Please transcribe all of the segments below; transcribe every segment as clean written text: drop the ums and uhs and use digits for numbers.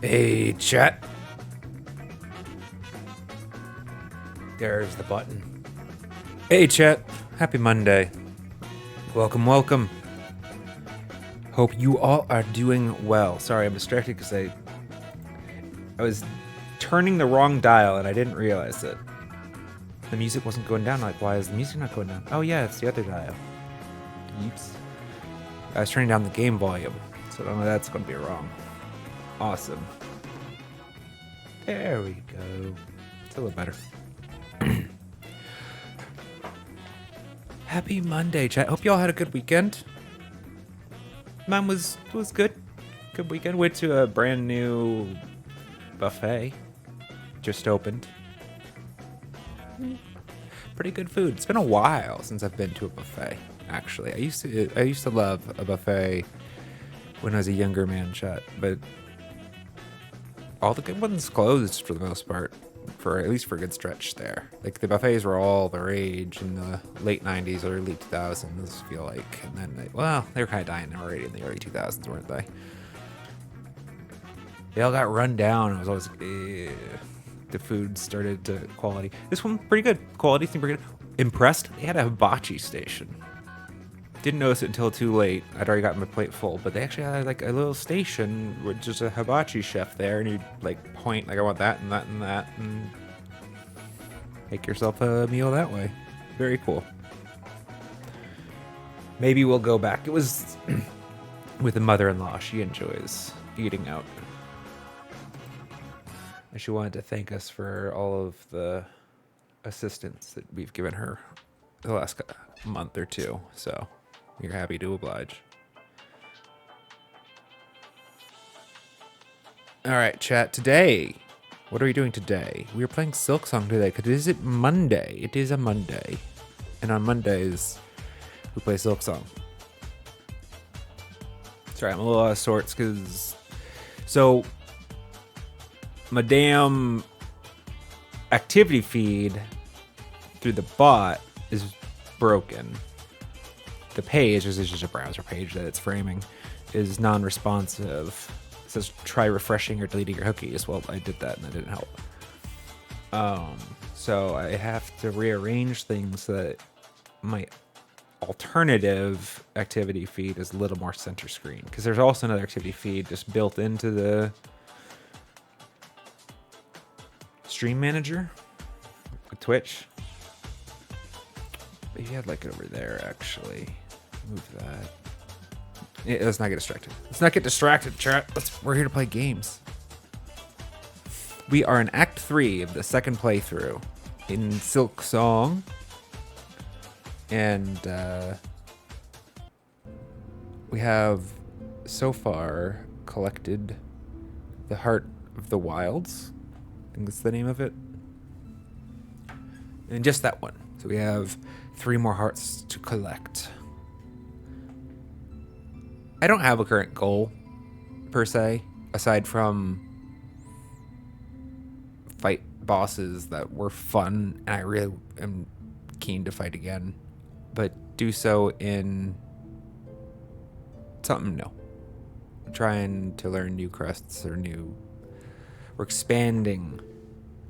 Hey, chat. There's the button. Hey, chat. Happy Monday. Welcome, welcome. Hope you all are doing well. Sorry, I'm distracted because I was turning the wrong dial and I didn't realize it. The music wasn't going down. Like, why is the music not going down? Oh, yeah, it's the other dial. Yeeps. I was turning down the game volume, so I don't know that's going to be wrong. Awesome. There we go. It's a little better. Happy Monday, chat. Hope you all had a good weekend. Mine was good. Good weekend. Went to a brand new buffet. Just opened. Pretty good food. It's been a while since I've been to a buffet, actually. I used to love a buffet when I was a younger man, chat, but all the good ones closed for the most part, for at least for a good stretch there. Like, the buffets were all the rage in the late 90s, early 2000s, I feel like. And then, they were kind of dying already in the early 2000s, weren't they? They all got run down. It was always like, the food started to quality. This one, pretty good. Quality seemed pretty good. Impressed. They had a hibachi station. Didn't notice it until too late. I'd already got my plate full, but they actually had like a little station with just a hibachi chef there, and you'd like point like, I want that and that and that, and make yourself a meal that way. Very cool. Maybe we'll go back. It was with a mother-in-law. She enjoys eating out. And she wanted to thank us for all of the assistance that we've given her the last month or two. So we're happy to oblige. All right, chat. Today, what are we doing today? We are playing Silksong today because is it Monday? It is a Monday. And on Mondays, we play Silksong. Sorry, I'm a little out of sorts because... So, my damn activity feed through the bot is broken. The page, which is just a browser page that it's framing, is non-responsive. It says try refreshing or deleting your cookies. Well, I did that and that didn't help. So I have to rearrange things so that my alternative activity feed is a little more center screen. Because there's also another activity feed just built into the stream manager with Twitch. Maybe I'd like it over there, actually. Move that. Yeah, let's not get distracted. Let's not get distracted, chat. We're here to play games. We are in Act 3 of the second playthrough in Silksong. And we have so far collected the Heart of the Wilds. I think that's the name of it. And just that one. So we have 3 more hearts to collect. I don't have a current goal, per se, aside from fight bosses that were fun, and I really am keen to fight again, but do so in something new. I'm trying to learn new quests or we're expanding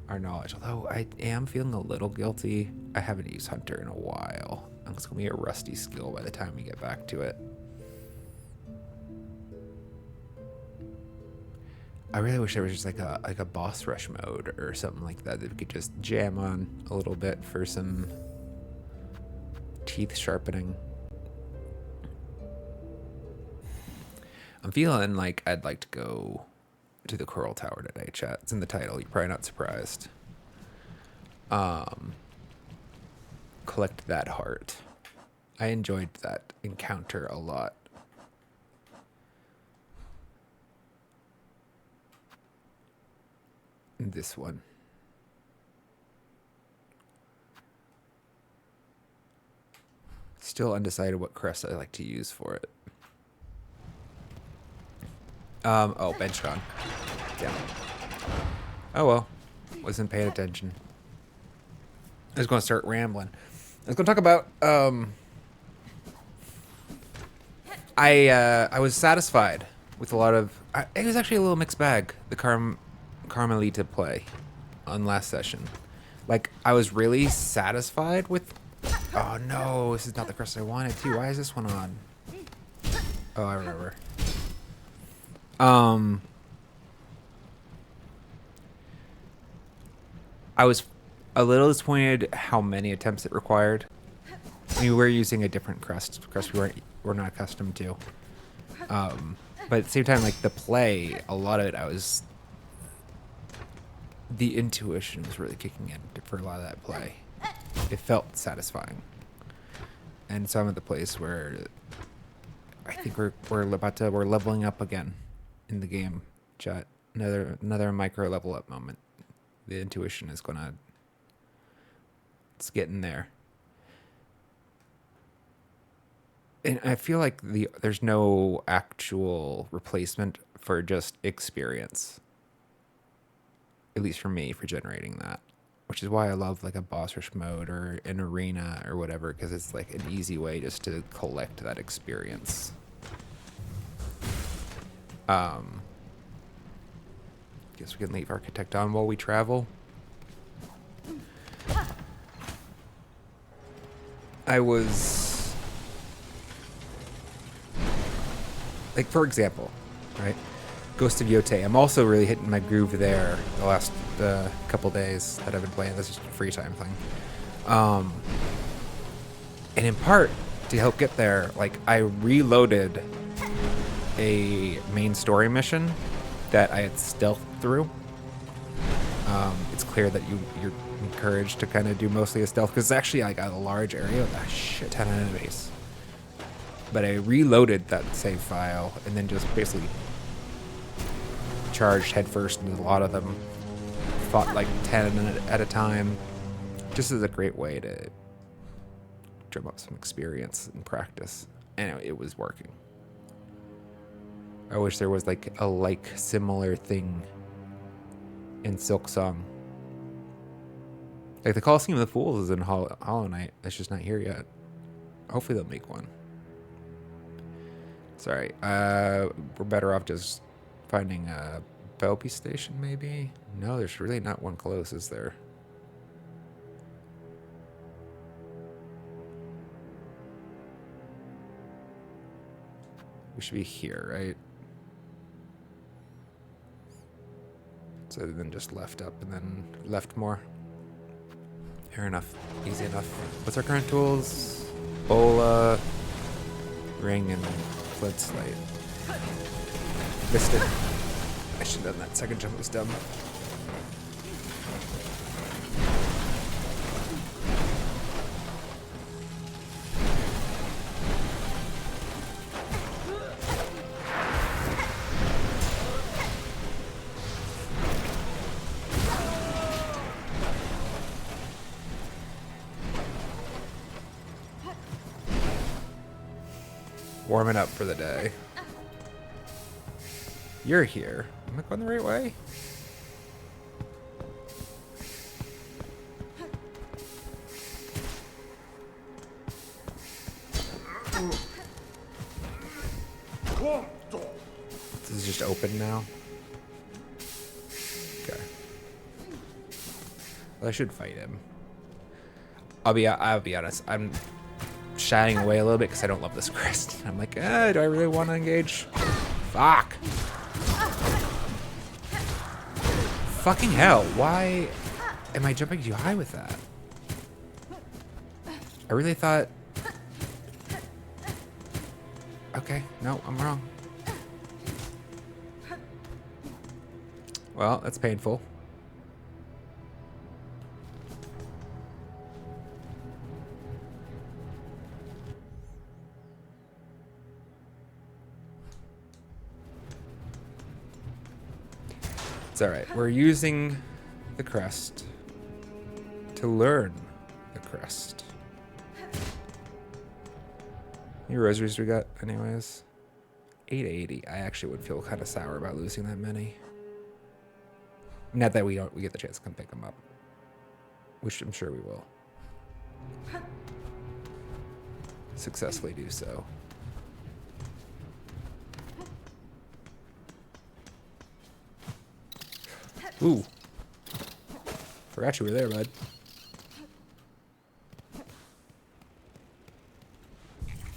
our knowledge, although I am feeling a little guilty. I haven't used Hunter in a while. It's going to be a rusty skill by the time we get back to it. I really wish there was just like a boss rush mode or something like that we could just jam on a little bit for some teeth sharpening. I'm feeling like I'd like to go to the Coral Tower today, chat. It's in the title. You're probably not surprised. Collect that heart. I enjoyed that encounter a lot. This one. Still undecided what crest I like to use for it. Oh, bench gone. Yeah. Oh well. Wasn't paying attention. I was going to start rambling. I was going to talk about, I was satisfied with a lot of It was actually a little mixed bag. The Carmelita play on last session. Like, I was really satisfied with... Oh, no. This is not the crest I wanted, too. Why is this one on? Oh, I remember. I was a little disappointed how many attempts it required. I mean, we were using a different crest we're not accustomed to. But at the same time, like, the play, a lot of it, the intuition was really kicking in for a lot of that play. It felt satisfying. And some of the place where I think we're leveling up again in the game, chat. Another micro level up moment. The intuition is it's getting there. And I feel like there's no actual replacement for just experience. At least for me, for generating that. Which is why I love like a boss rush mode or an arena or whatever, because it's like an easy way just to collect that experience. Guess we can leave Architect on while we travel. I was... Like, for example, right? Ghost of Yote. I'm also really hitting my groove there the last couple days that I've been playing. This is a free time thing. And in part, to help get there, like, I reloaded a main story mission that I had stealthed through. It's clear that you're encouraged to kind of do mostly a stealth, because it's actually like a large area with a shit ton of enemies. But I reloaded that save file and then just basically charged headfirst into a lot of them. Fought like 10 at a time. Just as a great way to drum up some experience and practice. And it was working. I wish there was like a similar thing in Silksong. Like the Coliseum of the Fools is in Hollow Knight. It's just not here yet. Hopefully they'll make one. Sorry. We're better off just finding a Belpy station, maybe? No, there's really not one close, is there? We should be here, right? So then just left up and then left more. Fair enough. Easy enough. What's our current tools? Bola, ring, and flint slate. Missed it. I should have done that. Second jump was dumb. Warming up for the day. You're here. Am I going the right way? This is just open now. Okay. Well, I should fight him. I'll be honest. I'm shying away a little bit because I don't love this crest. I'm like, do I really want to engage? Fuck. Fucking hell. Why am I jumping too high with that? I really thought... Okay, no, I'm wrong. Well, that's painful. It's alright. We're using the crest to learn the crest. How many rosaries we got anyways? 880. I actually would feel kind of sour about losing that many. Not that we get the chance to come pick them up. Which I'm sure we will. Successfully do so. Ooh. Forgot you were there, bud.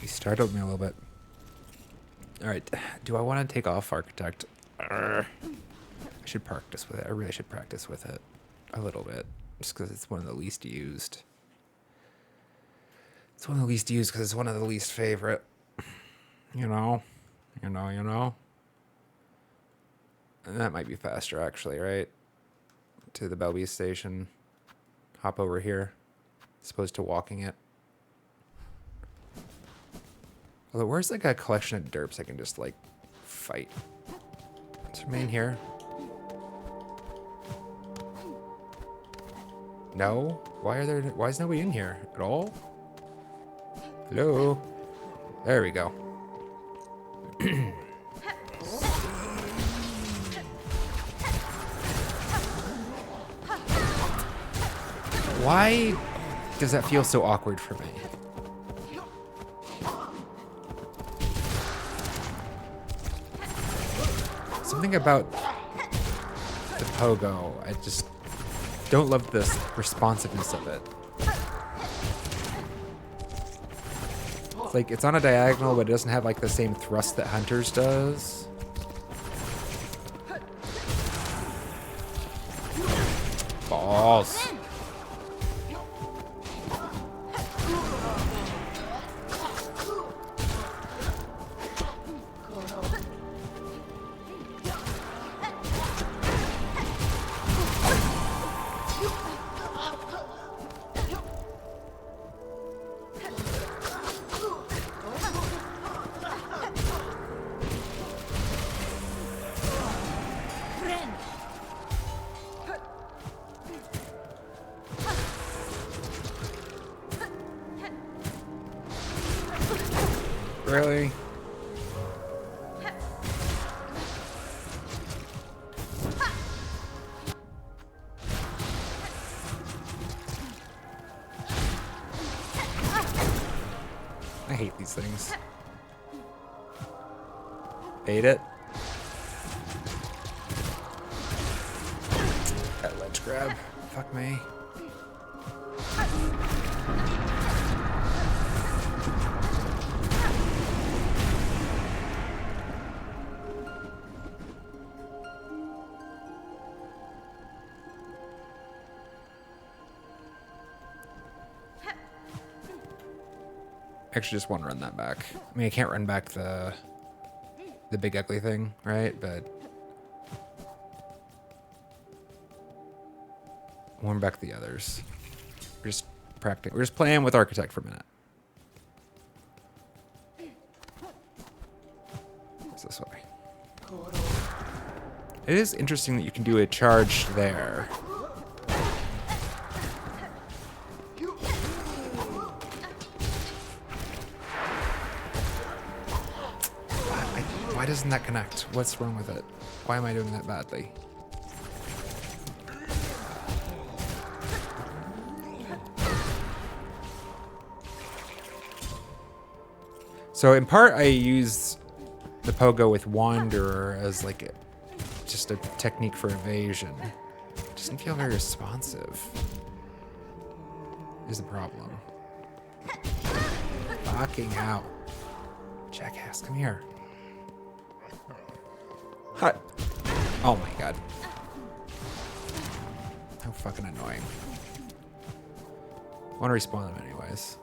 You startled me a little bit. Alright. Do I want to take off Architect? I should practice with it. I really should practice with it. A little bit. Just because it's one of the least used. It's one of the least used because it's one of the least favorite. You know? You know? And that might be faster, actually, right? To the Belby station. Hop over here. As opposed to walking it. Although, where's like a collection of derps I can just, like, fight? Let's remain here. No? Why is nobody in here at all? Hello? There we go. Why does that feel so awkward for me? Something about the pogo, I just don't love the responsiveness of it. It's like it's on a diagonal, but it doesn't have like the same thrust that Hunter's does. Balls. Really? I hate these things. Bait it. That ledge grab. Fuck me. Actually just want to run that back. I mean, I can't run back the big ugly thing, right? But warm back the others. We're just practicing. We're just playing with Architect for a minute. It's this way. It is interesting that you can do a charge there. Why doesn't that connect? What's wrong with it? Why am I doing that badly? So in part, I use the pogo with Wanderer as like just a technique for evasion. It doesn't feel very responsive. Is the problem. Fucking hell. Jackass, come here. Hot. Oh my god. How fucking annoying. I want to respawn them anyways.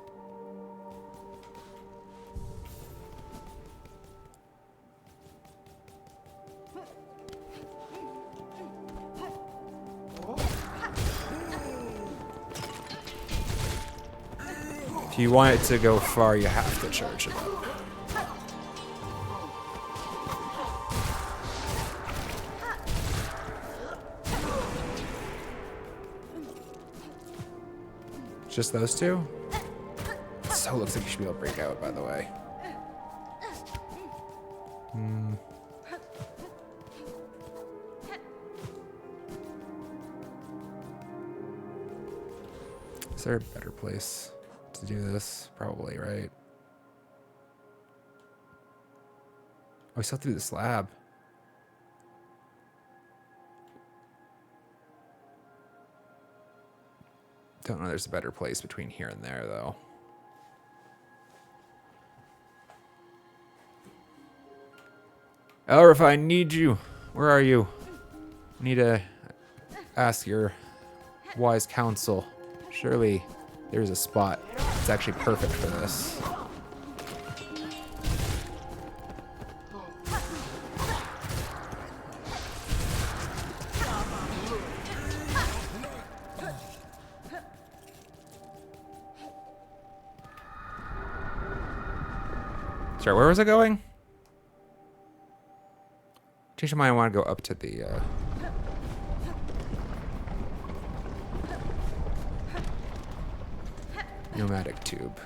If you want it to go far, you have to charge it up. Just those two? So looks like you should be able to break out, by the way. Is there a better place to do this? Probably, right? Oh, we still have to do the slab. Don't know there's a better place between here and there, though. Elrif, I need you. Where are you? I need to ask your wise counsel. Surely there's a spot. It's actually perfect for this. Sorry, where was I going? Change my mind, I want to go up to the, pneumatic tube.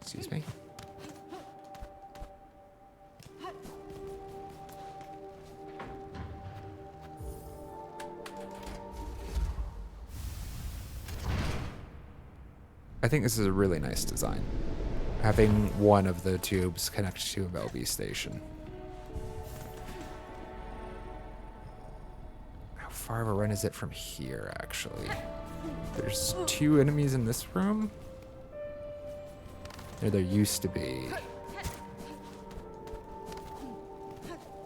Excuse me. I think this is a really nice design. Having one of the tubes connect to a Belby station. How far of a run is it from here, actually? There's 2 enemies in this room? Or there used to be.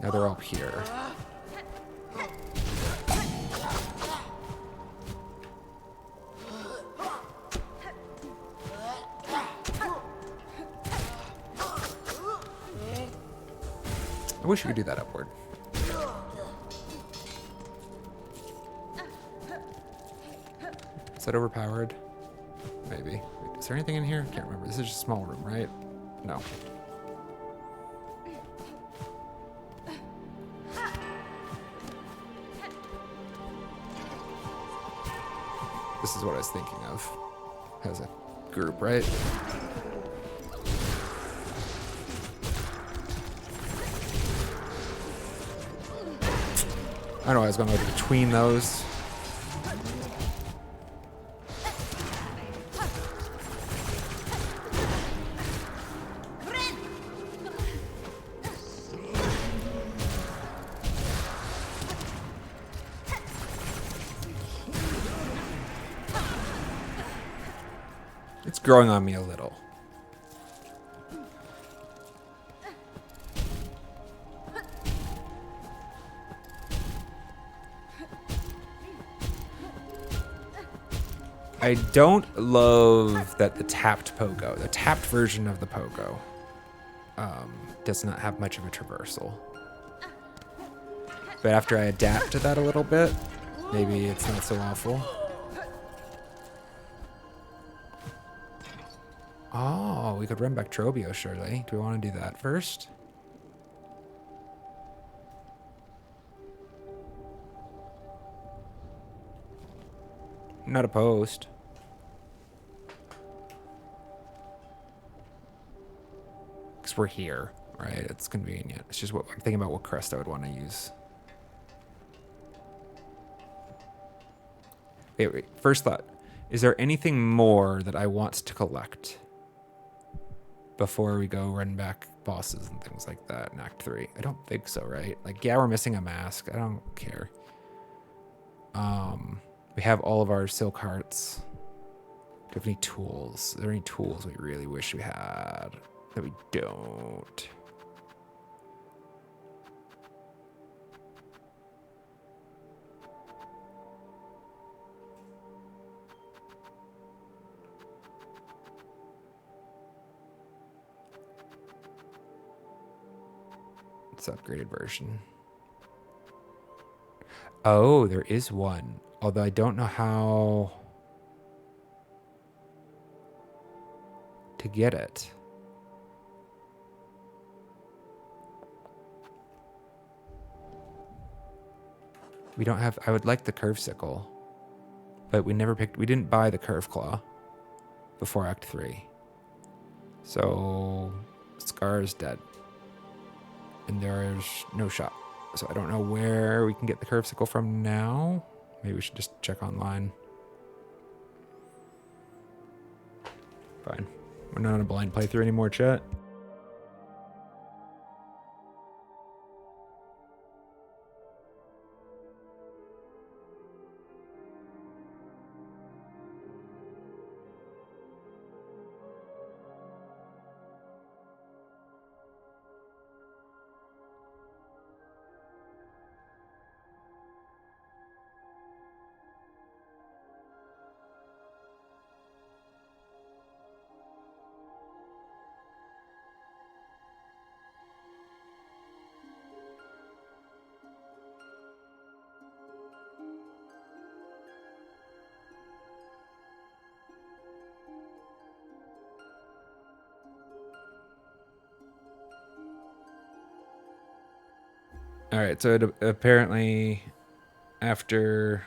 Now they're all here. I wish you could do that upward. Is that overpowered? Maybe. Wait, is there anything in here? Can't remember. This is just a small room, right? No. This is what I was thinking of as a group, right? I don't know, I was going to go between those. It's growing on me a little. I don't love that the tapped pogo, the tapped version of the pogo, does not have much of a traversal. But after I adapt to that a little bit, maybe it's not so awful. Oh, we could run back Trobio, surely. Do we want to do that first? Not opposed. Because we're here, right? It's convenient. It's just what I'm thinking about what crest I would want to use. Wait. First thought. Is there anything more that I want to collect before we go run back bosses and things like that in Act 3? I don't think so, right? Like, yeah, we're missing a mask. I don't care. We have all of our silk hearts. Do we have any tools? Are there any tools we really wish we had that we don't? It's an upgraded version. Oh, there is one. Although I don't know how to get it. We don't have, I would like the curve sickle, but we didn't buy the curve claw before Act 3. So Scar is dead. And there's no shop. So I don't know where we can get the curve sickle from now. Maybe we should just check online. Fine. We're not on a blind playthrough anymore, chat. All right, so it apparently after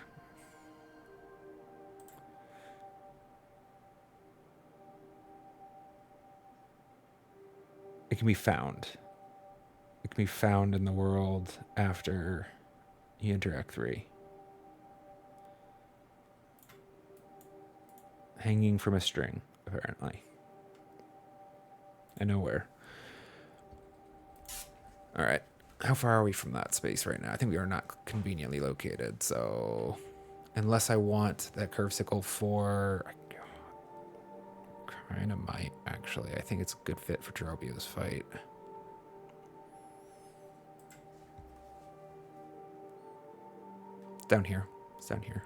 it can be found. It can be found in the world after you enter Act 3. Hanging from a string, apparently. I know where. All right. How far are we from that space right now? I think we are not conveniently located, so unless I want that curve sickle for... I kind of might, actually. I think it's a good fit for Jerobio's fight. It's down here. It's down here.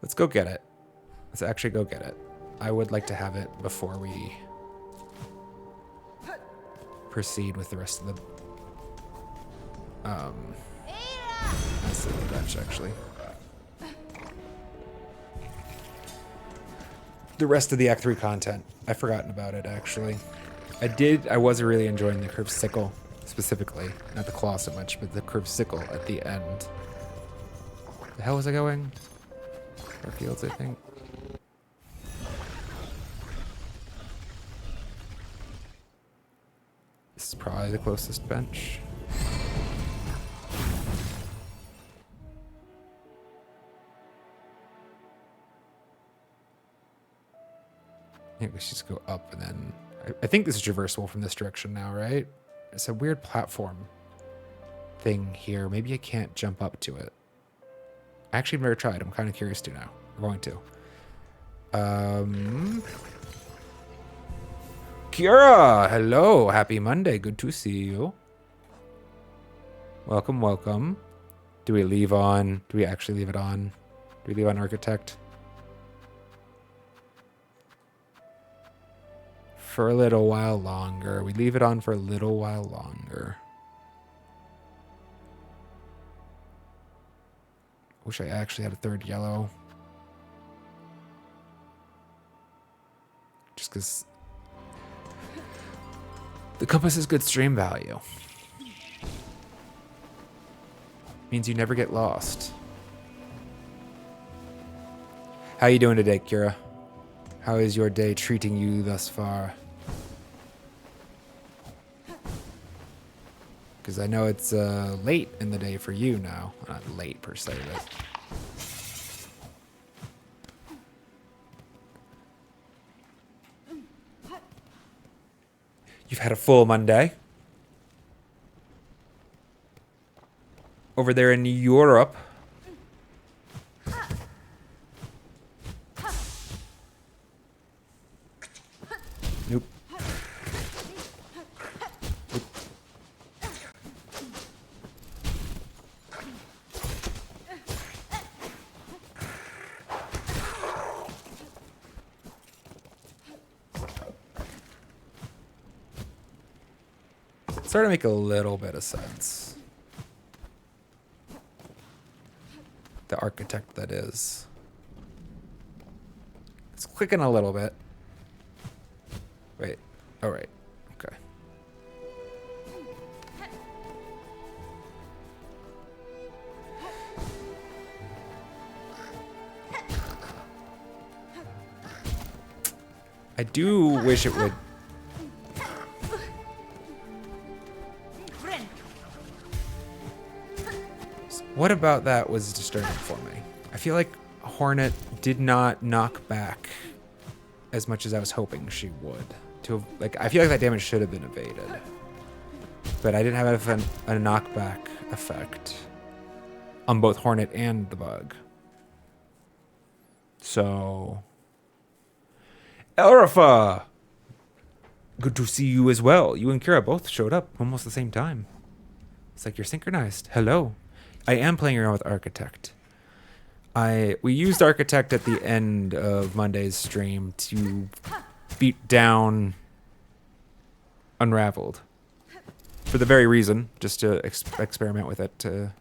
Let's go get it. Let's actually go get it. I would like to have it before we proceed with the rest of the that's the bench, actually. The rest of the Act 3 content. I've forgotten about it, actually. I was really enjoying the curved sickle, specifically. Not the claw so much, but the curved sickle at the end. The hell was I going? Fields, I think. This is probably the closest bench. I think we should just go up and then... I think this is traversable from this direction now, right? It's a weird platform thing here. Maybe I can't jump up to it. I actually have never tried. I'm kind of curious to now. I'm going to. Kira! Hello! Happy Monday. Good to see you. Welcome, welcome. Do we leave on... Do we actually leave it on? Do we leave on Architect? For a little while longer. We leave it on for a little while longer. Wish I actually had a third yellow. Just because the compass is good stream value. Means you never get lost. How you doing today, Kira? How is your day treating you thus far? Because I know it's late in the day for you now. Not late per se, but... You've had a full Monday. Over there in Europe. Nope. It's starting to make a little bit of sense. The architect, that is. It's clicking a little bit. Wait. All right. Okay. I do wish it would. What about that was disturbing for me? I feel like Hornet did not knock back as much as I was hoping she would. Like, I feel like that damage should have been evaded. But I didn't have a knockback effect on both Hornet and the bug. So... Elrafa! Good to see you as well. You and Kira both showed up almost the same time. It's like you're synchronized. Hello. I am playing around with Architect. We used Architect at the end of Monday's stream to beat down Unraveled. For the very reason, just to experiment with it, to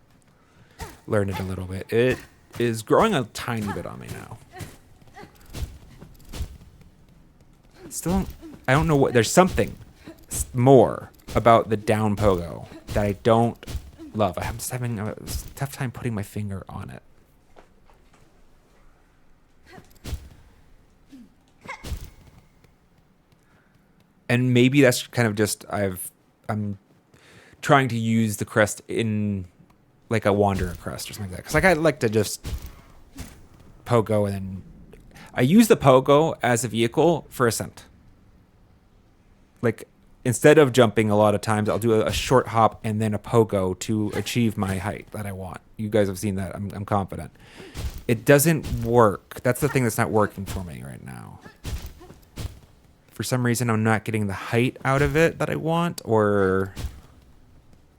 learned it a little bit. It is growing a tiny bit on me now. Still, I don't know what. There's something more about the down pogo that I don't love. I'm just having a tough time putting my finger on it. And maybe that's kind of just I'm trying to use the crest in like a wanderer crest or something like that. Because like I like to just pogo and then I use the pogo as a vehicle for ascent. Like instead of jumping a lot of times, I'll do a short hop and then a pogo to achieve my height that I want. You guys have seen that. I'm confident. It doesn't work. That's the thing that's not working for me right now. For some reason, I'm not getting the height out of it that I want, or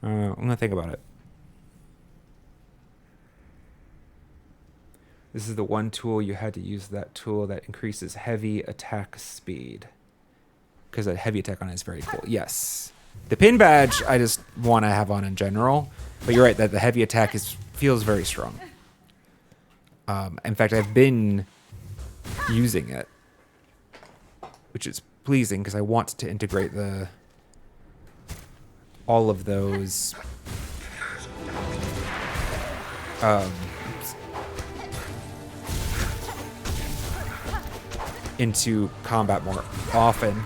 I'm going to think about it. This is the one tool you had to use that tool that increases heavy attack speed. Because a heavy attack on it is very cool. Yes. The pin badge I just want to have on in general. But you're right, that the heavy attack feels very strong. In fact, I've been using it. Which is pleasing because I want to integrate all of those into combat more often.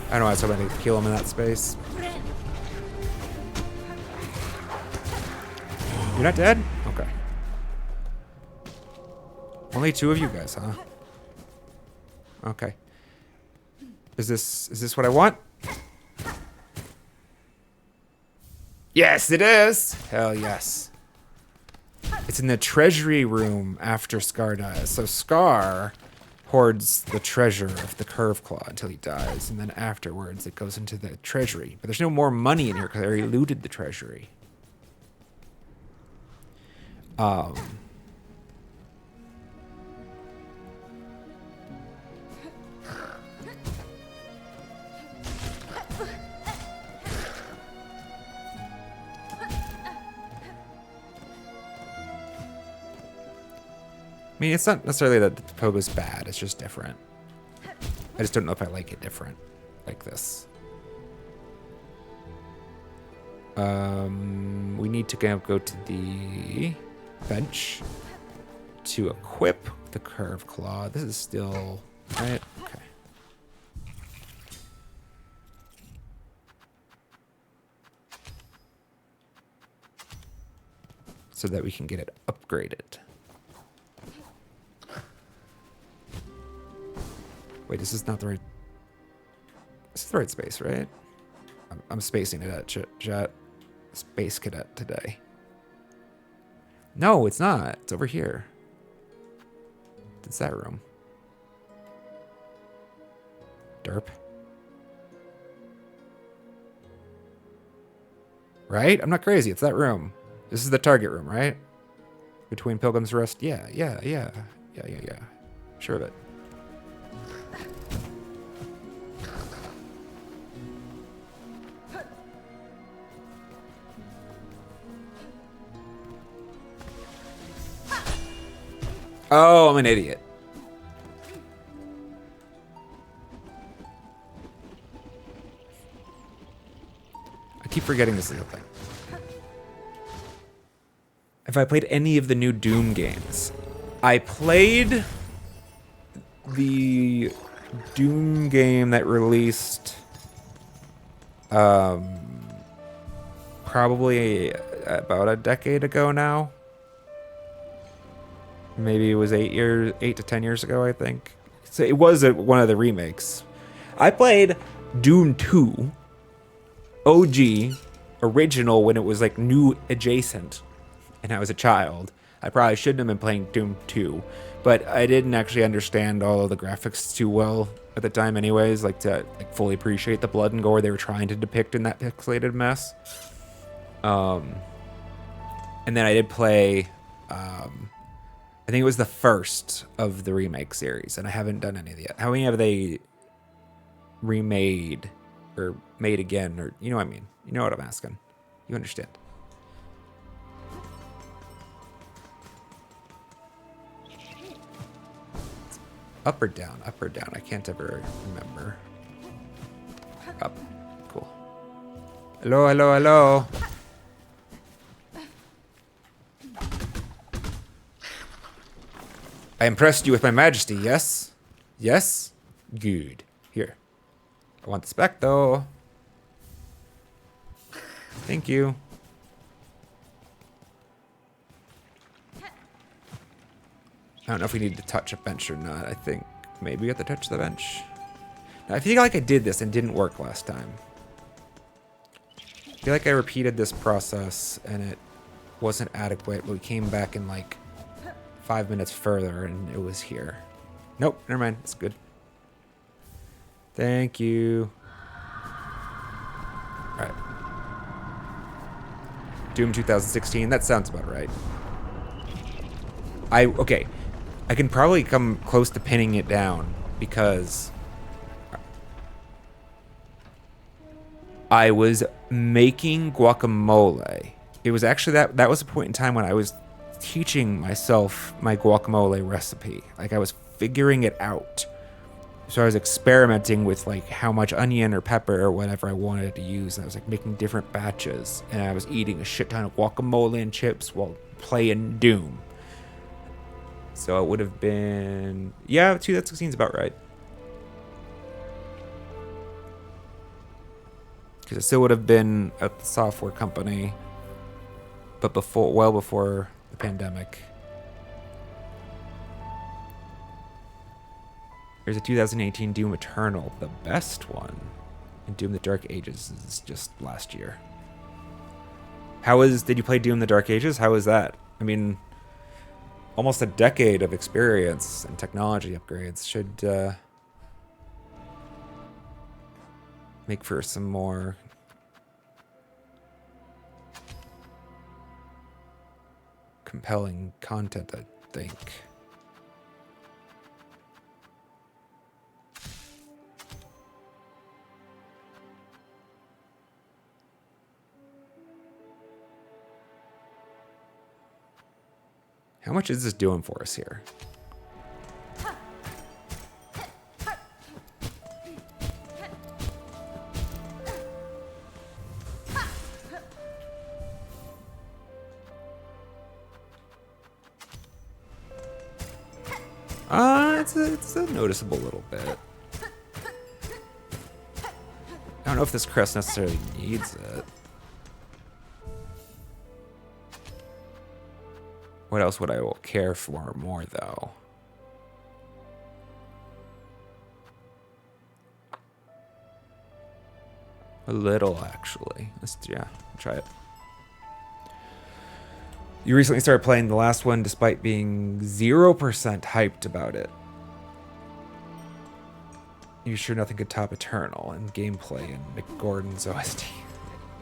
I don't know, I was hoping to kill him in that space. You're not dead? Okay. Only two of you guys, huh? Okay. Is this what I want? Yes, it is! Hell yes. It's in the treasury room after Scar dies. So Scar hoards the treasure of the curve claw until he dies, and then afterwards it goes into the treasury. But there's no more money in here because I already looted the treasury. I mean, it's not necessarily that the pogo's bad, it's just different. I just don't know if I like it different, like this. We need to go to the bench to equip the curve claw. This is still, right? Okay. So that we can get it upgraded. Wait, this is not the right... This is the right space, right? I'm spacing it at chat. Space Cadet today. No, it's not. It's over here. It's that room. Derp. Right? I'm not crazy. It's that room. This is the target room, right? Between Pilgrim's Rest. Yeah. Sure of it. Oh, I'm an idiot. I keep forgetting this little thing. If I played any of the new Doom games, I played the Doom game that released probably about a decade ago now. Maybe it was 8 to 10 years ago, I think. So it was one of the remakes. I played Doom 2, OG, original, when it was like new adjacent, and I was a child. I probably shouldn't have been playing Doom 2, but I didn't actually understand all of the graphics too well at the time anyways, like to fully appreciate the blood and gore they were trying to depict in that pixelated mess. And then I did play... I think it was the first of the remake series, and I haven't done any of it yet. How many have they remade or made again, or you know what I mean? You know what I'm asking. You understand. Up or down? Up or down? I can't ever remember. Up. Cool. Hello, hello, hello. I impressed you with my majesty, yes? Yes? Good. Here. I want this back, though. Thank you. I don't know if we need to touch a bench or not. I think maybe we have to touch the bench. Now, I feel like I did this and didn't work last time. I feel like I repeated this process and it wasn't adequate, but we came back in like 5 minutes further and it was here. Nope, never mind. It's good. Thank you. All right. Doom 2016. That sounds about right. Okay. I can probably come close to pinning it down because I was making guacamole. It was actually that was a point in time when I was teaching myself my guacamole recipe. Like I was figuring it out. So I was experimenting with like how much onion or pepper or whatever I wanted to use. And I was like making different batches. And I was eating a shit ton of guacamole and chips while playing Doom. So it would have been... Yeah, 2016 is about right. Because it still would have been at the software company. But well before the pandemic. There's a 2018 Doom Eternal, the best one. And Doom the Dark Ages is just last year. Did you play Doom the Dark Ages? How was that? I mean, almost a decade of experience and technology upgrades should make for some more compelling content, I think. How much is this doing for us here? It's a noticeable little bit. I don't know if this crest necessarily needs it. What else would I care for more, though? A little, actually. Yeah, try it. You recently started playing the last one despite being 0% hyped about it. You sure nothing could top Eternal and gameplay and McGordon's OST.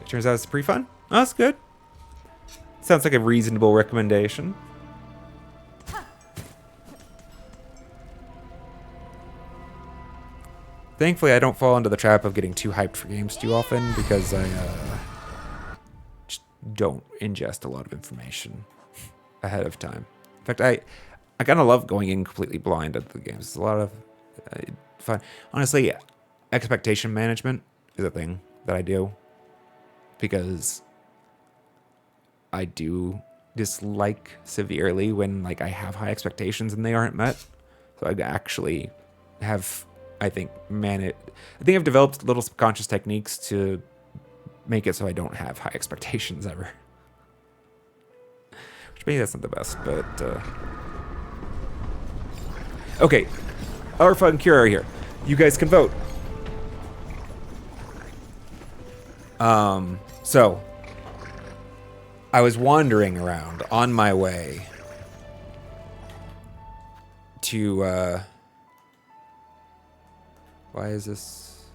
It turns out it's pretty fun. Oh, that's good. Sounds like a reasonable recommendation. Thankfully, I don't fall into the trap of getting too hyped for games too often because I just don't ingest a lot of information ahead of time. In fact, I kind of love going in completely blind at the games. It's a lot of fun. Honestly, expectation management is a thing that I do because I do dislike severely when like I have high expectations and they aren't met. So I actually have, I think I've developed little subconscious techniques to make it so I don't have high expectations ever. Which maybe that's not the best, but okay. Alpha and Cura are here. You guys can vote. So I was wandering around on my way to why is this?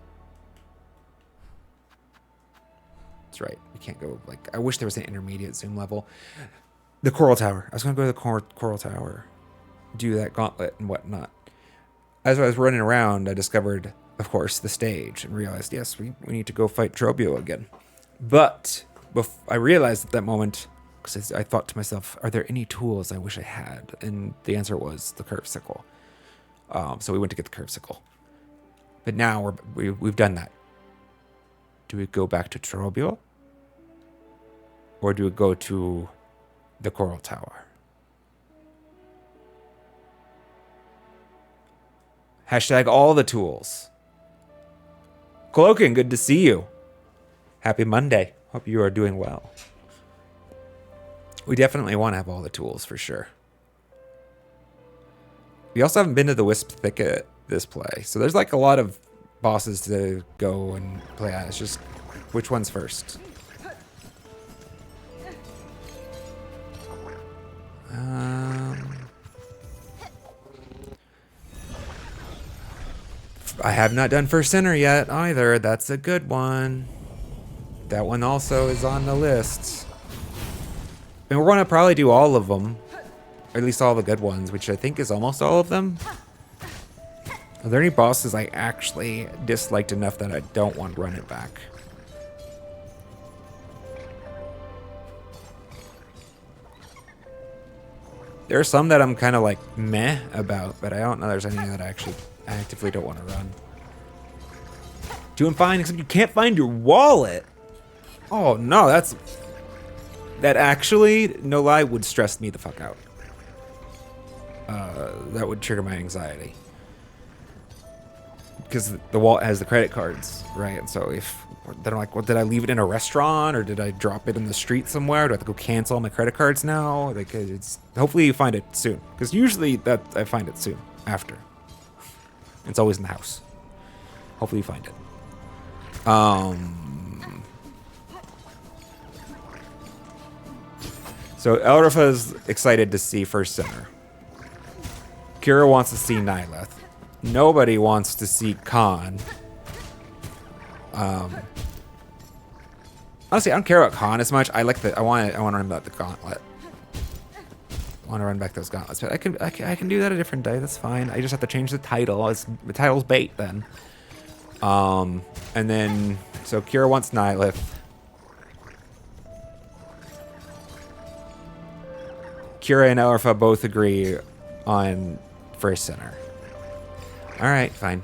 That's right. We can't go like I wish there was an intermediate zoom level. The Coral Tower. I was gonna go to the Coral Tower, do that gauntlet and whatnot. As I was running around, I discovered, of course, the stage and realized, yes, we need to go fight Trobio again. But I realized at that moment, because I thought to myself, are there any tools I wish I had? And the answer was the curve sickle. So we went to get the curve sickle. But now we've done that. Do we go back to Trobio? Or do we go to the Coral Tower? Hashtag all the tools. Cloaking, good to see you. Happy Monday. Hope you are doing well. We definitely want to have all the tools for sure. We also haven't been to the Wisp Thicket this play. So there's like a lot of bosses to go and play at. It's just which one's first? I have not done First Center yet either. That's a good one. That one also is on the list. And we're going to probably do all of them. Or at least all the good ones, which I think is almost all of them. Are there any bosses I actually disliked enough that I don't want to run it back? There are some that I'm kind of like meh about, but I don't know there's any that I actually actively don't want to run. Doing fine, except you can't find your wallet. Oh no, that actually, no lie, would stress me the fuck out. That would trigger my anxiety. Because the wallet has the credit cards, right? And so then I'm like, well, did I leave it in a restaurant or did I drop it in the street somewhere? Do I have to go cancel all my credit cards now? Like, hopefully you find it soon. Because usually I find it soon, after. It's always in the house. Hopefully you find it. So Elrifa is excited to see First Center. Kira wants to see Nyleth. Nobody wants to see Khan. Honestly, I don't care about Khan as much. I want to run back the gauntlet. I want to run back those gauntlets, but I can do that a different day. That's fine. I just have to change the title. The title's bait then. And then so Kira wants Nylith. Kira and Elrifa both agree on First Center. All right, fine.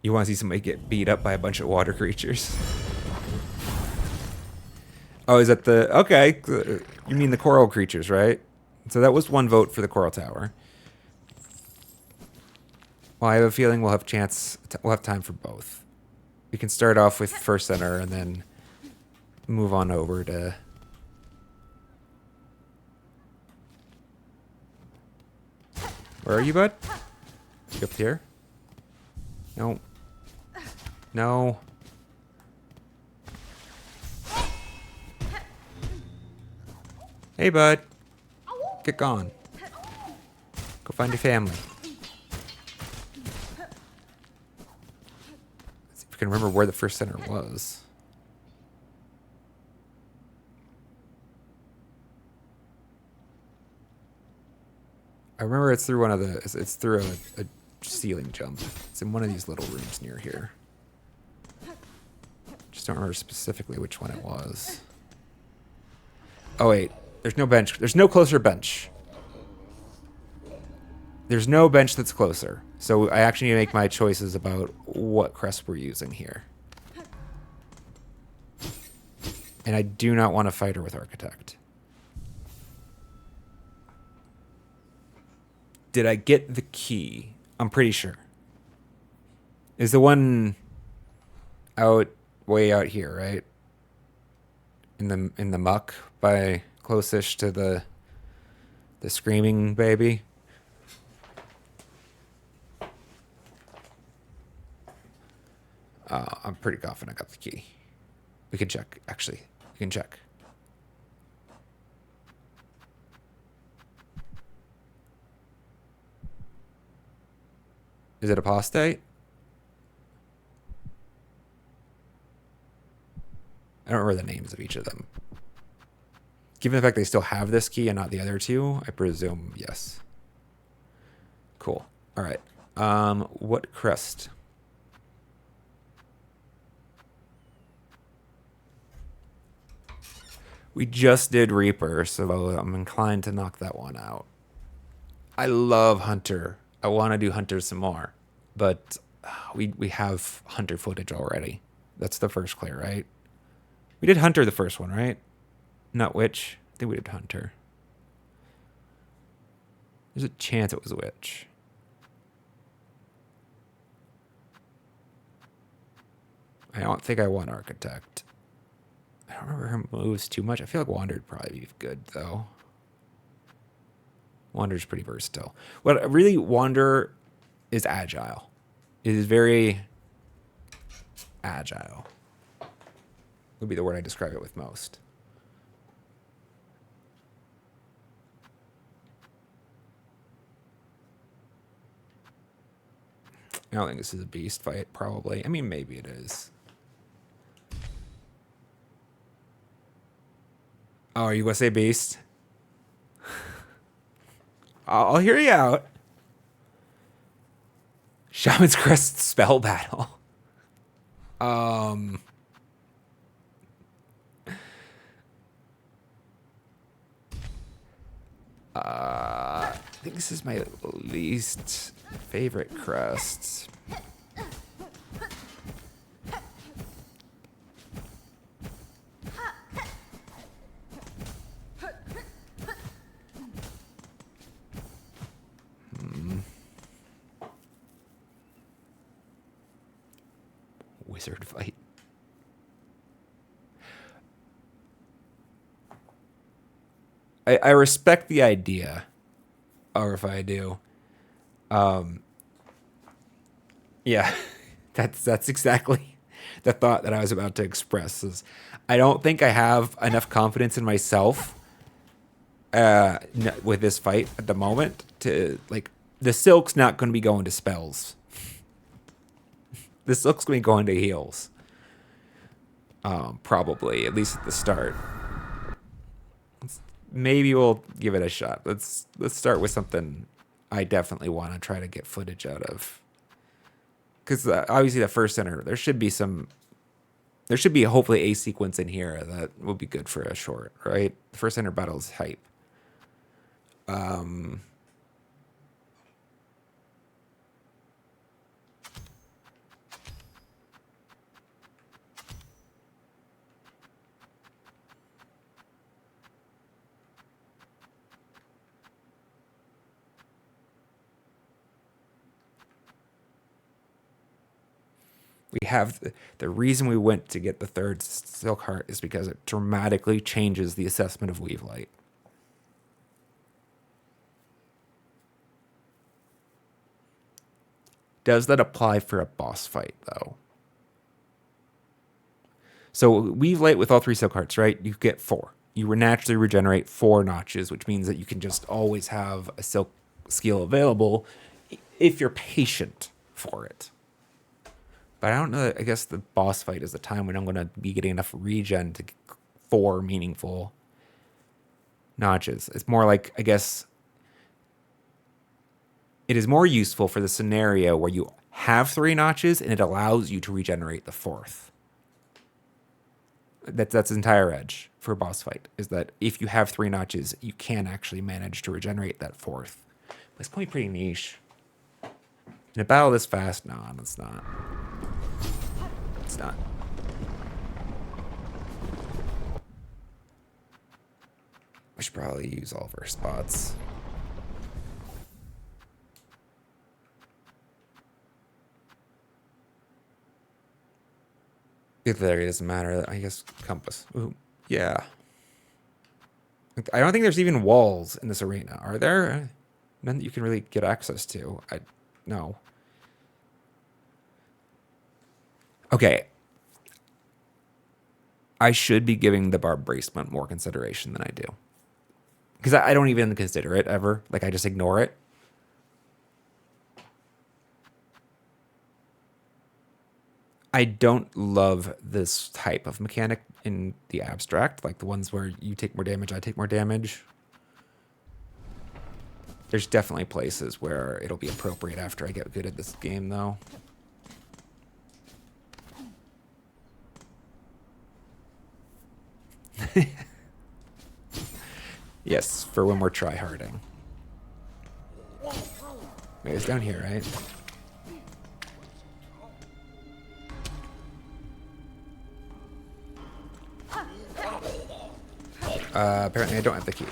You want to see somebody get beat up by a bunch of water creatures? Oh, is that the... Okay, you mean the coral creatures, right? So that was one vote for the Coral Tower. Well, I have a feeling we'll have time for both. We can start off with First Center and then move on over to... Where are you, bud? You up here? No. No. Hey, bud. Get gone. Go find your family. Let's see if we can remember where the First Center was. I remember it's through it's through a ceiling jump. It's in one of these little rooms near here. Just don't remember specifically which one it was. Oh wait, there's no bench. There's no closer bench. There's no bench that's closer. So I actually need to make my choices about what crest we're using here. And I do not want to fight her with Architect. Did I get the key? I'm pretty sure. Is the one way out here, right? In the muck by close-ish to the screaming baby. I'm pretty confident I got the key. We can check, actually. We can check. Is it apostate? I don't remember the names of each of them. Given the fact they still have this key and not the other two, I presume yes. Cool. All right. What crest? We just did Reaper, so I'm inclined to knock that one out. I love Hunter. I want to do Hunter some more, but we have Hunter footage already. That's the first clear, right? We did Hunter the first one, right? Not Witch. I think we did Hunter. There's a chance it was Witch. I don't think I want Architect. I don't remember her moves too much. I feel like Wander would probably be good, though. Wander's pretty versatile. What really, Wander is agile. It is very agile. Would be the word I describe it with most. I don't think this is a beast fight, probably. I mean, maybe it is. Oh, are you going to say beast? I'll hear you out. Shaman's Crest spell battle. I think this is my least favorite crest. Wizard fight. I respect the idea, or if I do, yeah, that's exactly the thought that I was about to express. Is I don't think I have enough confidence in myself with this fight at the moment to like. The Silk's not going to be going to spells. The Silk's going to be going to heals. Probably, at least at the start. Maybe we'll give it a shot. Let's start with something I definitely want to try to get footage out of. Because obviously the first center, there should be hopefully a sequence in here that will be good for a short, right? The first center battle is hype. We have the reason we went to get the third Silk Heart is because it dramatically changes the assessment of Weave Light. Does that apply for a boss fight, though? So Weave Light with all 3 Silk Hearts, right? You get 4. You naturally regenerate 4 notches, which means that you can just always have a Silk skill available if you're patient for it. But I don't know. I guess the boss fight is the time when I'm going to be getting enough regen to get 4 meaningful notches. It's more like, I guess, it is more useful for the scenario where you have 3 notches and it allows you to regenerate the 4th. That's the entire edge for a boss fight, is that if you have 3 notches, you can actually manage to regenerate that 4th. But it's going to be pretty niche. In a battle this fast, no, it's not. It's not. I should probably use all of our spots. If there it doesn't matter, I guess compass. Ooh, yeah. I don't think there's even walls in this arena. Are there? None that you can really get access to. No. Okay. I should be giving the barb bracement more consideration than I do. Because I don't even consider it ever. Like, I just ignore it. I don't love this type of mechanic in the abstract, like the ones where you take more damage, I take more damage. There's definitely places where it'll be appropriate after I get good at this game, though. Yes, for when we're tryharding. Wait, it's down here, right? Apparently I don't have the key.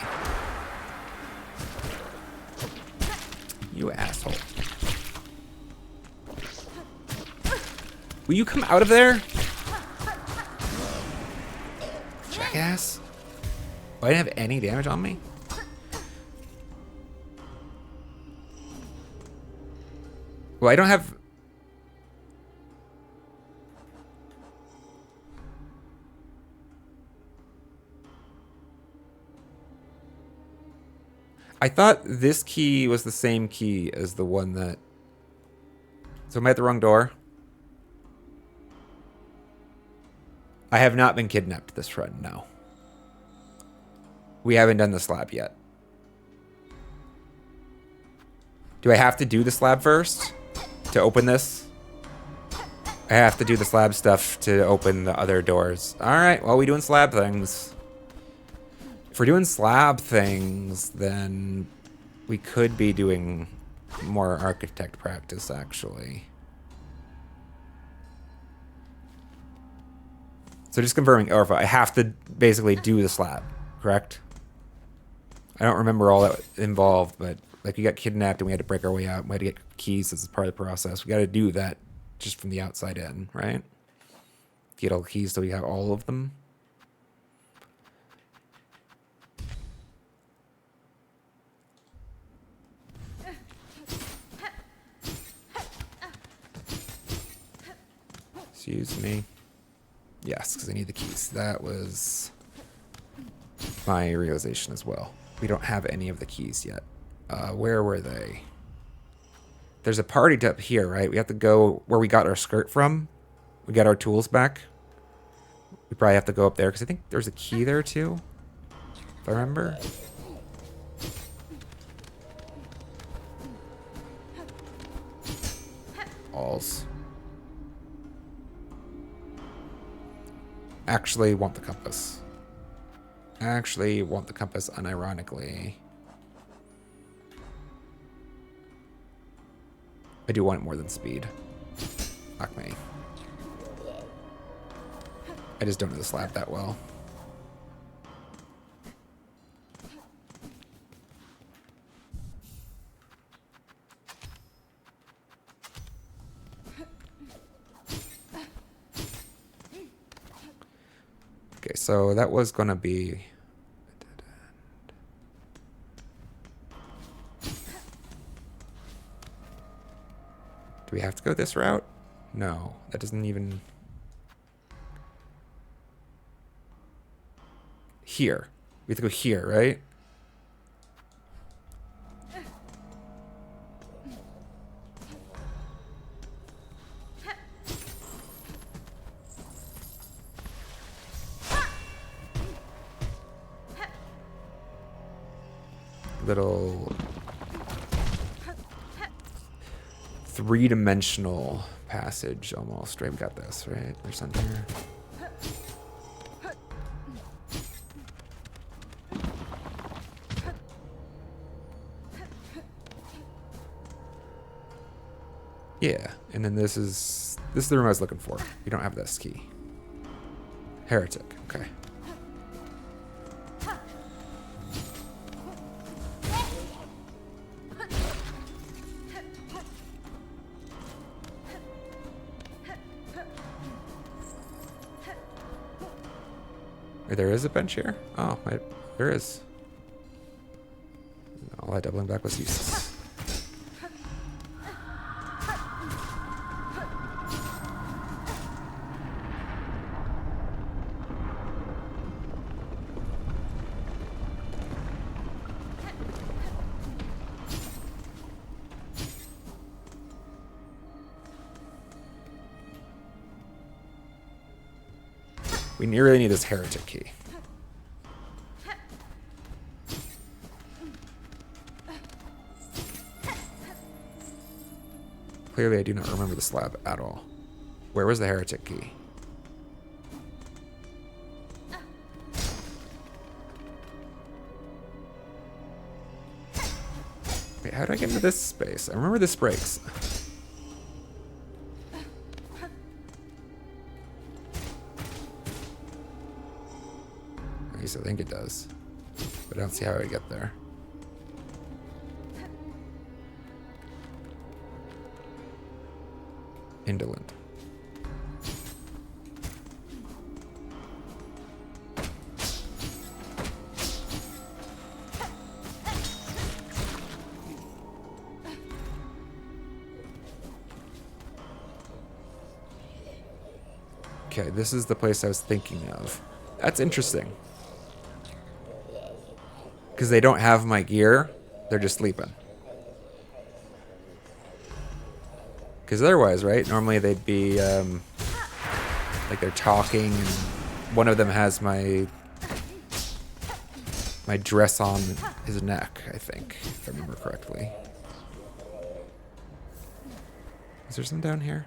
You asshole. Will you come out of there? Jackass. Oh, I didn't have any damage on me? Well, I don't have... I thought this key was the same key as the one that... So am I at the wrong door? I have not been kidnapped this run, no. We haven't done the slab yet. Do I have to do the slab first to open this? I have to do the slab stuff to open the other doors. Alright, well, we doing slab things. If we're doing slab things, then we could be doing more architect practice, actually. So just confirming, Orpha, I have to basically do the slab, correct? I don't remember all that involved, but like we got kidnapped and we had to break our way out. We had to get keys as part of the process. We got to do that just from the outside in, right? Get all the keys so we have all of them. Excuse me. Yes, because I need the keys. That was my realization as well. We don't have any of the keys yet. Where were they? There's a party up here, right? We have to go where we got our skirt from. We got our tools back. We probably have to go up there because I think there's a key there too. If I remember. Alls. Actually want the compass. Actually want the compass unironically. I do want it more than speed. Fuck me. I just don't know the slab that well. Okay, so that was gonna be... Do we have to go this route? No, that doesn't even... Here. We have to go here, right? Little... three-dimensional passage almost, right? We got this, right? There's something here. Yeah, and then this is the room I was looking for. We don't have this key. Heretic, okay. Wait, there is a bench here? Oh, there is. All that doubling back was useless. We really need this heretic key. Clearly, I do not remember the slab at all. Where was the heretic key? Wait, how do I get into this space? I remember this breaks. At least I think it does. But I don't see how I get there. Indolent. Okay, this is the place I was thinking of. That's interesting. Because they don't have my gear, they're just sleeping. Because otherwise, right? Normally they'd be, like they're talking, and one of them has my dress on his neck, I think, if I remember correctly. Is there some down here?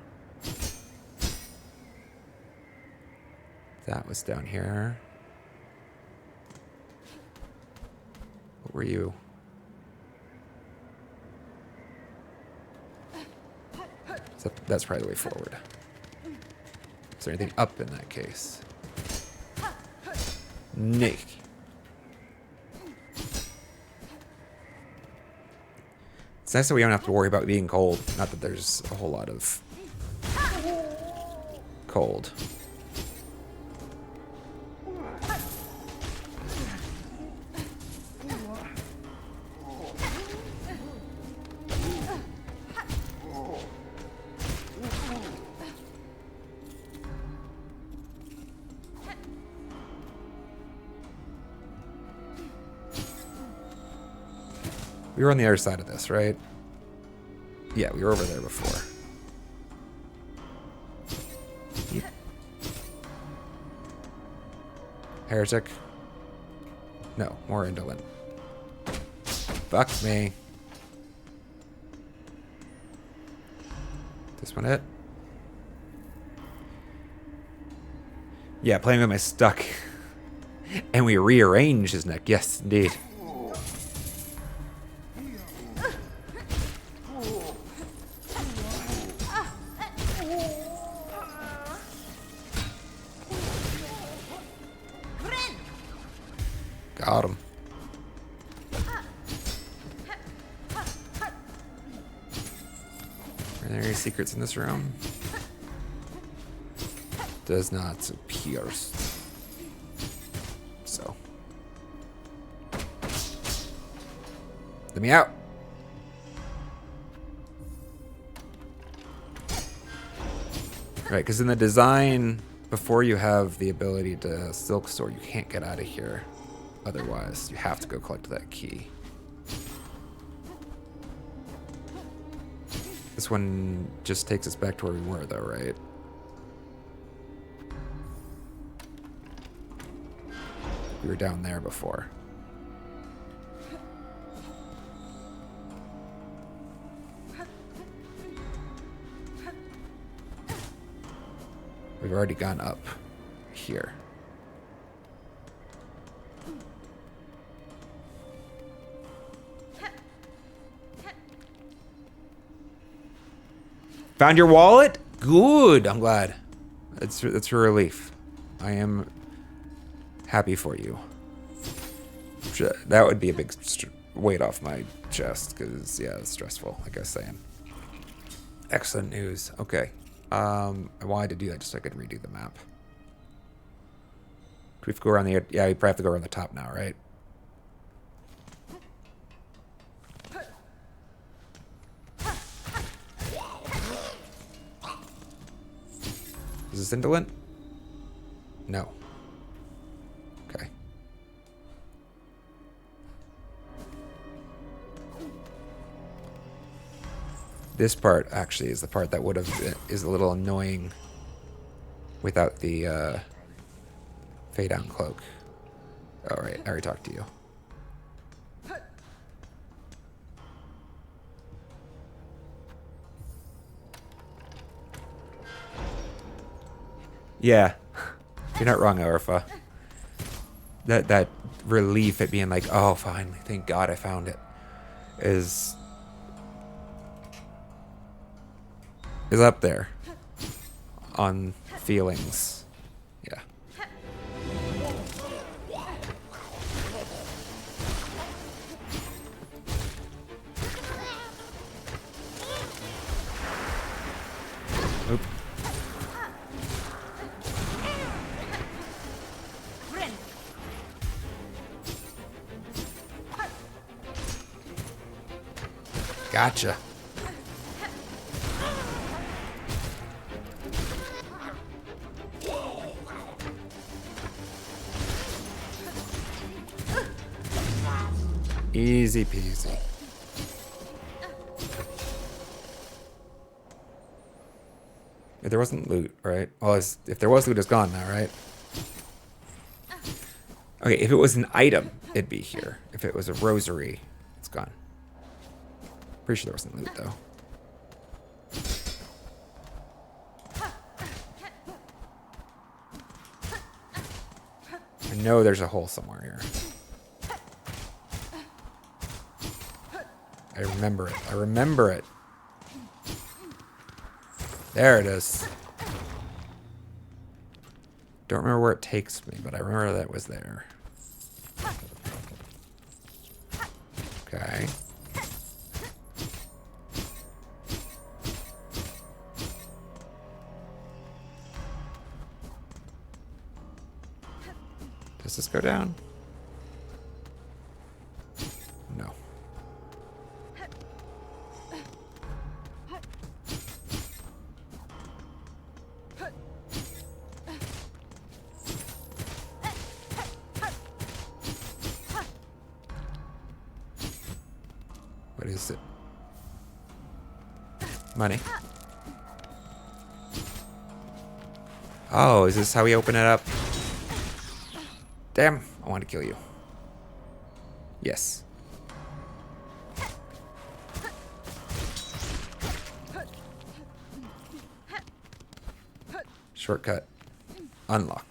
That was down here. What were you? That's probably the way forward. Is there anything up in that case? Nick. It's nice that we don't have to worry about being cold. Not that there's a whole lot of cold. We were on the other side of this, right? Yeah, we were over there before. Yep. Heretic? No, more indolent. Fuck me. This one it? Yeah, playing with my stuck. And we rearrange his neck. Yes, indeed. Got him. Are there any secrets in this room? Does not appear. So. Let me out. Right, because in the design, before you have the ability to Silksong, you can't get out of here. Otherwise, you have to go collect that key. This one just takes us back to where we were, though, right? We were down there before. We've already gone up here. Found your wallet? Good. I'm glad. It's a relief. I am happy for you. That would be a big weight off my chest because, yeah, it's stressful, like I was saying. Excellent news. Okay. I wanted to do that just so I could redo the map. Do we have to go around the... Yeah, we probably have to go around the top now, right? Is this indolent? No. Okay. This part actually is the part that would have is a little annoying without the Fade down cloak. All right, I already talked to you. Yeah, you're not wrong, Orpha. That relief at being like, oh, finally, thank God I found it, is up there on feelings. Yeah. Oop. Gotcha. Easy peasy. If there wasn't loot, right? Well, if there was loot, it's gone now, right? Okay, if it was an item, it'd be here. If it was a rosary, it's gone. Pretty sure there wasn't loot, though. I know there's a hole somewhere here. I remember it. I remember it. There it is. Don't remember where it takes me, but I remember that it was there. Okay. Does this go down? No. What is it? Money. Oh, is this how we open it up? Damn, I want to kill you. Yes. Shortcut. Unlock.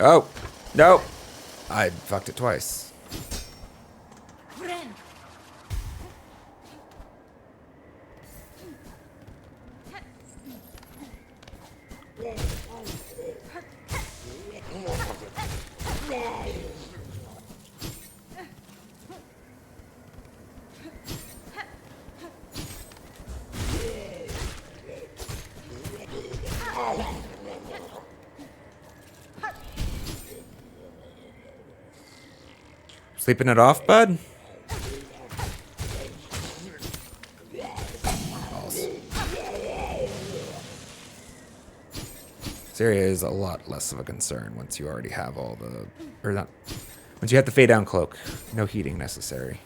Oh, no. I fucked it twice. Sleeping it off, bud? This area is a lot less of a concern once you already have all the... Or not... Once you have the fade down cloak. No heating necessary.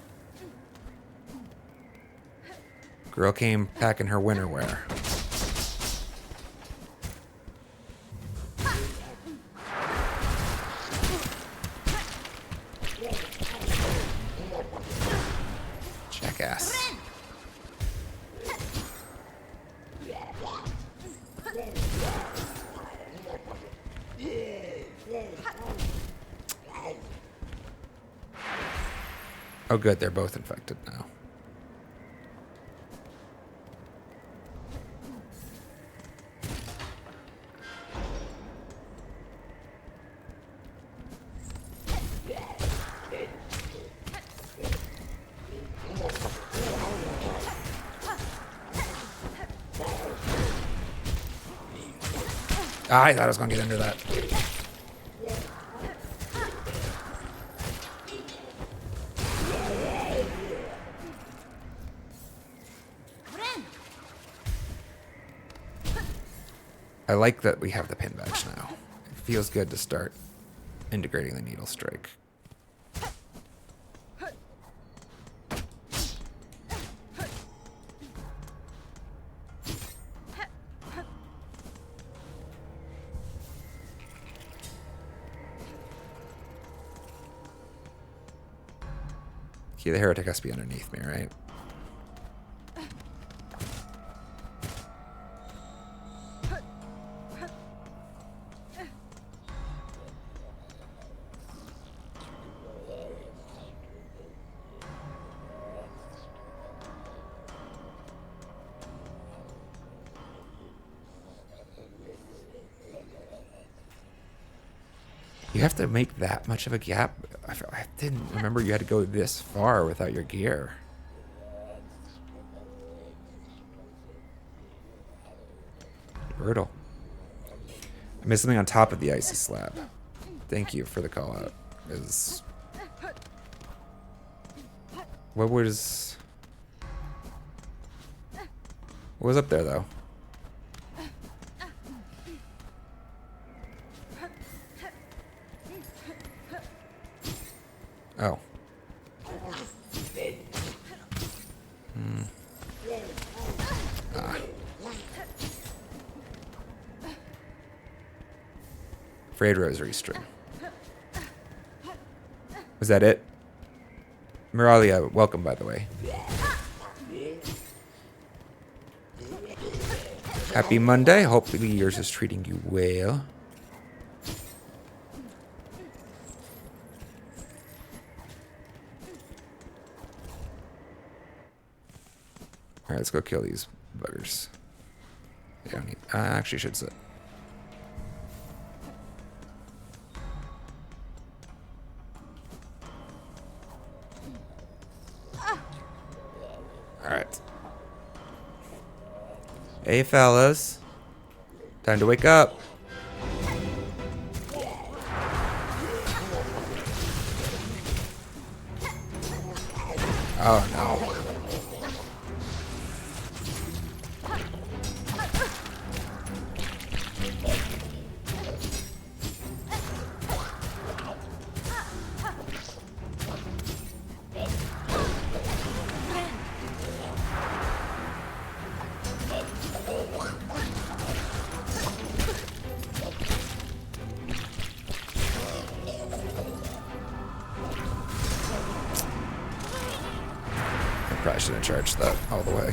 Girl came packing her winter wear. Jackass. Oh good, they're both infected now. I thought I was going to get under that. I like that we have the pin badge now. feels good to start integrating the needle strike. Key of the Heretic has to be underneath me, right? You have to make that much of a gap? I didn't remember you had to go this far without your gear. Brutal. I missed something on top of the icy slab. Thank you for the call out. What was up there though? Oh. Ah. Frayed rosary string. Was that it? Miralia, welcome by the way. Happy Monday. Hopefully yours is treating you well. Alright, let's go kill these buggers. They don't need. I actually should sit. Alright. Hey, fellas. Time to wake up. Oh, no. Probably should have charged that all the way.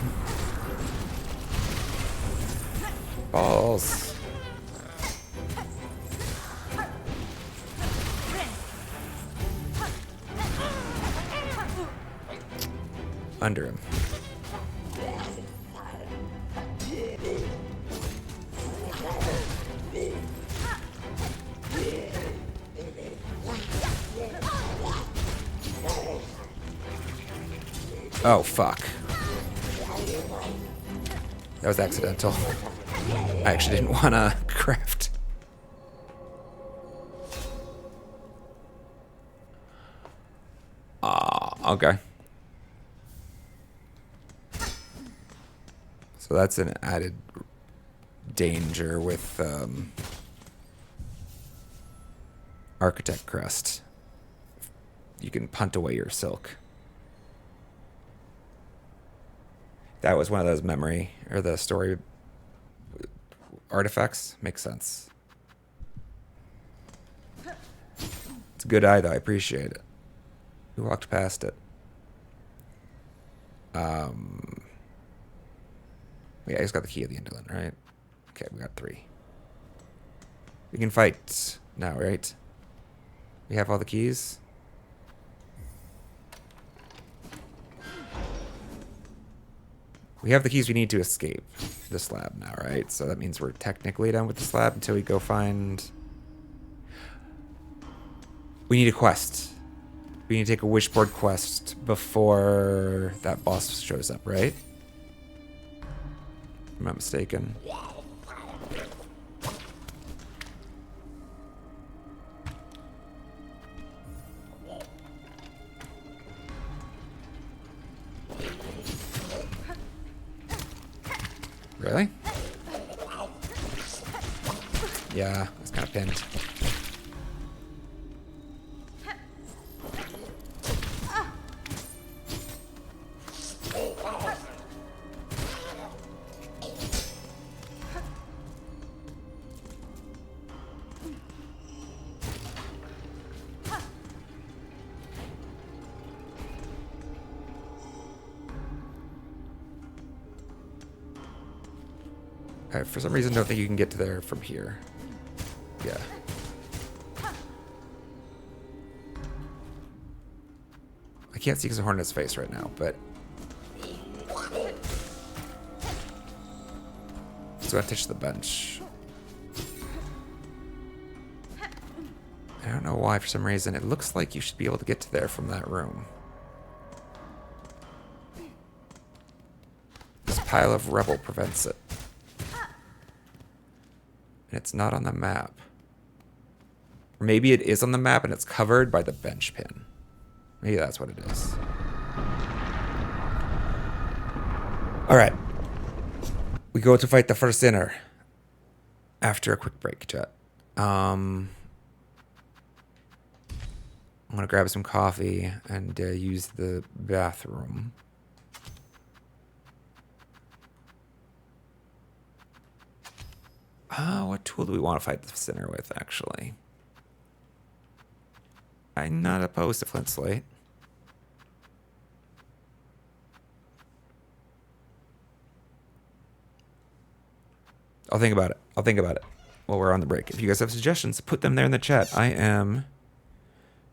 Balls. Under him. Oh, fuck. That was accidental. I actually didn't want to craft. Okay. So that's an added danger with Architect Crest. You can punt away your silk. That was one of those memory or the story artifacts. Makes sense. It's a good eye, though. I appreciate it. We walked past it. Yeah, I just got the key of the Indolent, right? Okay, we got 3. We can fight now, right? We have all the keys. We have the keys we need to escape the slab now, right? So that means we're technically done with the slab until we go find... We need a quest. We need to take a wishboard quest before that boss shows up, right? If I'm not mistaken. Really? Yeah, that's kind of pinned. I, for some reason, don't think you can get to there from here. Yeah. I can't see because of Hornet's face right now, but... So I touch the bench. I don't know why, for some reason, it looks like you should be able to get to there from that room. This pile of rubble prevents it. And it's not on the map. Or maybe it is on the map and it's covered by the bench pin. Maybe that's what it is. Alright. We go to fight the first sinner. After a quick break, chat. I'm gonna grab some coffee and use the bathroom. What tool do we want to fight the sinner with, actually? I'm not opposed to flint slate. I'll think about it. I'll think about it while we're on the break. If you guys have suggestions, put them there in the chat. I am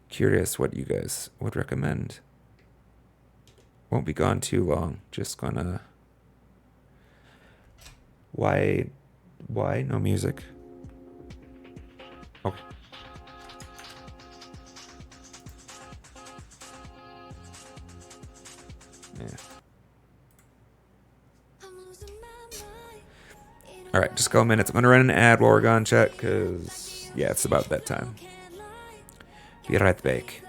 curious what you guys would recommend. Won't be gone too long. Just gonna... Why no music? Okay. Yeah. Alright, just go minutes. I'm gonna run an ad while we're gone, chat, because, yeah, it's about that time. Be right back.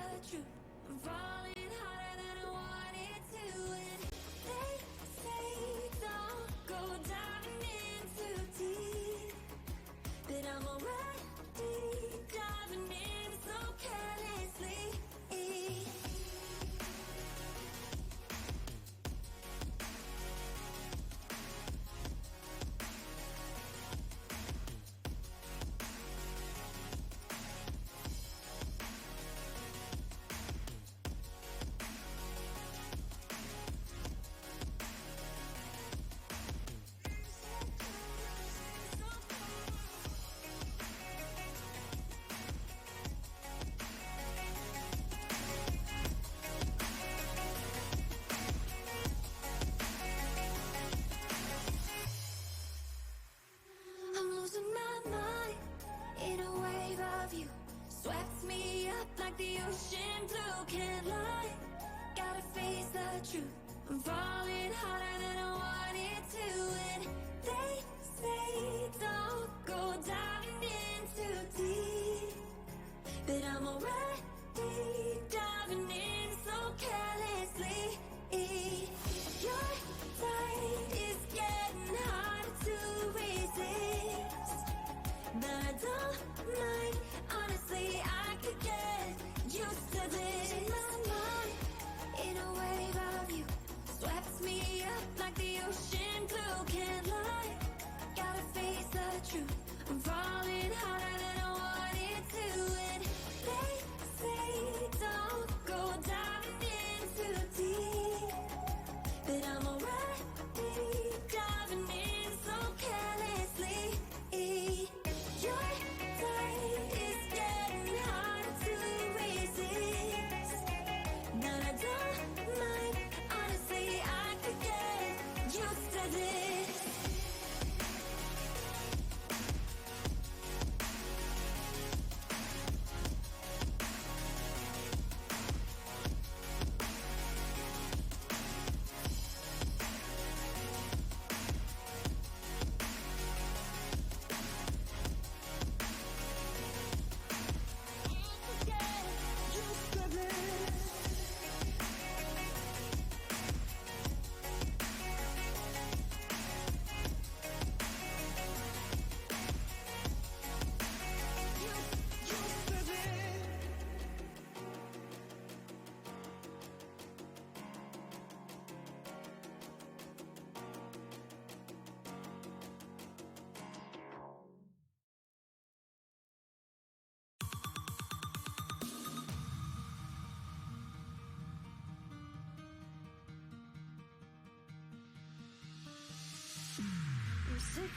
In a wave of you, swept me up like the ocean blue can.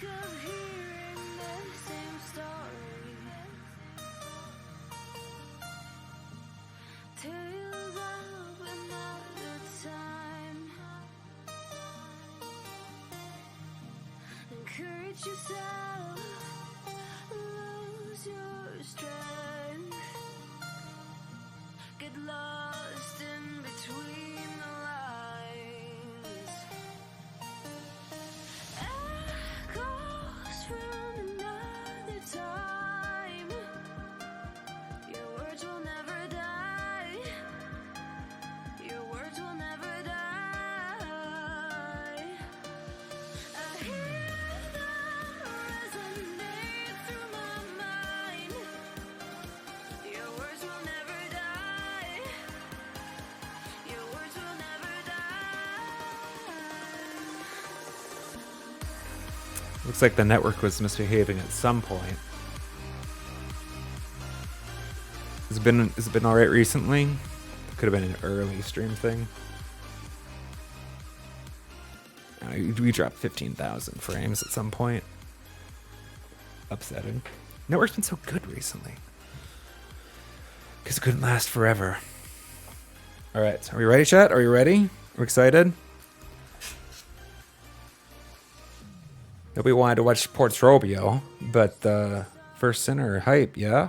of hearing the same story. Tales of another time. Encourage yourself, lose your strength. Get lost in between the lines. Echoes from another time. Your words will never die. Your words will never die. I hear them resonate through my mind. Your words will never die. Your words will never die. Looks like the network was misbehaving at some point. Has it been all right recently? Could have been an early stream thing. We dropped 15,000 frames at some point. Upsetting. Network's been so good recently. Because it couldn't last forever. Alright, are we ready, chat? Are you ready? We're excited? Nobody wanted to watch Ports Robio, but First Sinner hype, yeah?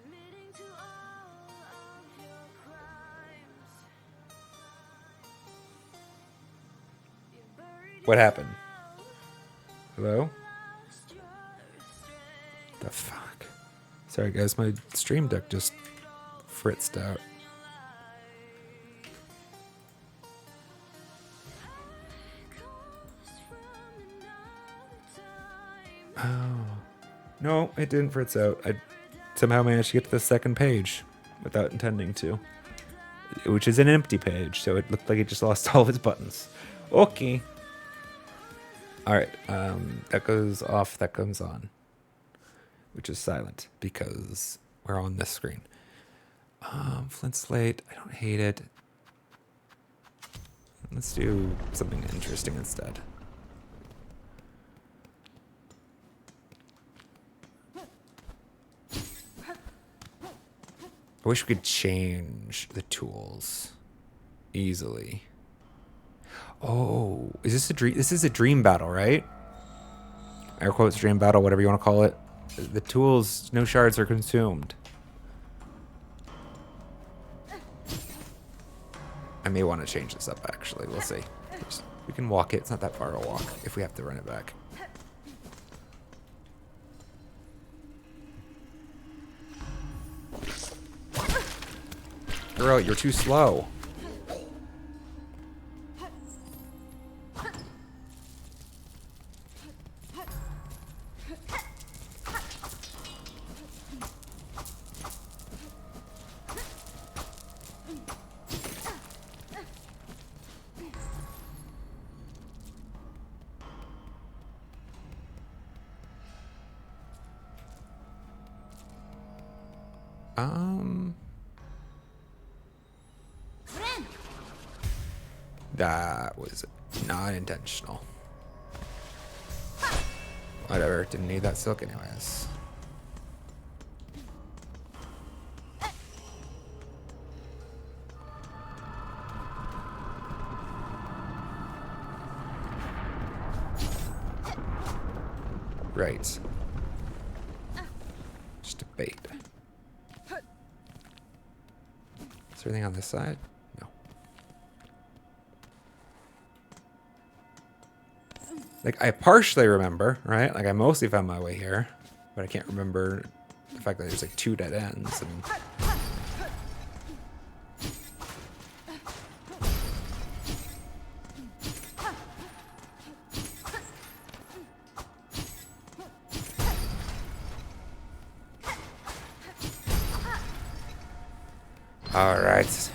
Admitting to all of your crimes. You buried What happened? yourself, Hello? lost your strength. The fuck? Sorry guys, my stream deck just fritzed out. Echoes from another time. Oh. No, it didn't fritz out. I somehow managed to get to the second page without intending to. Which is an empty page, so it looked like it just lost all of its buttons. Okay. Alright, that goes off, that comes on. Which is silent, because we're on this screen. Flint Slate, I don't hate it. Let's do something interesting instead. I wish we could change the tools easily. Oh, is this a dream? This is a dream battle, right? Air quotes dream battle, whatever you want to call it. The tools, no shards are consumed. I may want to change this up, actually. We'll see. We can walk it. It's not that far a walk if we have to run it back. Girl, you're too slow. That was not intentional. Whatever, didn't need that silk anyways. Right. Just a bait. Is there anything on this side? No. Like, I partially remember, right? Like, I mostly found my way here, but I can't remember the fact that there's like 2 dead ends and... All right.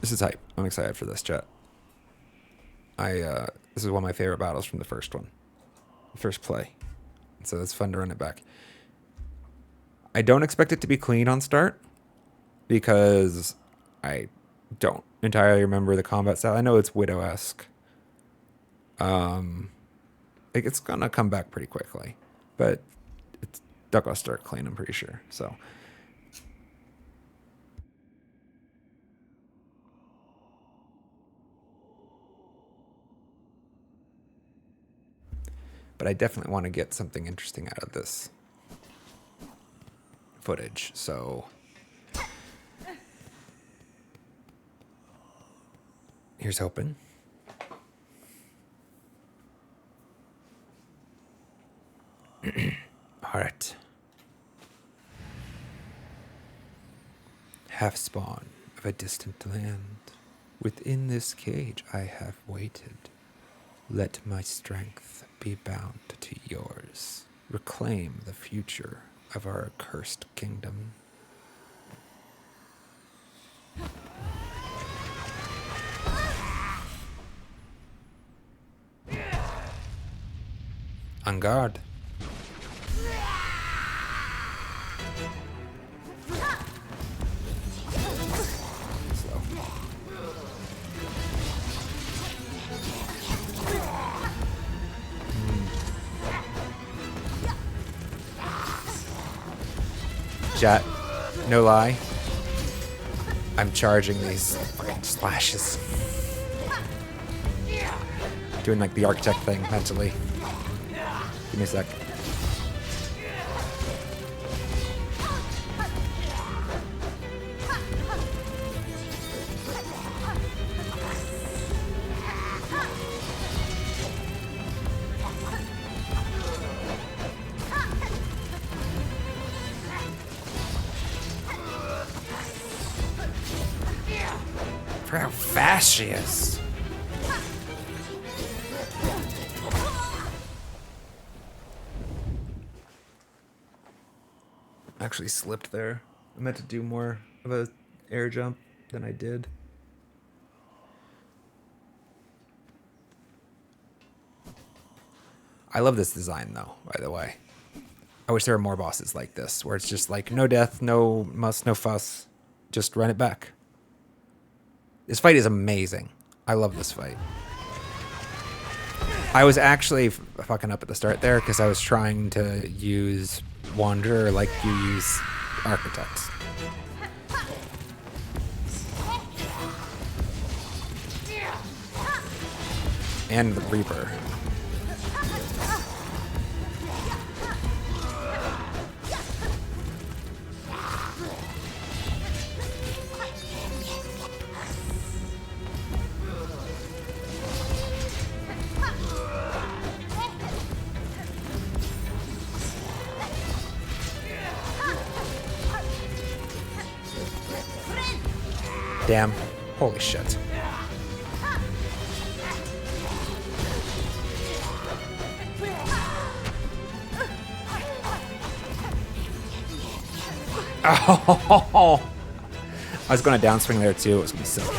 This is hype. I'm excited for this, chat. This is one of my favorite battles from the first one. The first play. So it's fun to run it back. I don't expect it to be clean on start because I don't entirely remember the combat style. I know it's Widow-esque. It's gonna come back pretty quickly, but it's not gonna start clean, I'm pretty sure. So, but I definitely want to get something interesting out of this footage. So, here's hoping. All right. Half spawn of a distant land. Within this cage I have waited. Let my strength be bound to yours. Reclaim the future of our accursed kingdom. On guard. Slow. Chat, no lie. I'm charging these fucking slashes. Doing like the architect thing mentally. Give me a sec. For how fast she is. Actually slipped there. I meant to do more of a air jump than I did. I love this design though, by the way. I wish there were more bosses like this, where it's just like no death, no muss, no fuss. Just run it back. This fight is amazing. I love this fight. I was actually fucking up at the start there because I was trying to use Wanderer like you use Architects. And the Reaper. Damn. Holy shit. Oh, I was going to downswing there too. It was going to be silly.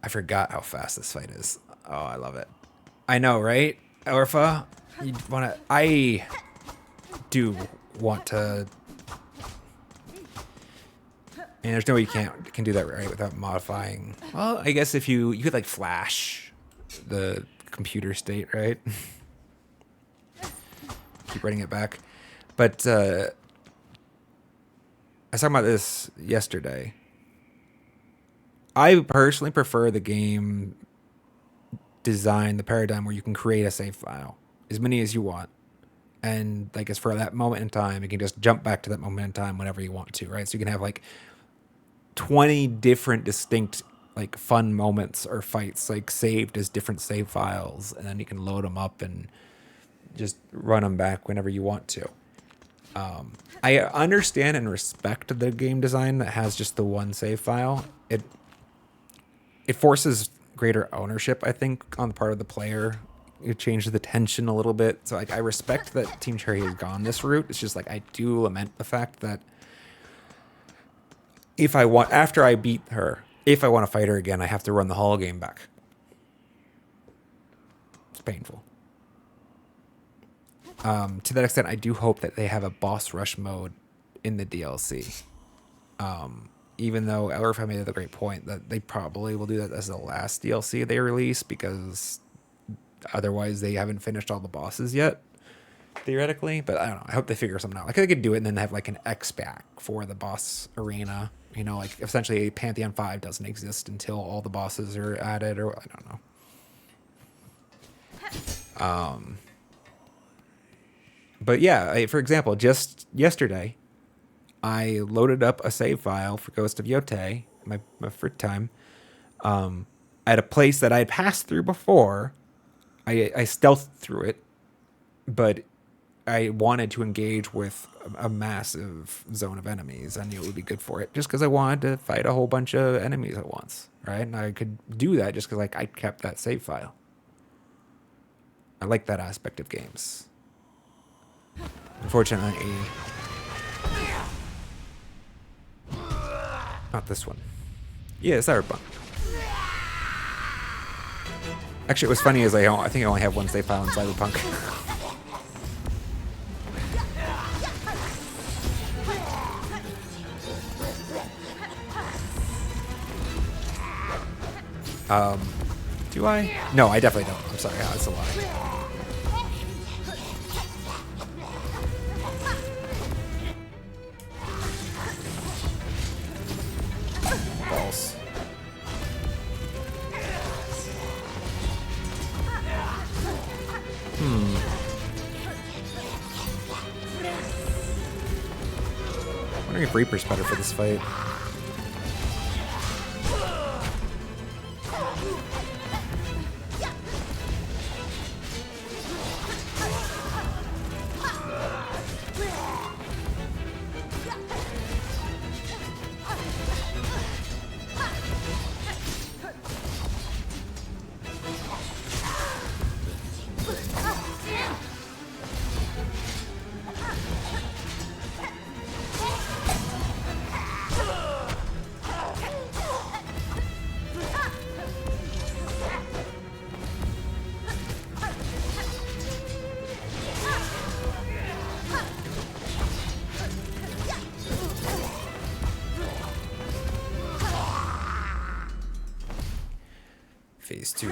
I forgot how fast this fight is. Oh, I love it. I know, right? Orpha, you want to... I do want to... And there's no way you can do that right without modifying... Well, I guess if you could like flash the computer state, right? Keep running it back. But I was talking about this yesterday. I personally prefer the game design, the paradigm where you can create a save file, as many as you want. And I guess for that moment in time, you can just jump back to that moment in time whenever you want to, right? So you can have like 20 different distinct like fun moments or fights like saved as different save files, and then you can load them up and just run them back whenever you want to. I understand and respect the game design that has just the one save file. It forces greater ownership, I think, on the part of the player. It changes the tension a little bit. So like I respect that Team Cherry has gone this route. It's just like I do lament the fact that if I want, after I beat her, if I want to fight her again, I have to run the whole game back. It's painful. To that extent, I do hope that they have a boss rush mode in the DLC. Even though Elrif made the great point that they probably will do that as the last DLC they release, because otherwise they haven't finished all the bosses yet, theoretically. But I don't know. I hope they figure something out. Like, they could do it and then have like an X pack for the boss arena. You know, like essentially Pantheon 5 doesn't exist until all the bosses are added, or I don't know. But yeah, for example, just yesterday, I loaded up a save file for Ghost of Yotei, my first time, at a place that I had passed through before. I stealthed through it, but I wanted to engage with a massive zone of enemies. I knew it would be good for it, just because I wanted to fight a whole bunch of enemies at once, right? And I could do that just because like I kept that save file. I like that aspect of games. Unfortunately, not this one. Yeah, Cyberpunk. Actually, what's funny is I think I only have one save file in Cyberpunk. Do I? No, I definitely don't. I'm sorry, that's a lie. Balls. Wondering if Reaper's better for this fight. Phase 2.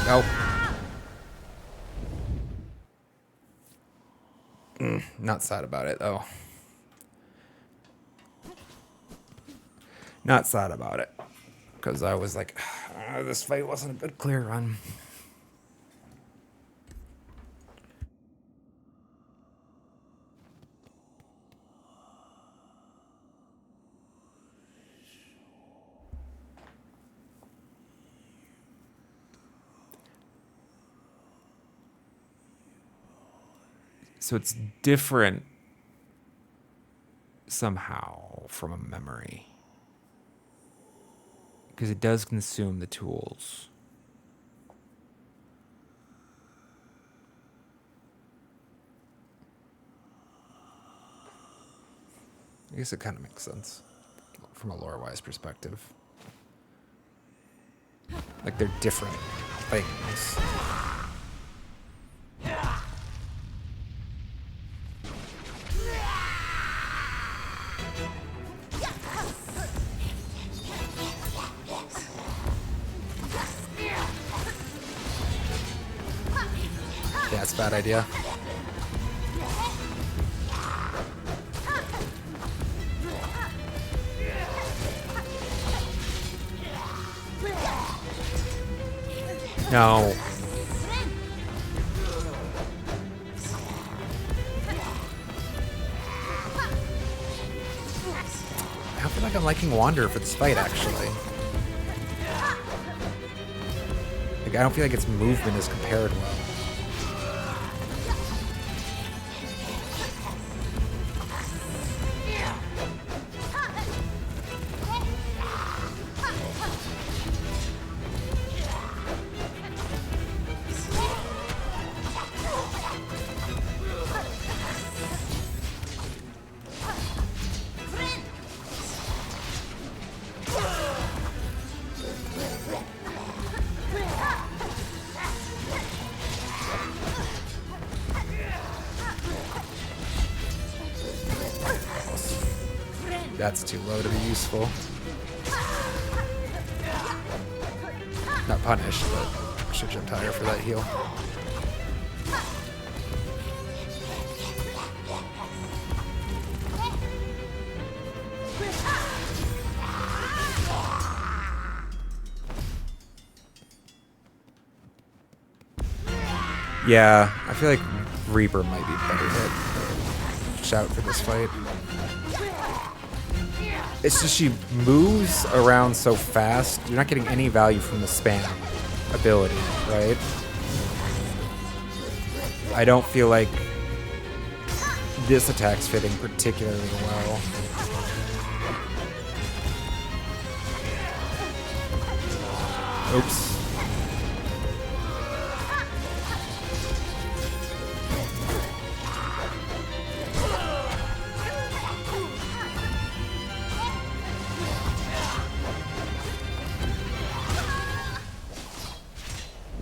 Oh. Not sad about it, though. Not sad about it. Because I was like, this fight wasn't a good clear run. So it's different somehow from a memory. Because it does consume the tools. I guess it kind of makes sense from a lore-wise perspective. Like, they're different things. Yeah, it's a bad idea. No. feel like I'm liking Wander for this fight, actually. Like, I don't feel like its movement is compared well. That's too low to be useful. Not punished, but I should jump higher for that heal. Yeah, I feel like Reaper might be better hit. Shout for this fight. It's just she moves around so fast, you're not getting any value from the spam ability, right? I don't feel like this attack's fitting particularly well. Oops.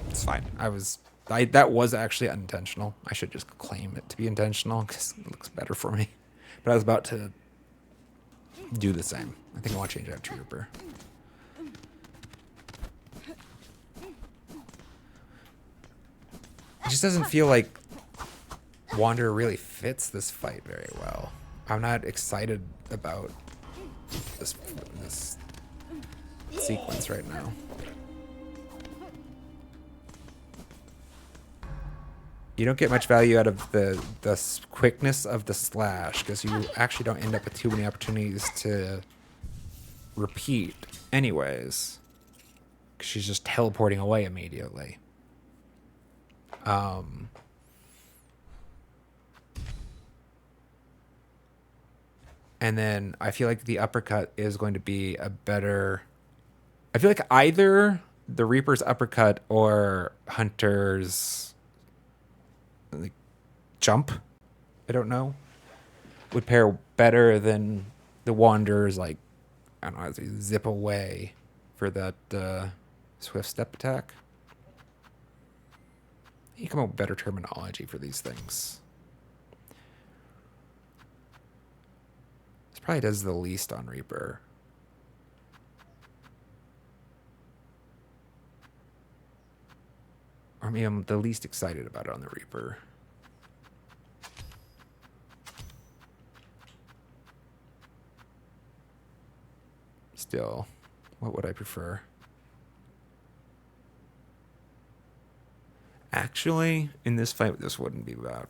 It's fine. That was actually unintentional. I should just claim it to be intentional because it looks better for me. But I was about to do the same. I think I want to change out to Reaper. It just doesn't feel like Wanderer really fits this fight very well. I'm not excited about this sequence right now. You don't get much value out of the quickness of the slash because you actually don't end up with too many opportunities to repeat anyways. Because she's just teleporting away immediately. And then I feel like the uppercut is going to be a better... I feel like either the Reaper's uppercut or Hunter's like jump, I don't know, would pair better than the Wanderer's, like, I don't know, as you zip away for that swift step attack. You come up with better terminology for these things. This probably does the least on Reaper. I mean, I'm the least excited about it on the Reaper. Still, what would I prefer? Actually, in this fight, this wouldn't be bad.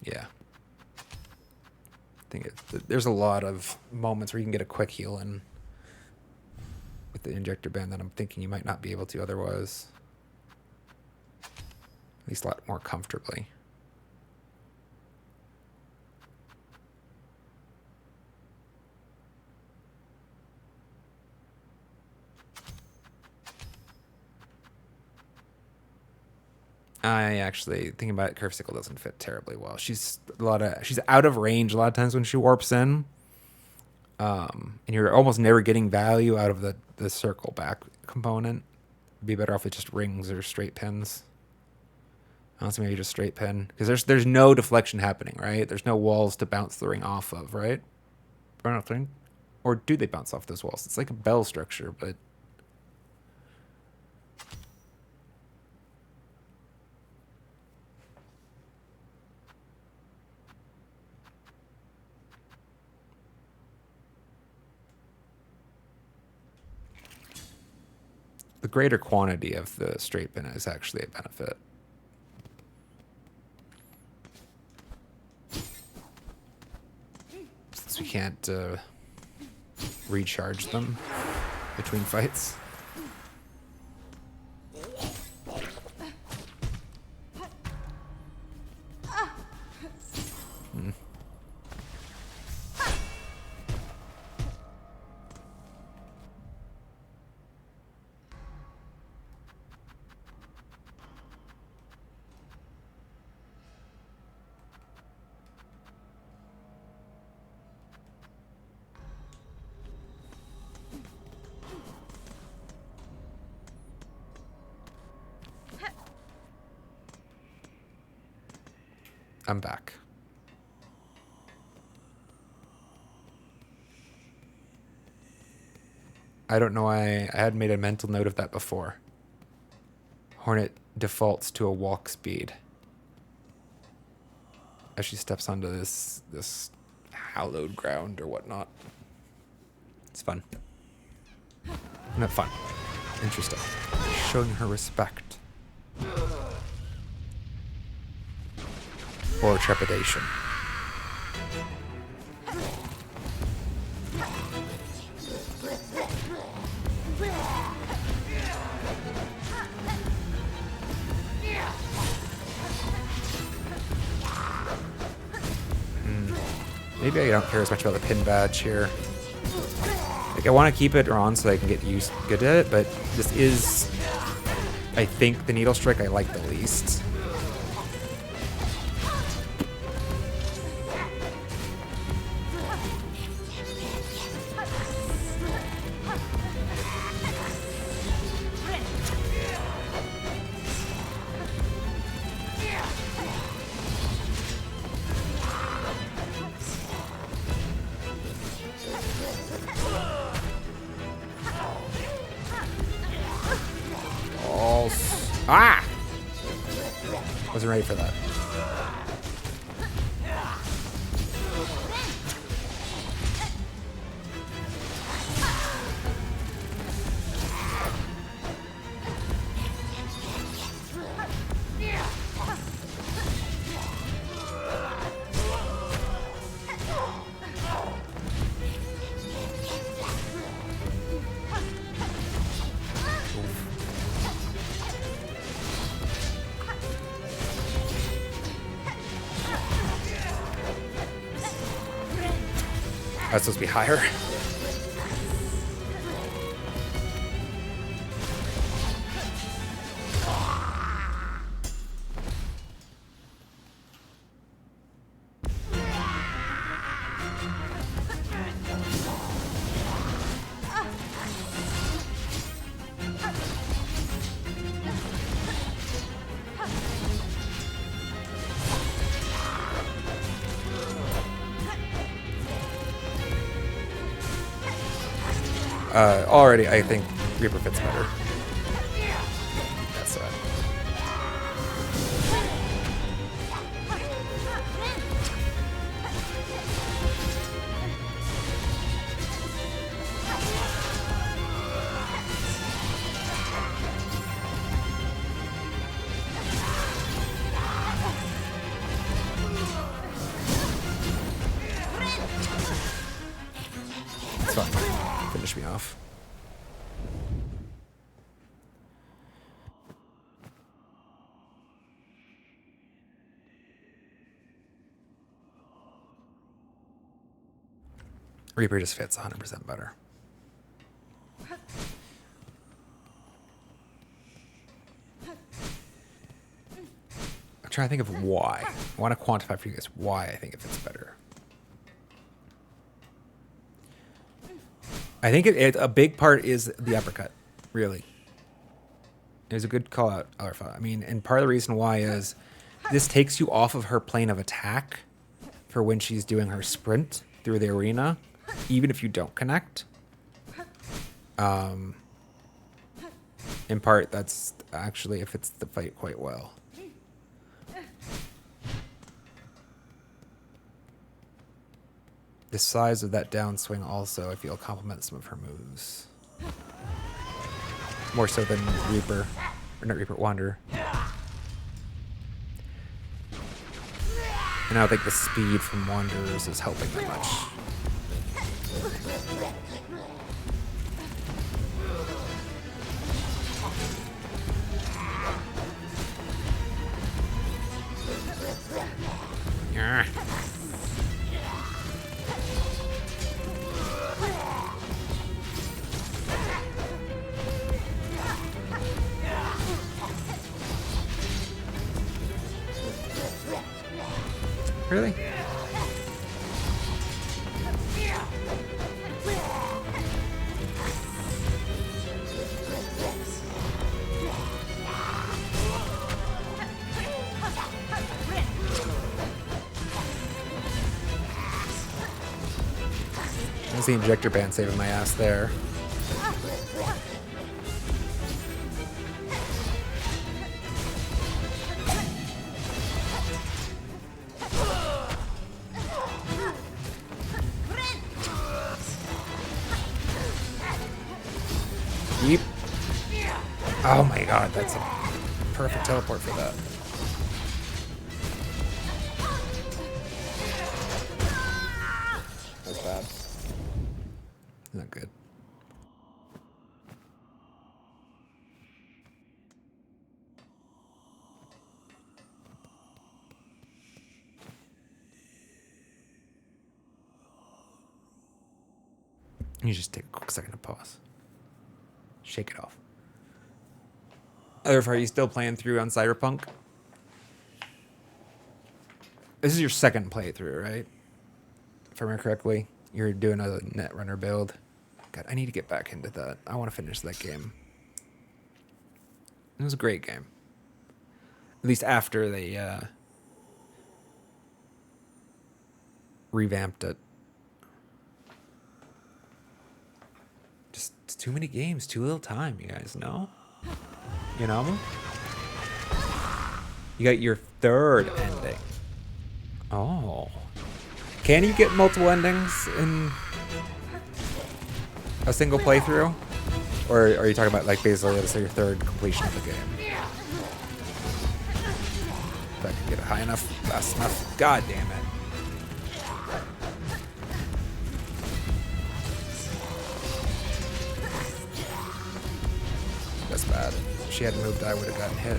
Yeah. I think there's a lot of moments where you can get a quick heal in with the injector band that I'm thinking you might not be able to otherwise. At least a lot more comfortably. I actually, thinking about it, Curve Sickle doesn't fit terribly well. She's out of range a lot of times when she warps in. And you're almost never getting value out of the circle back component. It'd be better off with just rings or straight pins. Honestly, maybe just straight pin. Because there's no deflection happening, right? There's no walls to bounce the ring off of, right? I don't think. Or do they bounce off those walls? It's like a bell structure, but... the greater quantity of the straight bin is actually a benefit. Since we can't recharge them between fights. I'm back. I don't know why I hadn't made a mental note of that before. Hornet defaults to a walk speed as she steps onto this hallowed ground or whatnot. It's fun. Not fun. Interesting. Showing her respect. Or trepidation. Maybe I don't care as much about the pin badge here. Like, I want to keep it on so I can get used good at it, but this is, I think, the needle strike I like the least. Ah! Wasn't ready for that. That's supposed to be higher. Already, I think Reaper fits better. That's sad. It's fine. Finish me off. Reaper just fits 100% better. I'm trying to think of why. I want to quantify for you guys why I think it fits better. I think a big part is the uppercut, really. It was a good call out, Alpha. I mean, and part of the reason why is this takes you off of her plane of attack for when she's doing her sprint through the arena, even if you don't connect. In part, that's actually, it fits the fight quite well. The size of that downswing also, I feel, complements some of her moves. More so than Reaper. Or not Reaper, Wanderer. And I don't think the speed from Wanderers is helping that much. Yeah. Really? There's the injector band saving my ass there. Yeep. Oh my god, that's a perfect teleport for that. That's bad. Not good. You just take a quick second to pause. Shake it off. Are you still playing through on Cyberpunk? This is your second playthrough, right? If I remember correctly, you're doing a Netrunner build. God, I need to get back into that. I want to finish that game. It was a great game. At least after they revamped it. Just too many games, too little time, you guys know? You know? You got your third ending. Oh. Can you get multiple endings in a single playthrough? Or are you talking about, like, basically, let's say your third completion of the game? If I can get it high enough, fast enough. God damn it. That's bad. If she hadn't moved, I would have gotten hit.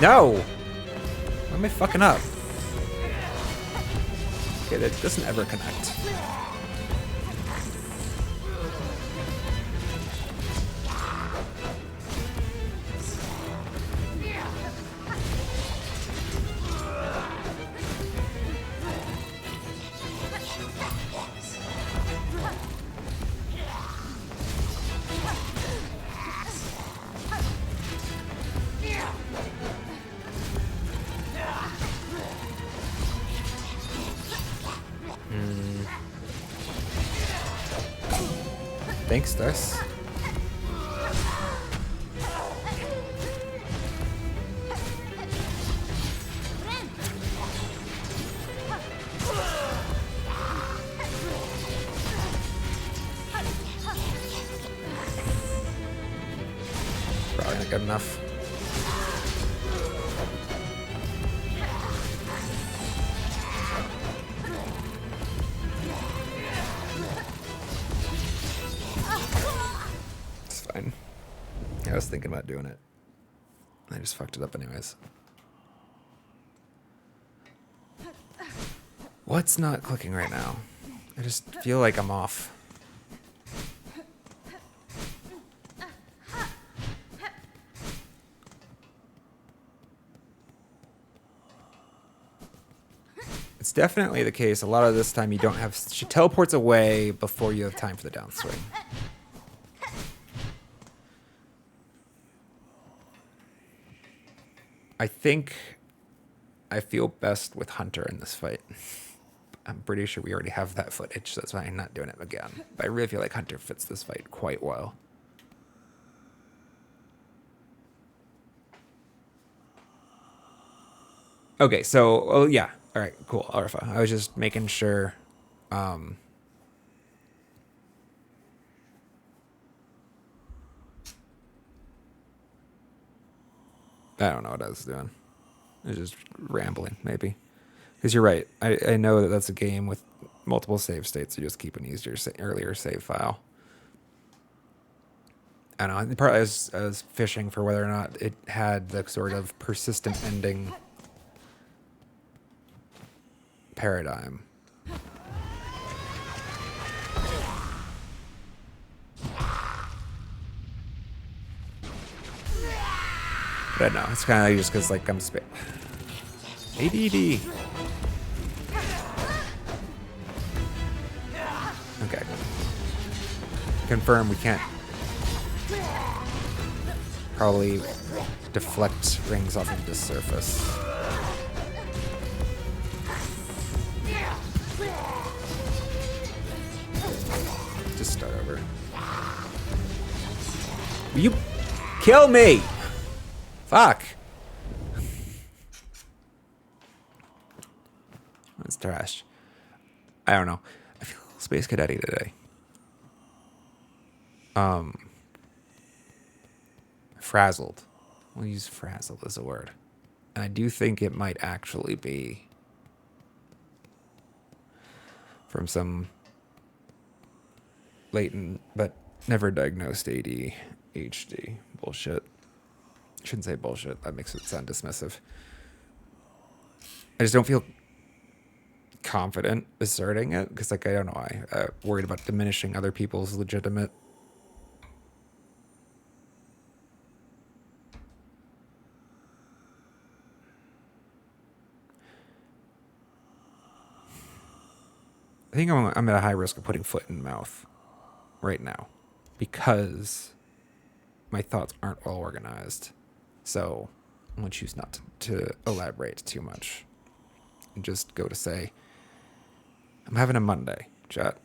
No! Why am I fucking up? Okay, that doesn't ever connect. Thanks, Dust. Probably not good enough. It's fine. I was thinking about doing it. I just fucked it up anyways. What's not clicking right now? I just feel like I'm off. It's definitely the case. A lot of this time you don't have... She teleports away before you have time for the downswing. I think I feel best with Hunter in this fight. I'm pretty sure we already have that footage, so that's why I'm not doing it again. But I really feel like Hunter fits this fight quite well. Okay, so oh yeah, all right, cool, Alpha. I was just making sure. I don't know what I was doing. I was just rambling, maybe. Because you're right. I know that that's a game with multiple save states. You just keep an easier, earlier save file. I don't know. Probably I was fishing for whether or not it had the sort of persistent ending paradigm. But no, it's kind of like just because like I'm ADD. Okay. Confirm we can't probably deflect rings off of this surface. Just start over. Will you kill me? Fuck. That's trash. I don't know. I feel a little space cadet-y today. Frazzled. We'll use frazzled as a word. And I do think it might actually be from some latent but never diagnosed ADHD bullshit. I shouldn't say bullshit. That makes it sound dismissive. I just don't feel confident asserting it because, like, I don't know. I worried about diminishing other people's legitimate. I think I'm at a high risk of putting foot in mouth right now because my thoughts aren't well organized. So I'm going to choose not to elaborate too much and just go to say, I'm having a Monday, chat.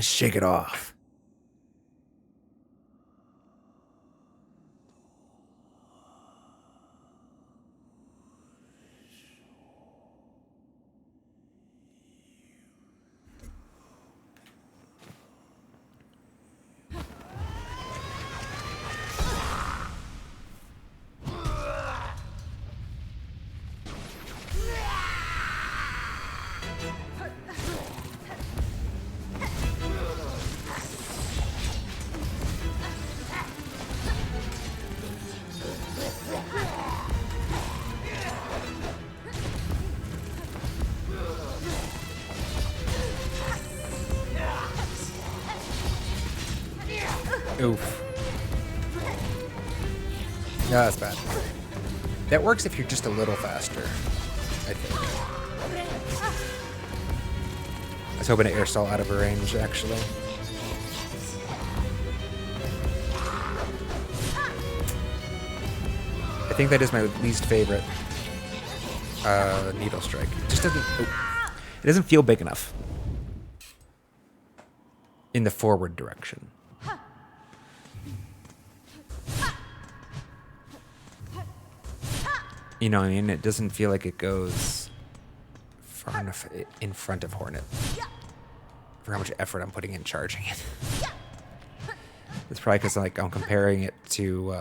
Shake it off. Oof. No, that's bad. That works if you're just a little faster, I think. I was hoping to air stall out of her range, actually. I think that is my least favorite needle strike. It just doesn't. Oh, it doesn't feel big enough in the forward direction. You know what I mean? It doesn't feel like it goes far enough in front of Hornet for how much effort I'm putting in charging it. It's probably because like I'm comparing it to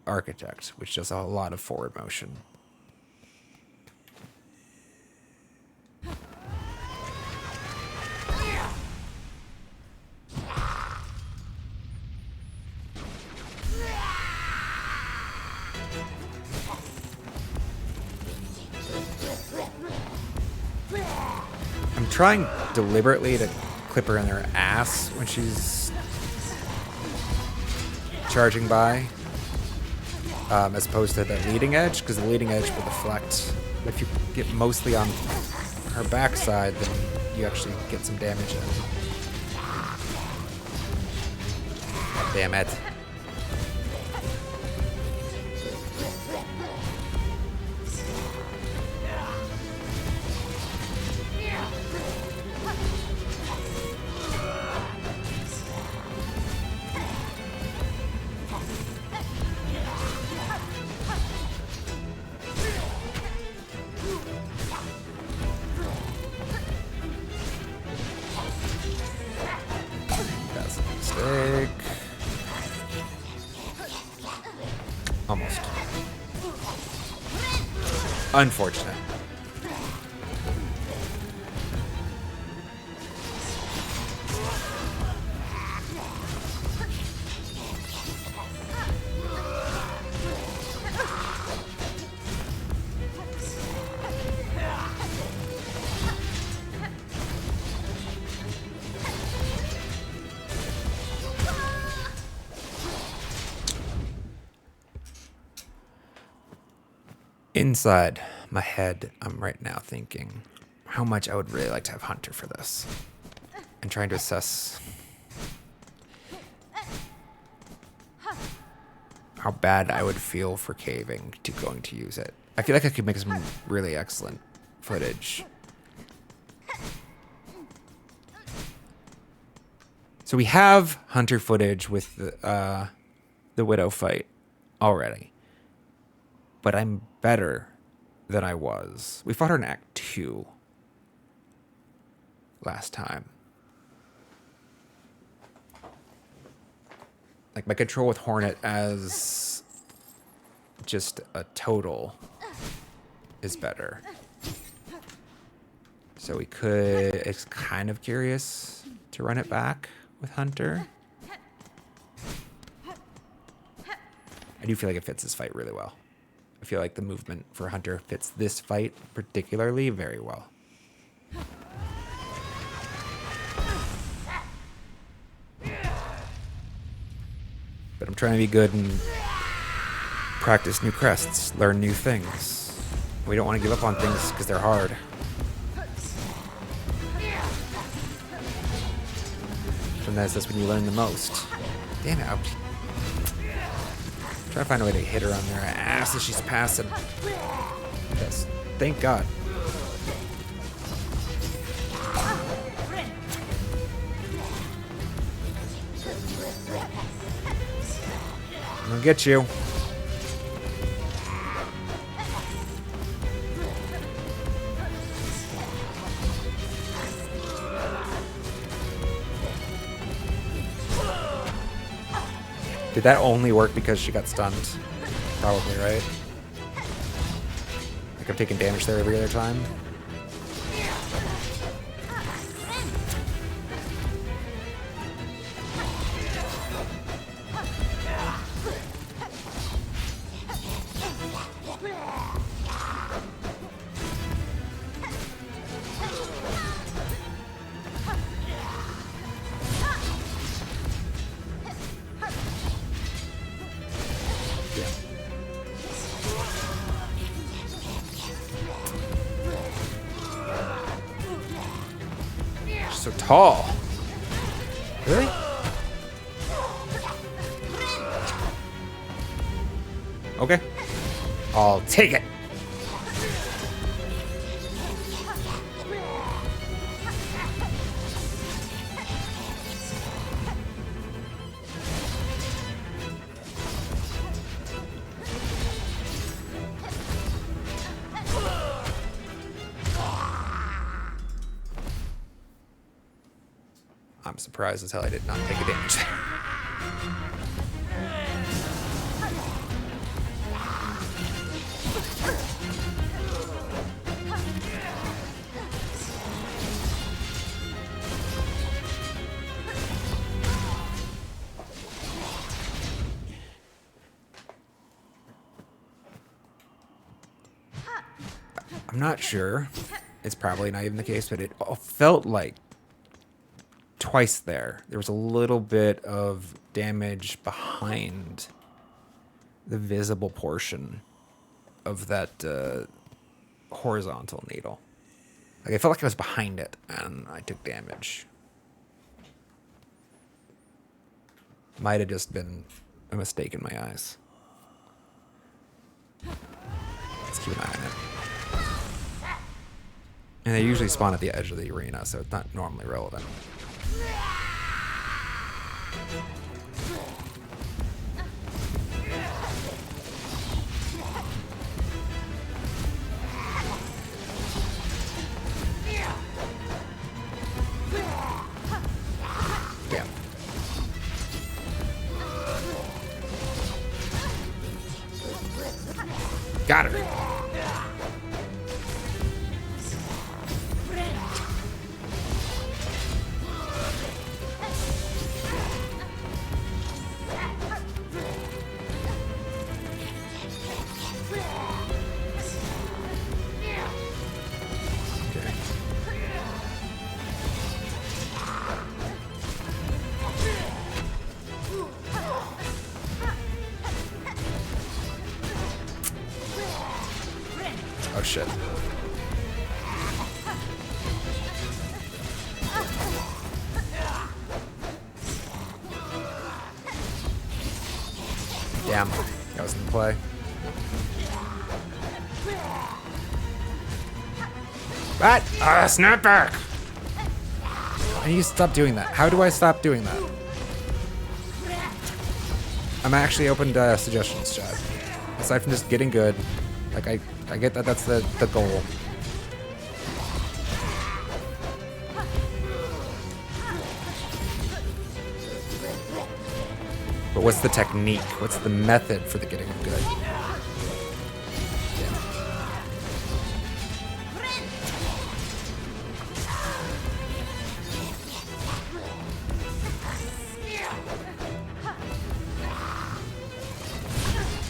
Architect, which does a lot of forward motion. I'm trying deliberately to clip her in her ass when she's charging by, as opposed to the leading edge, because the leading edge will deflect. If you get mostly on her backside, then you actually get some damage in. Damn it. Unfortunate. Inside my head, I'm right now thinking how much I would really like to have Hunter for this. And trying to assess how bad I would feel for caving to going to use it. I feel like I could make some really excellent footage. So we have Hunter footage with the Widow fight already. But I'm better than I was. We fought her in Act 2 last time. Like, my control with Hornet as just a total is better. So we could... It's kind of curious to run it back with Hunter. I do feel like it fits this fight really well. I feel like the movement for Hunter fits this fight particularly very well. But I'm trying to be good and practice new crests, learn new things. We don't want to give up on things because they're hard. Sometimes that's when you learn the most. Damn it. Try to find a way to hit her on their ass as she's passing. Yes. Thank God. I'm gonna get you. Did that only work because she got stunned? Probably, right? Like I'm taking damage there every other time. So tall. Really? Okay. I'll take it. I'm surprised as hell I did not take a damage there. I'm not sure. It's probably not even the case, but it felt like twice there was a little bit of damage behind the visible portion of that horizontal needle. Like I felt like I was behind it and I took damage. Might have just been a mistake in my eyes. Let's keep an eye on it. And they usually spawn at the edge of the arena, so it's not normally relevant. Damn. Got her. shit. Damn, that was in play. What? Snapback! I need to stop doing that. How do I stop doing that? I'm actually open to suggestions, chat. Aside from just getting good, like I get that that's the goal. But what's the technique? What's the method for the getting good?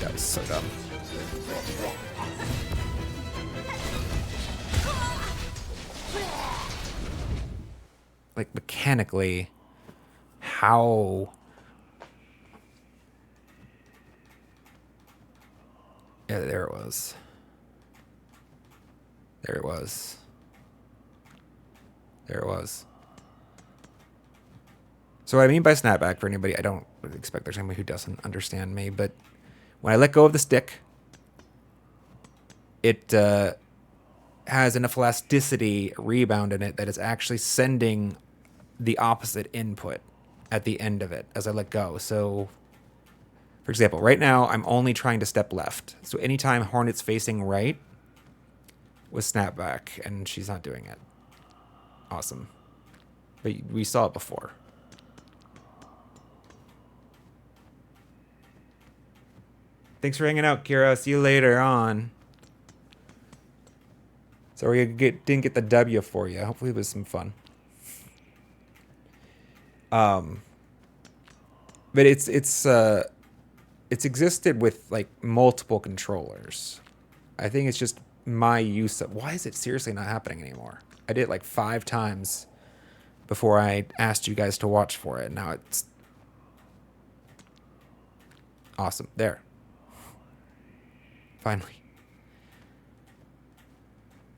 That was so dumb. Like mechanically, how? Yeah, there it was. There it was. There it was. So what I mean by snapback, for anybody, I don't expect there's anybody who doesn't understand me, but when I let go of the stick, it has enough elasticity rebound in it that it's actually sending the opposite input at the end of it as I let go. So, for example, right now I'm only trying to step left. So anytime Hornet's facing right was snapback, and she's not doing it. Awesome. But we saw it before. Thanks for hanging out, Kira. See you later on. Sorry didn't get the W for you. Hopefully it was some fun. But it's existed with like multiple controllers. I think it's just my use of. Why is it seriously not happening anymore? I did it like 5 times before I asked you guys to watch for it. Now it's awesome. There. Finally.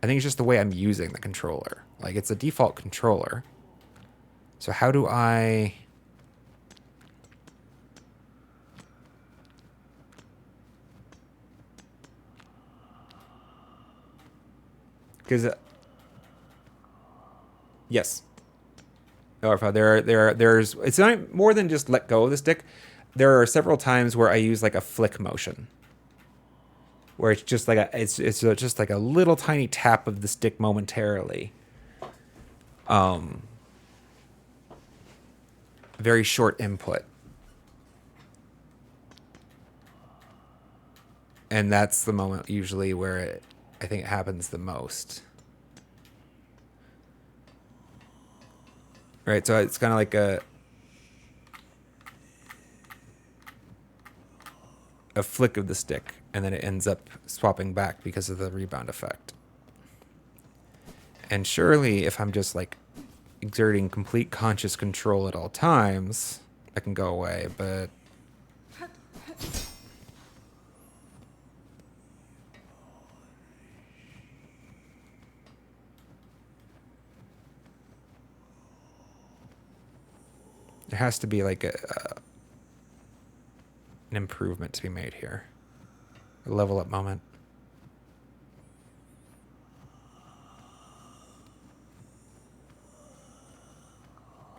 I think it's just the way I'm using the controller. Like, it's a default controller. So how do I... Because... yes. There's... It's not more than just let go of the stick. There are several times where I use, like, a flick motion. Where it's just like it's just like a little tiny tap of the stick momentarily. Very short input. And that's the moment usually where I think it happens the most. Right, so it's kind of like a flick of the stick, and then it ends up swapping back because of the rebound effect. And surely if I'm just like exerting complete conscious control at all times, I can go away, but there has to be like an improvement to be made here. A level up moment.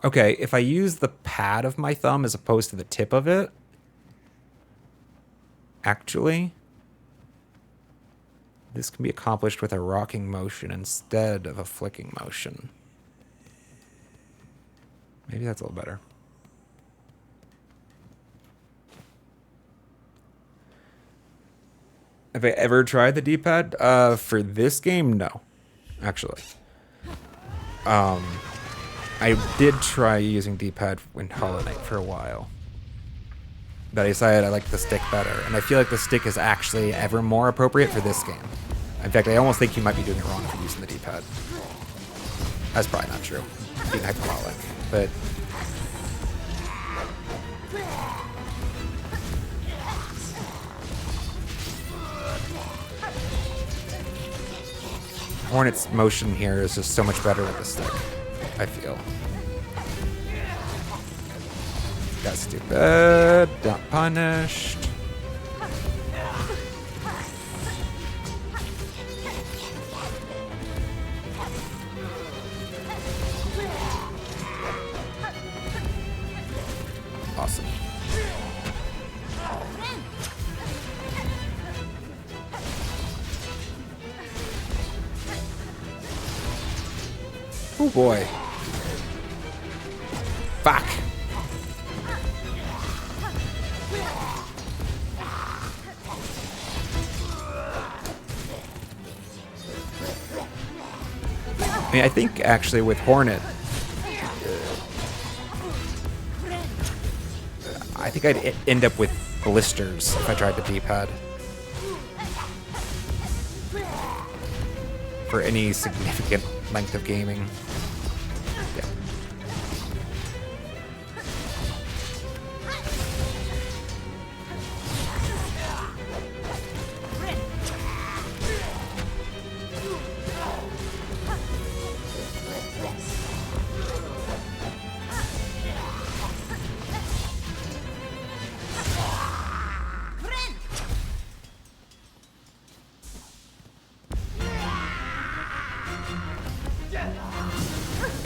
Okay, if I use the pad of my thumb as opposed to the tip of it, actually, this can be accomplished with a rocking motion instead of a flicking motion. Maybe that's a little better. Have I ever tried the D-pad? For this game, no. Actually. I did try using D-pad in Hollow Knight for a while. But I decided I liked the stick better. And I feel like the stick is actually ever more appropriate for this game. In fact, I almost think you might be doing it wrong for using the D-pad. That's probably not true. Being hyperbolic. But... Hornet's motion here is just so much better with the stick, I feel. Got stupid. Not punished. Awesome. Oh boy. Fuck. I mean, I think actually with Hornet, I think I'd end up with blisters if I tried the D-pad. For any significant length of gaming. Yeah.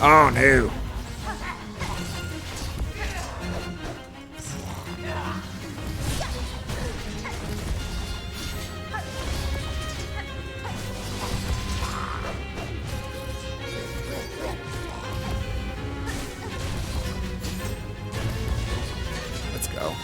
Oh no. Let's go.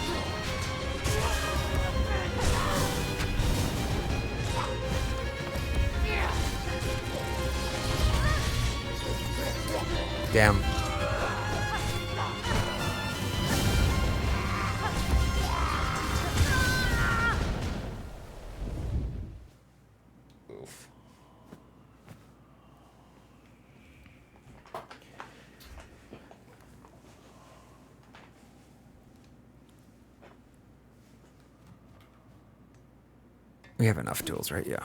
Damn. Oof. We have enough tools, right? Yeah.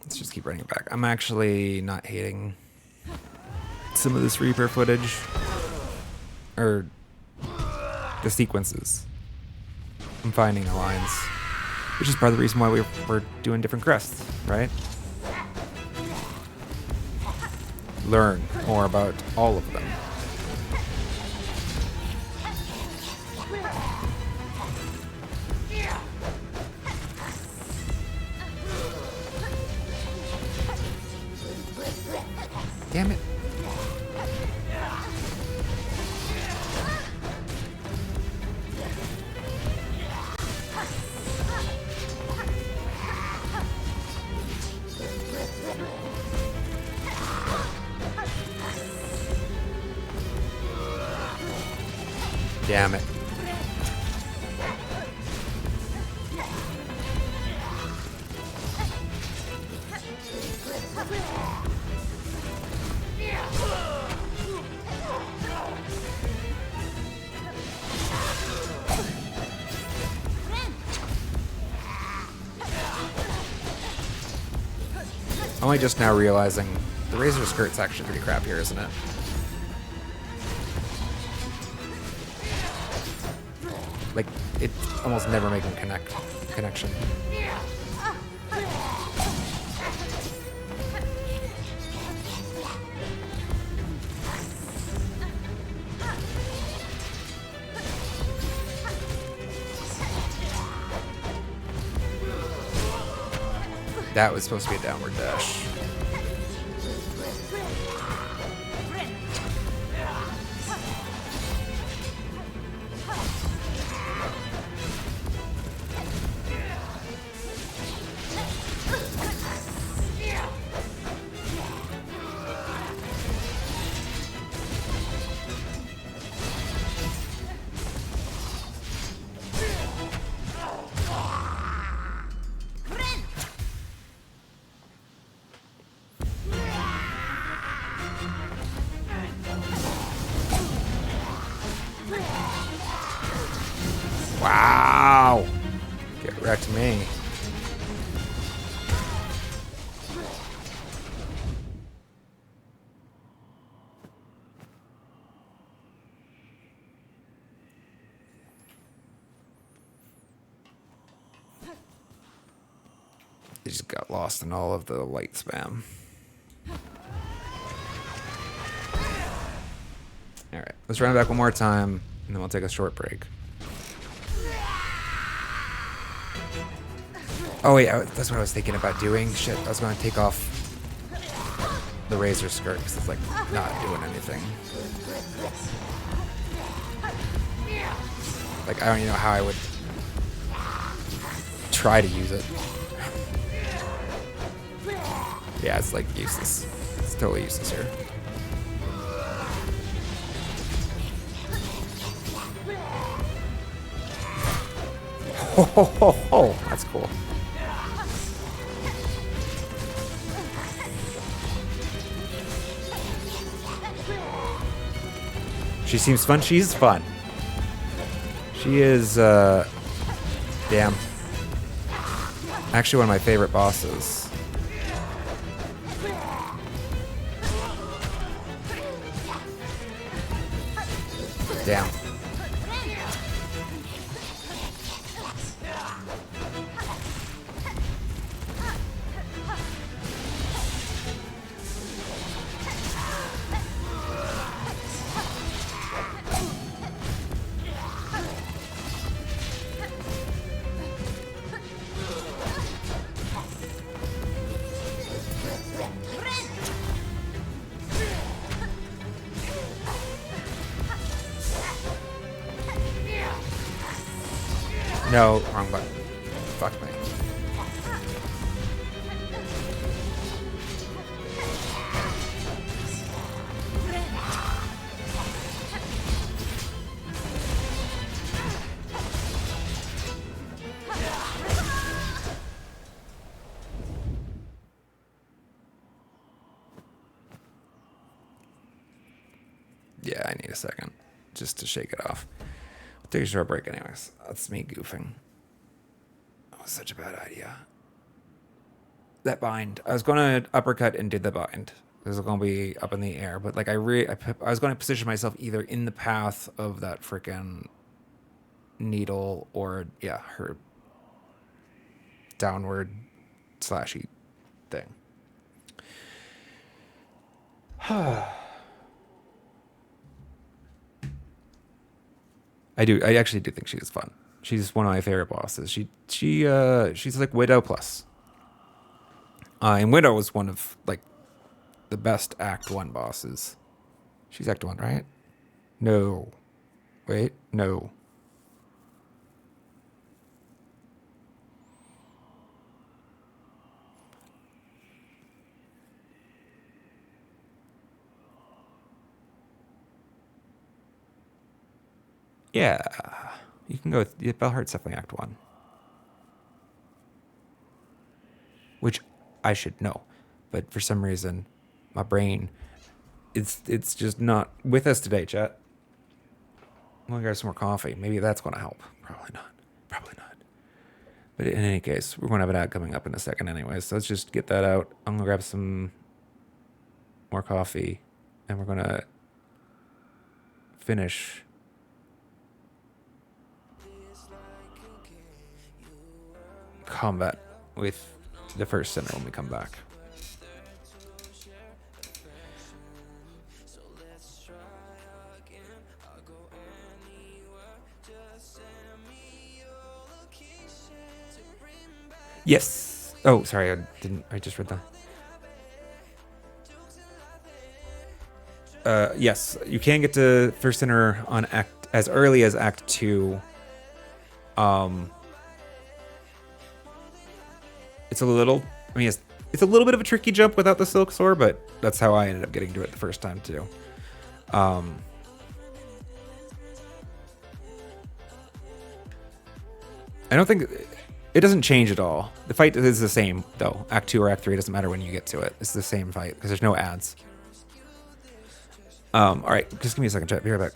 Let's just keep running it back. I'm actually not hating some of this Reaper footage. Or the sequences. I'm finding the lines. Which is part of the reason why we're doing different crests, right? Learn more about all of them. Damn it. Damn it. I'm only just now realizing the Razor Skirt's actually pretty crap here, isn't it? Like, it's almost never making connection. That was supposed to be a downward dash. Wow! Get wrecked me. They just got lost in all of the light spam. All right, let's run it back one more time, and then we'll take a short break. Oh wait, that's what I was thinking about doing. Shit, I was going to take off the razor skirt because it's like not doing anything. Like I don't even know how I would try to use it. Yeah, it's like useless. It's totally useless here. Ho ho ho ho! That's cool. She seems fun. She's fun. She is, damn. Actually, one of my favorite bosses. Damn. No, wrong button. Fuck me. Yeah, I need a second just to shake it off. We'll take a short break anyways. That's me goofing. That was such a bad idea. That bind. I was going to uppercut into the bind. It was going to be up in the air, but like I was going to position myself either in the path of that freaking needle or yeah, her downward slashy thing. I actually do think she's fun. She's one of my favorite bosses. She's like Widow plus. And Widow was one of like the best Act 1 bosses. She's Act 1, right? No. Wait, no. Yeah. You can go with Bellheart's definitely Act 1. Which I should know. But for some reason, my brain it's just not with us today, chat. I'm gonna grab some more coffee. Maybe that's gonna help. Probably not. Probably not. But in any case, we're gonna have an ad coming up in a second anyway. So let's just get that out. I'm gonna grab some more coffee and we're gonna finish combat with the first center when we come back. Yes. Oh, sorry, I just read that. Yes, you can get to first center on as early as Act 2. It's a little, I mean, it's a little bit of a tricky jump without the Silk Sword, but that's how I ended up getting to it the first time too. I don't think it doesn't change at all. The fight is the same though. Act 2 or Act 3 doesn't matter when you get to it. It's the same fight because there's no ads. All right, just give me a second, chat. Be right back.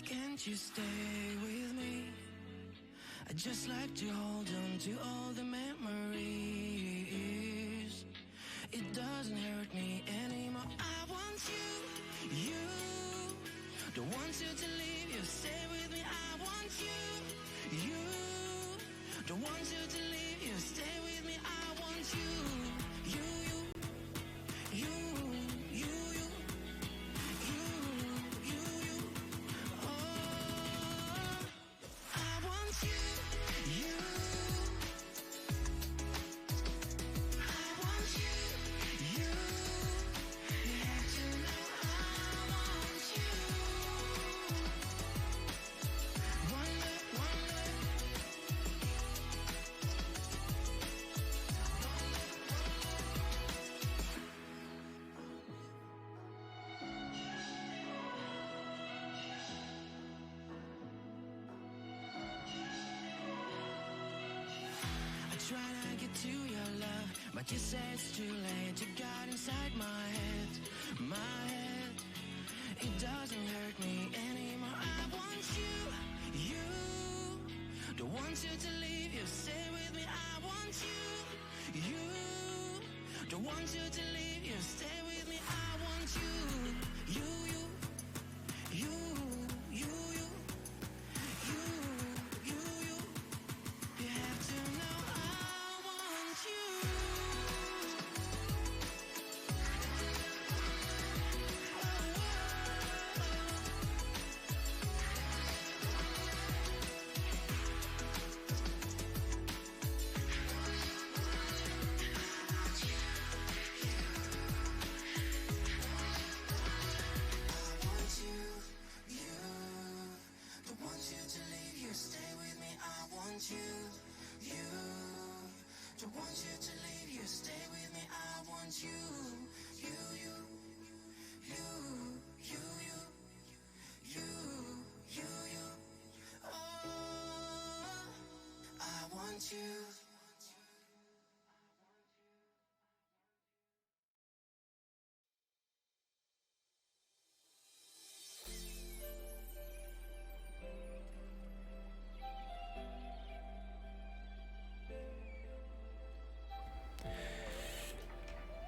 can't you stay with me? I'd just like to hold on to all the memories. It doesn't hurt me anymore. I want you. Don't want you to leave, you stay with me. I want you. Don't want you to leave, you stay with me. I want you. You, you, you, you, you, you. Oh, I want you. You. I want you. You. You have to know I want you. One look, one look. I try to get to your love, but you say it's too late. You got inside my head, my head. It doesn't hurt me anymore. I want you. Don't want you to leave, you stay with me. I want you. Don't want you to leave, you stay with me. I want you. You, you, you, you, you, you, you. You have to know I want you. I want you. Don't want you to leave, you stay with me. I want you. Don't want you to leave, you stay with me. I want you. You, you, you, you, you, you, you. Oh, I want you.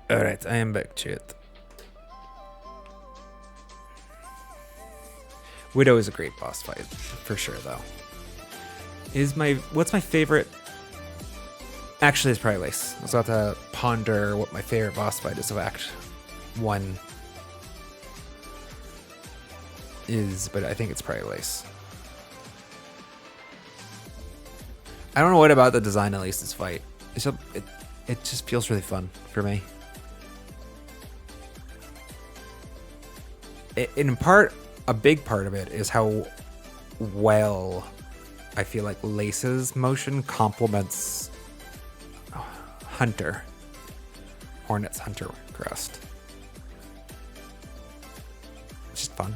All right, I am back, chat. Widow is a great boss fight, for sure, though. What's my favorite? Actually, it's probably Lace. I was about to ponder what my favorite boss fight is of Act 1 is, but I think it's probably Lace. I don't know what about the design of Lace's fight. It just feels really fun for me. In part, a big part of it is how well I feel like Lace's motion complements Hornet's Hunter Crest. It's just fun.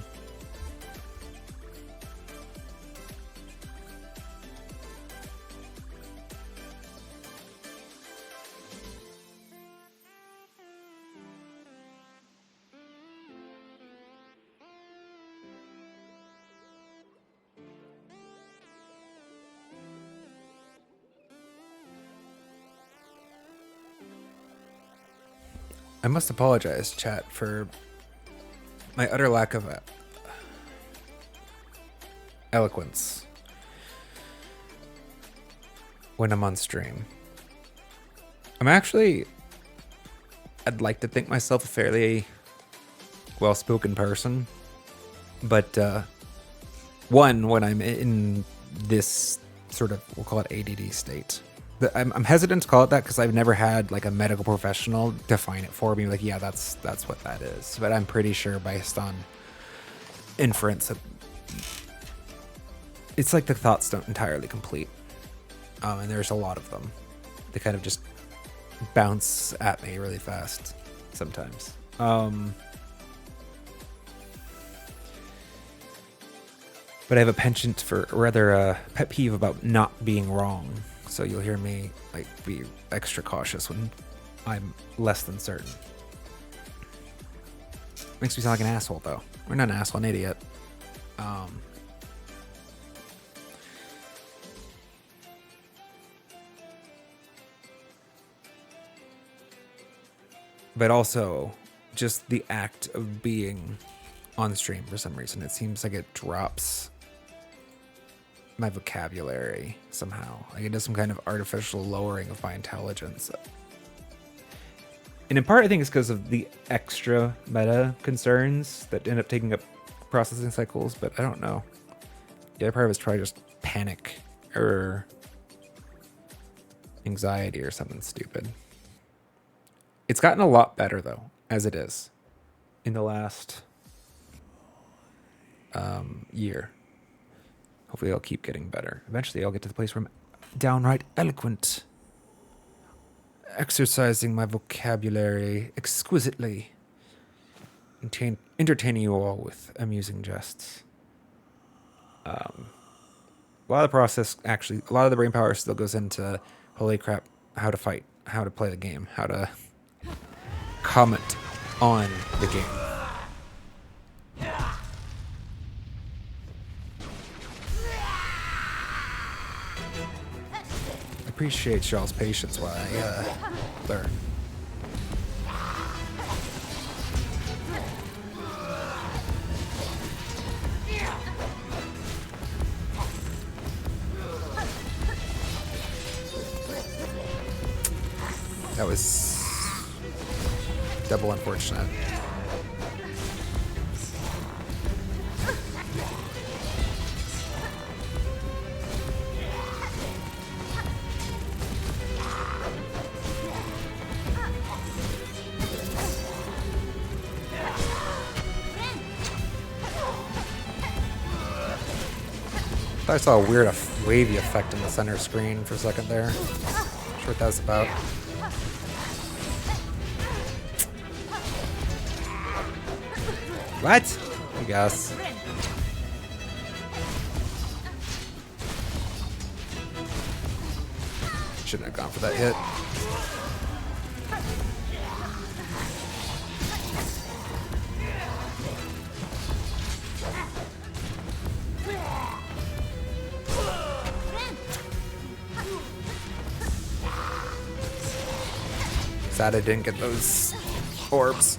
I must apologize, chat, for my utter lack of eloquence when I'm on stream. I'd like to think myself a fairly well-spoken person, but when I'm in this sort of, we'll call it ADD state, I'm hesitant to call it that because I've never had like a medical professional define it for me. Like, yeah, that's what that is. But I'm pretty sure based on inference that it's like the thoughts don't entirely complete. And there's a lot of them. They kind of just bounce at me really fast sometimes. But I have a penchant for, or rather a pet peeve about not being wrong. So you'll hear me like be extra cautious when I'm less than certain. Makes me sound like an asshole though. Or not an asshole, an idiot. but also just the act of being on stream for some reason. It seems like it drops my vocabulary somehow. Like it does some kind of artificial lowering of my intelligence. And in part, I think it's because of the extra meta concerns that end up taking up processing cycles, but I don't know. The other part of it is probably just panic or anxiety or something stupid. It's gotten a lot better, though, as it is, in the last year. Hopefully, I'll keep getting better. Eventually, I'll get to the place where I'm downright eloquent, exercising my vocabulary exquisitely, entertaining you all with amusing jests. A lot of the process, actually, a lot of the brain power still goes into, holy crap, how to fight, how to play the game, how to comment on the game. I appreciate y'all's patience while I learn. That was double unfortunate. I saw a weird wavy effect in the center screen for a second there. Not sure what that was about. What? I guess. Shouldn't have gone for that hit. Sad I didn't get those orbs.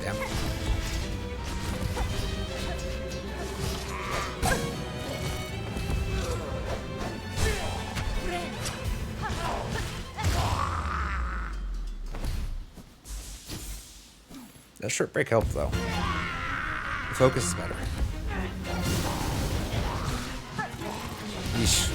Damn. That short break helped though. The focus is better. Yeesh.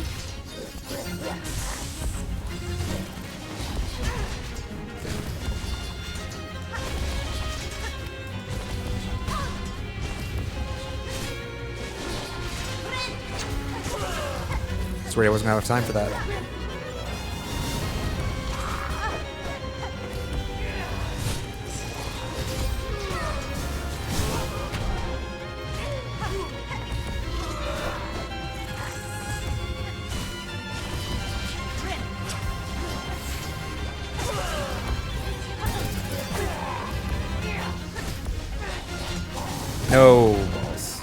Sorry, I wasn't out of time for that. No balls.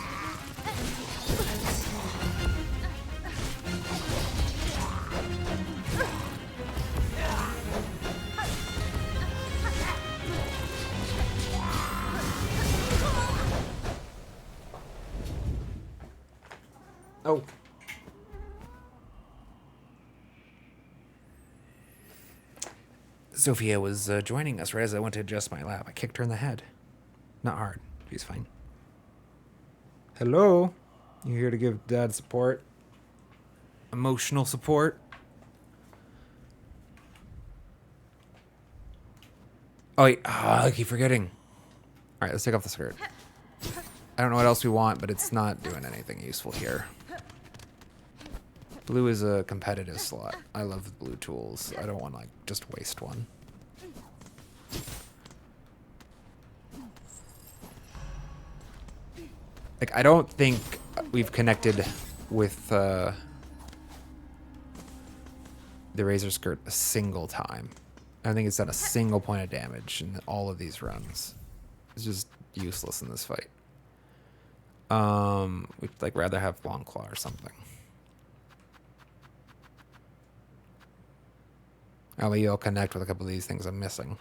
Oh. Sophia was joining us right as I went to adjust my lap. I kicked her in the head. Not hard. She's fine. Hello? You here to give Dad support? Emotional support? Oh, wait. I keep forgetting. All right, let's take off the skirt. I don't know what else we want, but it's not doing anything useful here. Blue is a competitive slot. I love blue tools. I don't want to, like, just waste one. Like, I don't think we've connected with the Razor Skirt a single time. I don't think it's done a single point of damage in all of these runs. It's just useless in this fight. We'd like rather have Long Claw or something. I'll connect with a couple of these things I'm missing.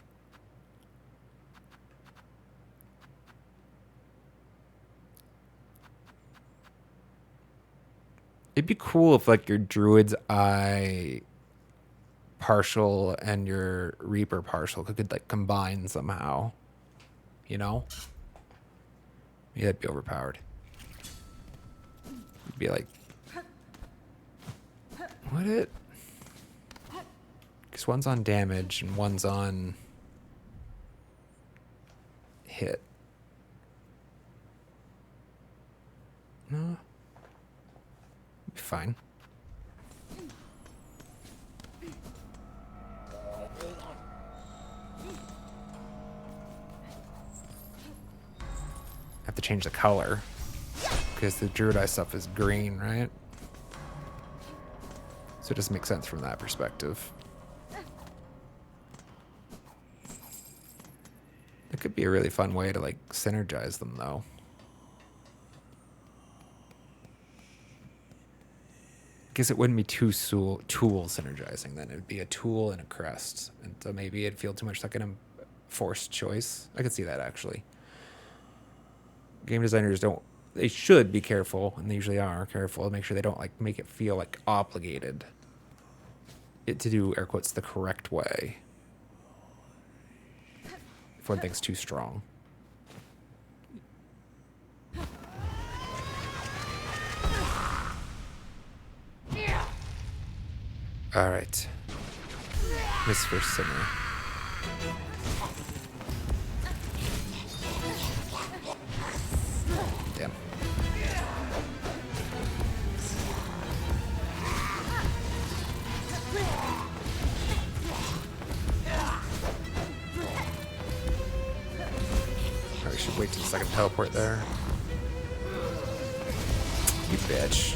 It'd be cool if like your Druid's Eye partial and your Reaper partial could like combine somehow. You know? Yeah, that'd be overpowered. It'd be like, what it? Because one's on damage and one's on hit. No. Be fine. Have to change the color because the Druid Eye stuff is green, right? So it doesn't make sense from that perspective. It could be a really fun way to like synergize them though. Guess it wouldn't be two tool synergizing then. It would be a tool and a crest. And so maybe it'd feel too much like an forced choice. I could see that actually. Game designers they should be careful, and they usually are careful to make sure they don't like make it feel like obligated to do air quotes the correct way. If one thing's too strong. All right. Miss for Sinner. Damn. Probably should wait till the second teleport there. You bitch.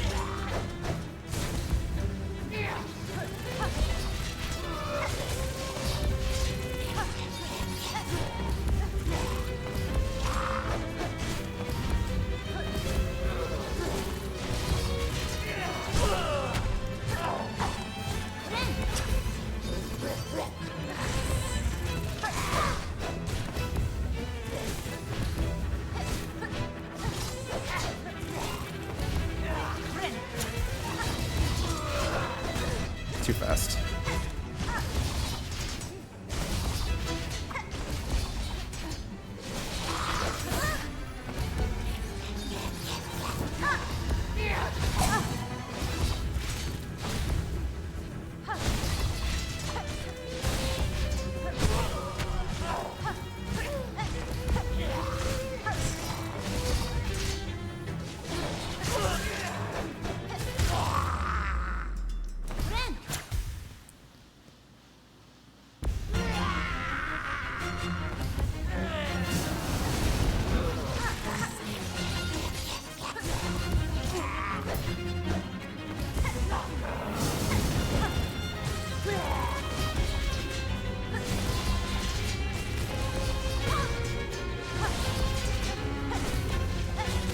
Too fast.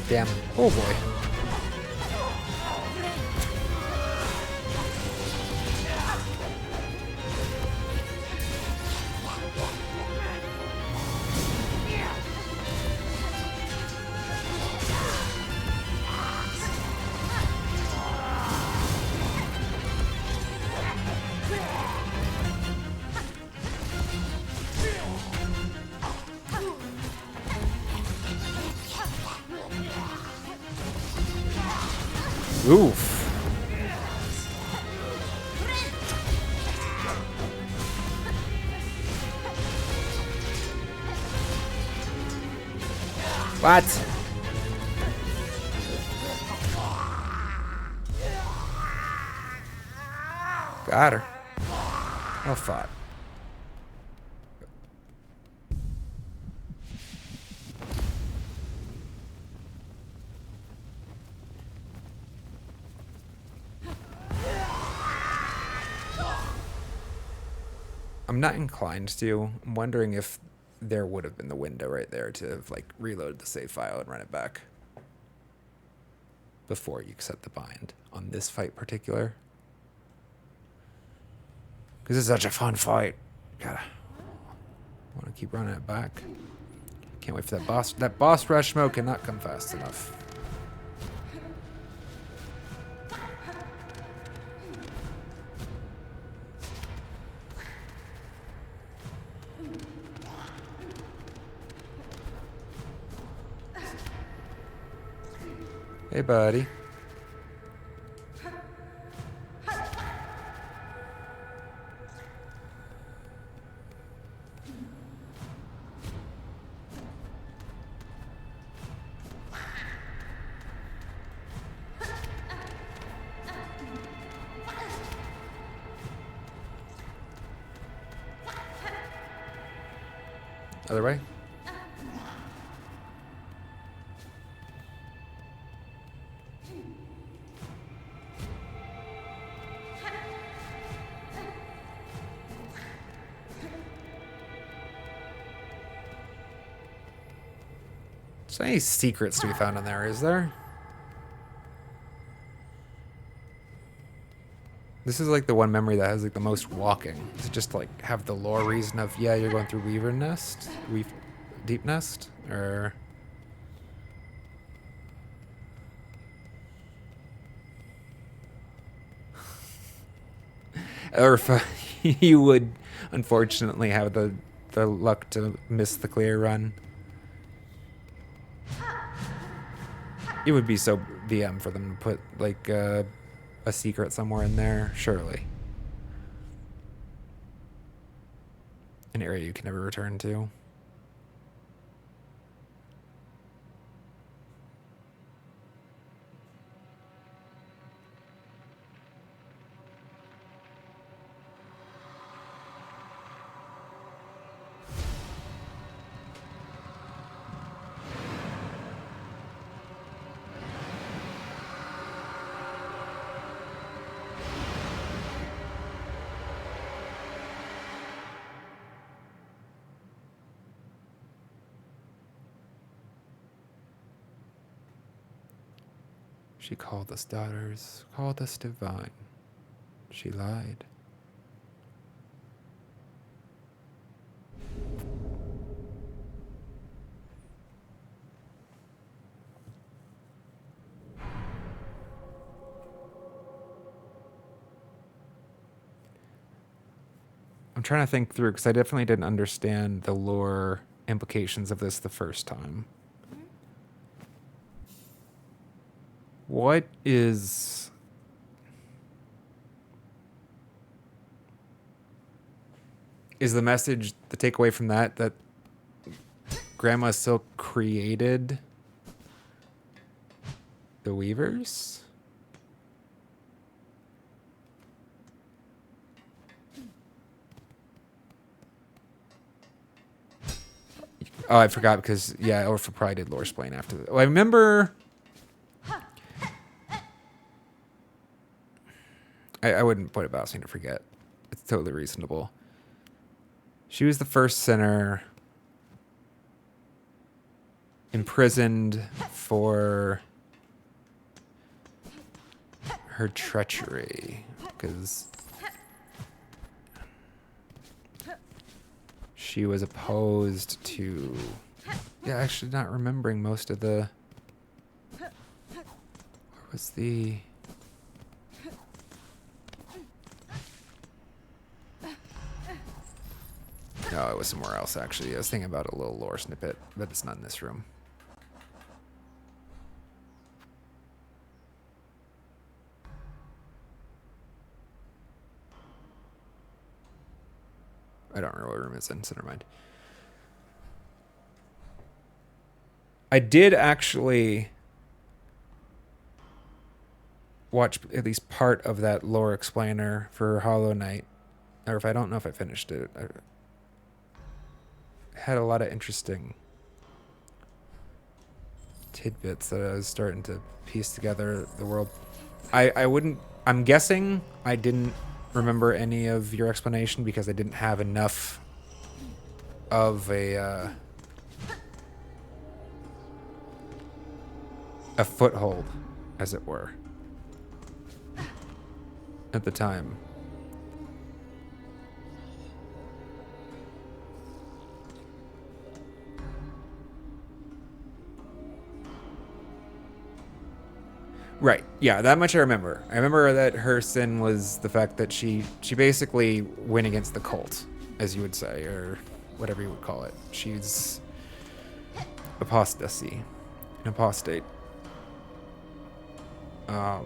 Damn. Oh boy. Oof. What? Got her. Well fought. I'm not inclined to. I'm wondering if there would have been the window right there to have like reload the save file and run it back. before you set the bind on this fight particular. Because it's such a fun fight. Gotta want to keep running it back. Can't wait for that boss. That boss rush mode cannot come fast enough. Hey, buddy. Other way? So any secrets to be found in there, is there? This is like the one memory that has like the most walking. To just like have the lore reason of, yeah, you're going through Weaver Nest, Deep Nest, or or if you would unfortunately have the luck to miss the clear run. It would be so VM for them to put like a secret somewhere in there, surely. An area you can never return to. She called us daughters, called us divine. She lied. I'm trying to think through because I definitely didn't understand the lore implications of this the first time. What is the message, the takeaway from that Grandma still created the Weavers? Oh, I forgot because, yeah, Orpha probably did lore explain after that. Oh, I remember... I wouldn't put it past me to forget. It's totally reasonable. She was the first sinner imprisoned for her treachery, because she was opposed to... Yeah, actually not remembering most of the... Where was the... No, it was somewhere else, actually. I was thinking about a little lore snippet, but it's not in this room. I don't remember what room it's in, so never mind. I did actually watch at least part of that lore explainer for Hollow Knight. Or if I don't know if I finished it. I had a lot of interesting tidbits that I was starting to piece together the world. I'm guessing I didn't remember any of your explanation because I didn't have enough of a foothold as it were, at the time. Right. Yeah, that much I remember. I remember that her sin was the fact that she basically went against the cult, as you would say, or whatever you would call it. She's apostasy, an apostate. I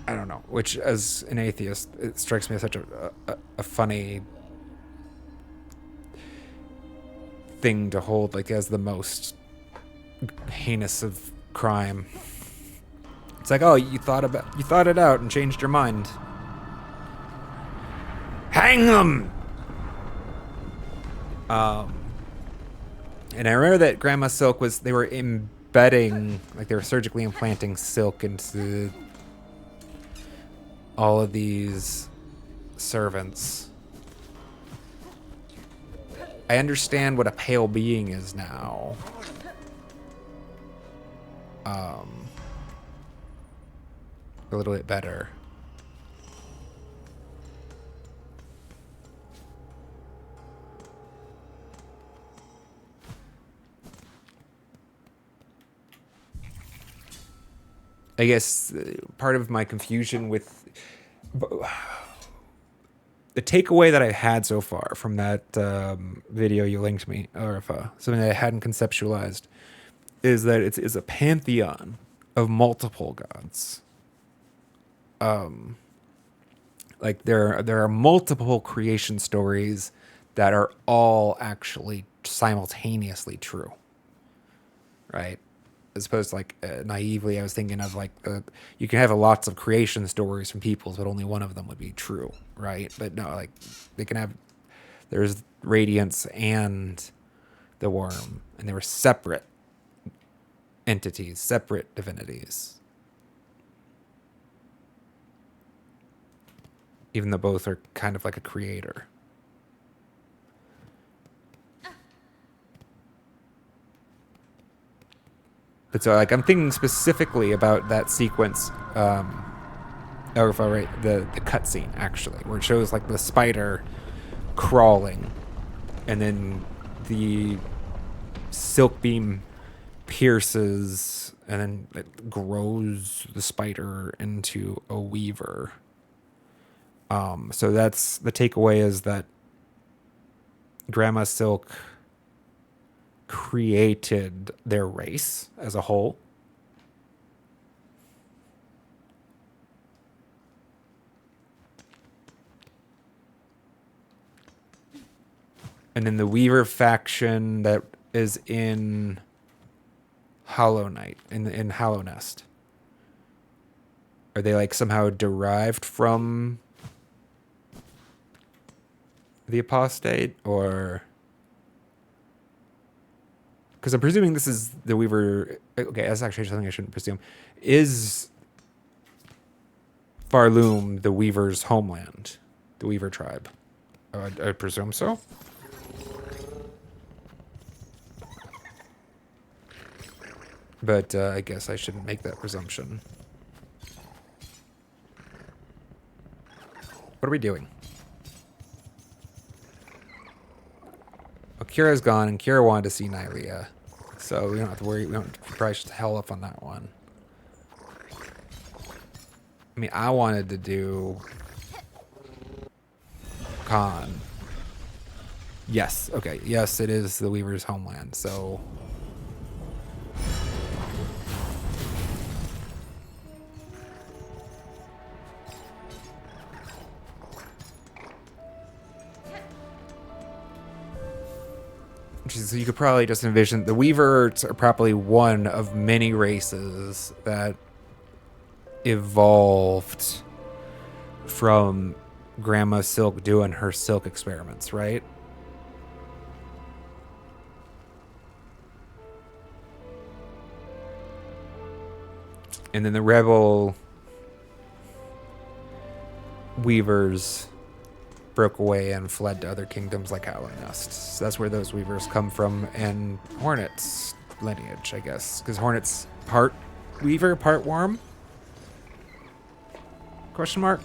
don't know. Which, as an atheist, it strikes me as such a funny thing to hold, like, as the most heinous of crime. It's like, oh, you thought it out and changed your mind. Hang them. And I remember that Grandma Silk they were embedding, like they were surgically implanting silk into all of these servants. I understand what a pale being is now. A little bit better. I guess part of my confusion with the takeaway that I've had so far from that video you linked me, or if, something that I hadn't conceptualized, is that it's a pantheon of multiple gods. Like there are multiple creation stories that are all actually simultaneously true, right? As opposed to, like, naively, I was thinking of, like, you can have lots of creation stories from peoples, but only one of them would be true, right? But no, like, they can have, there's Radiance and the Worm, and they were separate entities, separate divinities. Even though both are kind of like a creator. But so, like, I'm thinking specifically about that sequence, or if I right, the cutscene actually, where it shows, like, the spider crawling, and then the silk beam pierces, and then it grows the spider into a weaver. So that's the takeaway, is that Grandma Silk created their race as a whole. And then the Weaver faction that is in Hollow Knight, in Hollow Nest, are they, like, somehow derived from the apostate, or? Because I'm presuming this is the Weaver. Okay, that's actually something I shouldn't presume. Is Farloom the Weaver's homeland? The Weaver tribe? I presume so. But I guess I shouldn't make that presumption. What are we doing? Well, Kira's gone, and Kira wanted to see Nylea. So we don't have to worry. We don't probably should hell up on that one. I mean, I wanted to do Khan. Yes. Okay. Yes, it is the Weaver's homeland. So. So you could probably just envision the Weavers are probably one of many races that evolved from Grandma Silk doing her silk experiments, right? And then the rebel Weavers broke away and fled to other kingdoms like Howling Nests. So that's where those weavers come from, and Hornet's lineage, I guess, because Hornet's part weaver, part worm. Question mark.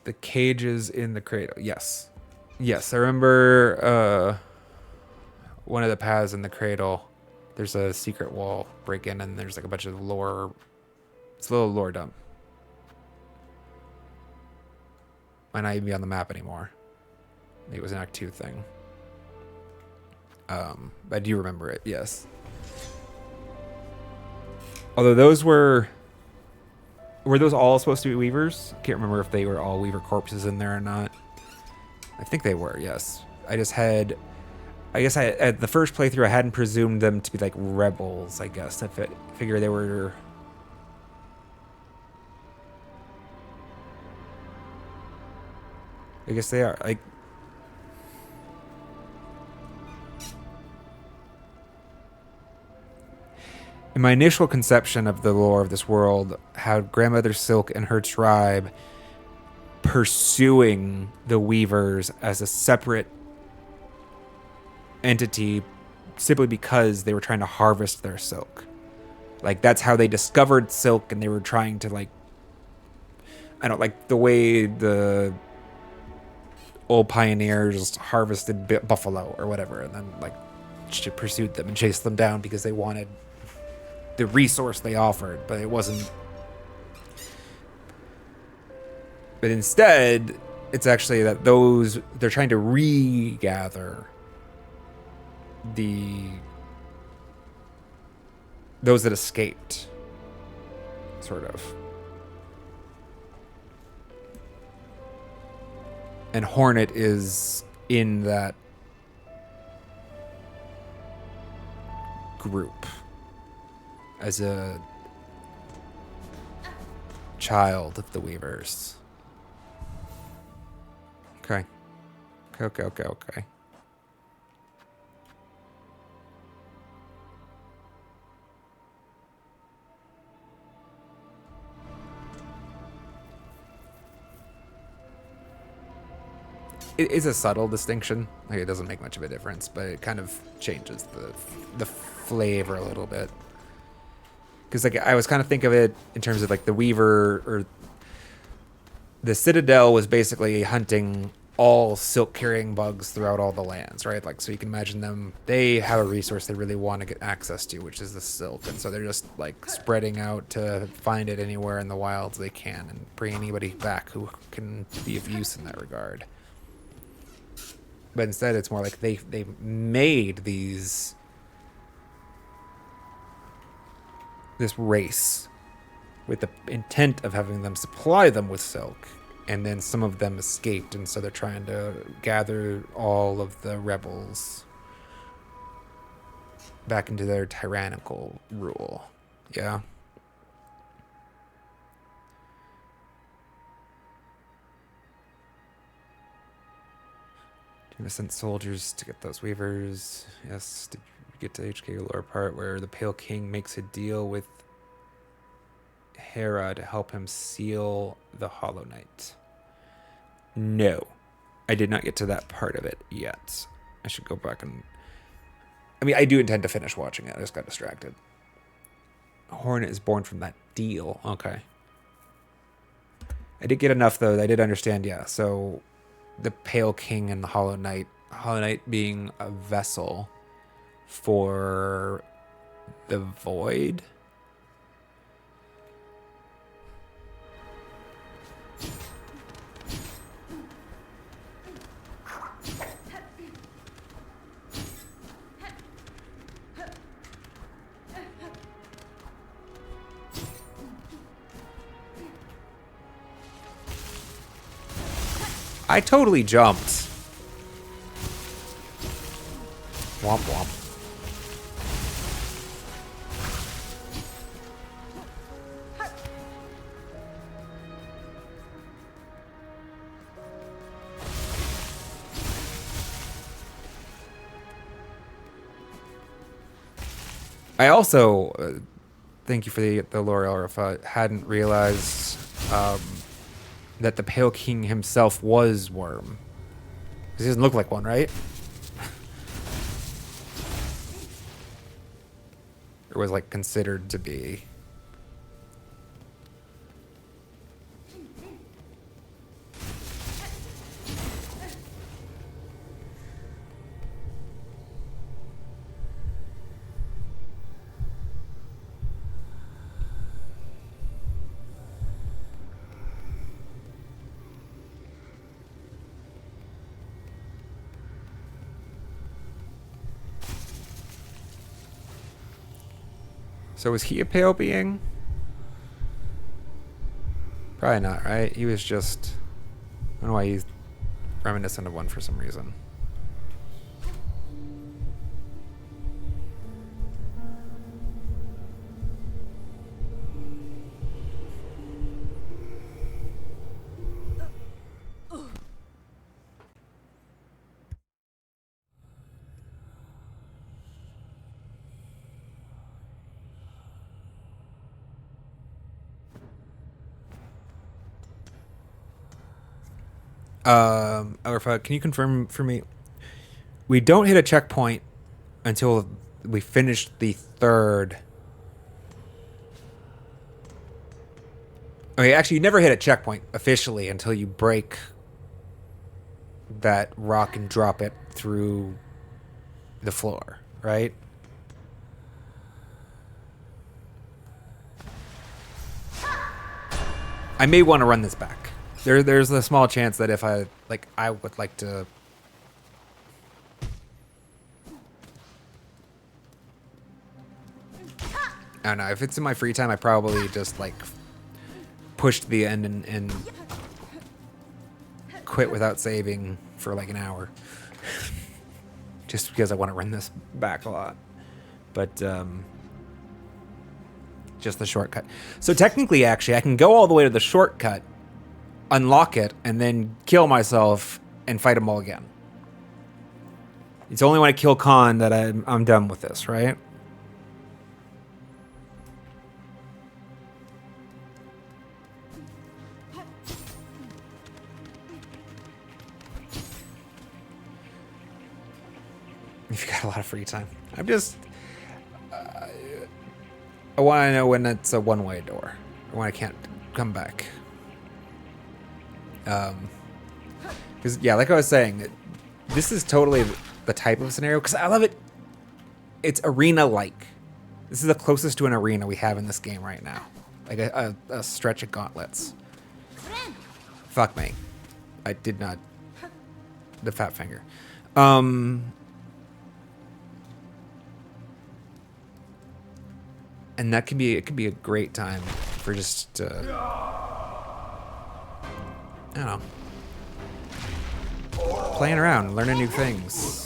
The cages in the cradle. Yes. Yes, I remember one of the paths in the cradle. There's a secret wall break in, and there's like a bunch of lore. It's a little lore dump. Might not even be on the map anymore. It was an Act 2 thing. I do remember it, yes. Although those were those all supposed to be weavers? Can't remember if they were all weaver corpses in there or not. I think they were, yes. I guess at the first playthrough I hadn't presumed them to be like rebels, I guess. I figure they were. I guess they are. Like, in my initial conception of the lore of this world, had Grandmother Silk and her tribe pursuing the Weavers as a separate entity simply because they were trying to harvest their silk. Like, that's how they discovered silk, and they were trying to, like, I don't like the way the old pioneers harvested buffalo or whatever, and then, like, pursued them and chased them down because they wanted the resource they offered, but it wasn't. But instead, it's actually that they're trying to regather those that escaped, sort of. And Hornet is in that group as a child of the Weavers. Okay. Okay. It is a subtle distinction. Like, it doesn't make much of a difference, but it kind of changes the flavor a little bit. Because, like, I was kind of think of it in terms of, like, the Weaver, or the Citadel was basically hunting all silk-carrying bugs throughout all the lands, right? Like, so you can imagine them, they have a resource they really want to get access to, which is the silk. And so they're just, like, spreading out to find it anywhere in the wilds they can and bring anybody back who can be of use in that regard. But instead, it's more like they made this race with the intent of having them supply them with silk, and then some of them escaped, and so they're trying to gather all of the rebels back into their tyrannical rule. Yeah. Sent soldiers to get those weavers. Yes, did you get to HK lore part where the Pale King makes a deal with Hera to help him seal the Hollow Knight? No, I did not get to that part of it yet. I should go back and... I mean, I do intend to finish watching it. I just got distracted. Hornet is born from that deal. Okay. I did get enough, though. I did understand, yeah. So the Pale King and the Hollow Knight being a vessel for the Void. I totally jumped. Womp womp. I also thank you for the lore, Elrifa. Hadn't realized that the Pale King himself was Worm. 'Cause he doesn't look like one, right? Or was like considered to be. So was he a pale being? Probably not, right? He was just... I don't know why he's reminiscent of one for some reason. Elrifa, can you confirm for me? We don't hit a checkpoint until we finish the third. Okay, actually, you never hit a checkpoint officially until you break that rock and drop it through the floor, right? I may want to run this back. There's a small chance that if I would like to. I don't know. If it's in my free time, I probably just like push to the end and quit without saving for like an hour, just because I want to run this back a lot. But just the shortcut. So technically, actually, I can go all the way to the shortcut, unlock it, and then kill myself and fight them all again. It's only when I kill Khan that I'm done with this, right? You've got a lot of free time. I'm just... I want to know when it's a one-way door. Or when I can't come back. Because, yeah, like I was saying, this is totally the type of scenario. Because I love it. It's arena-like. This is the closest to an arena we have in this game right now. Like a stretch of gauntlets. Fuck me. I did not... The fat finger. And that can be, it could be a great time for just, I don't know, playing around, learning new things.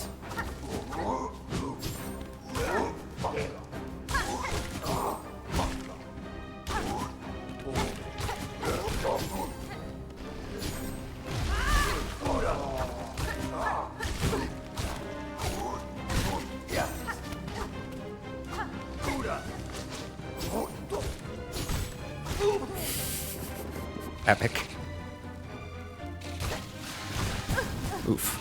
Epic. Oof.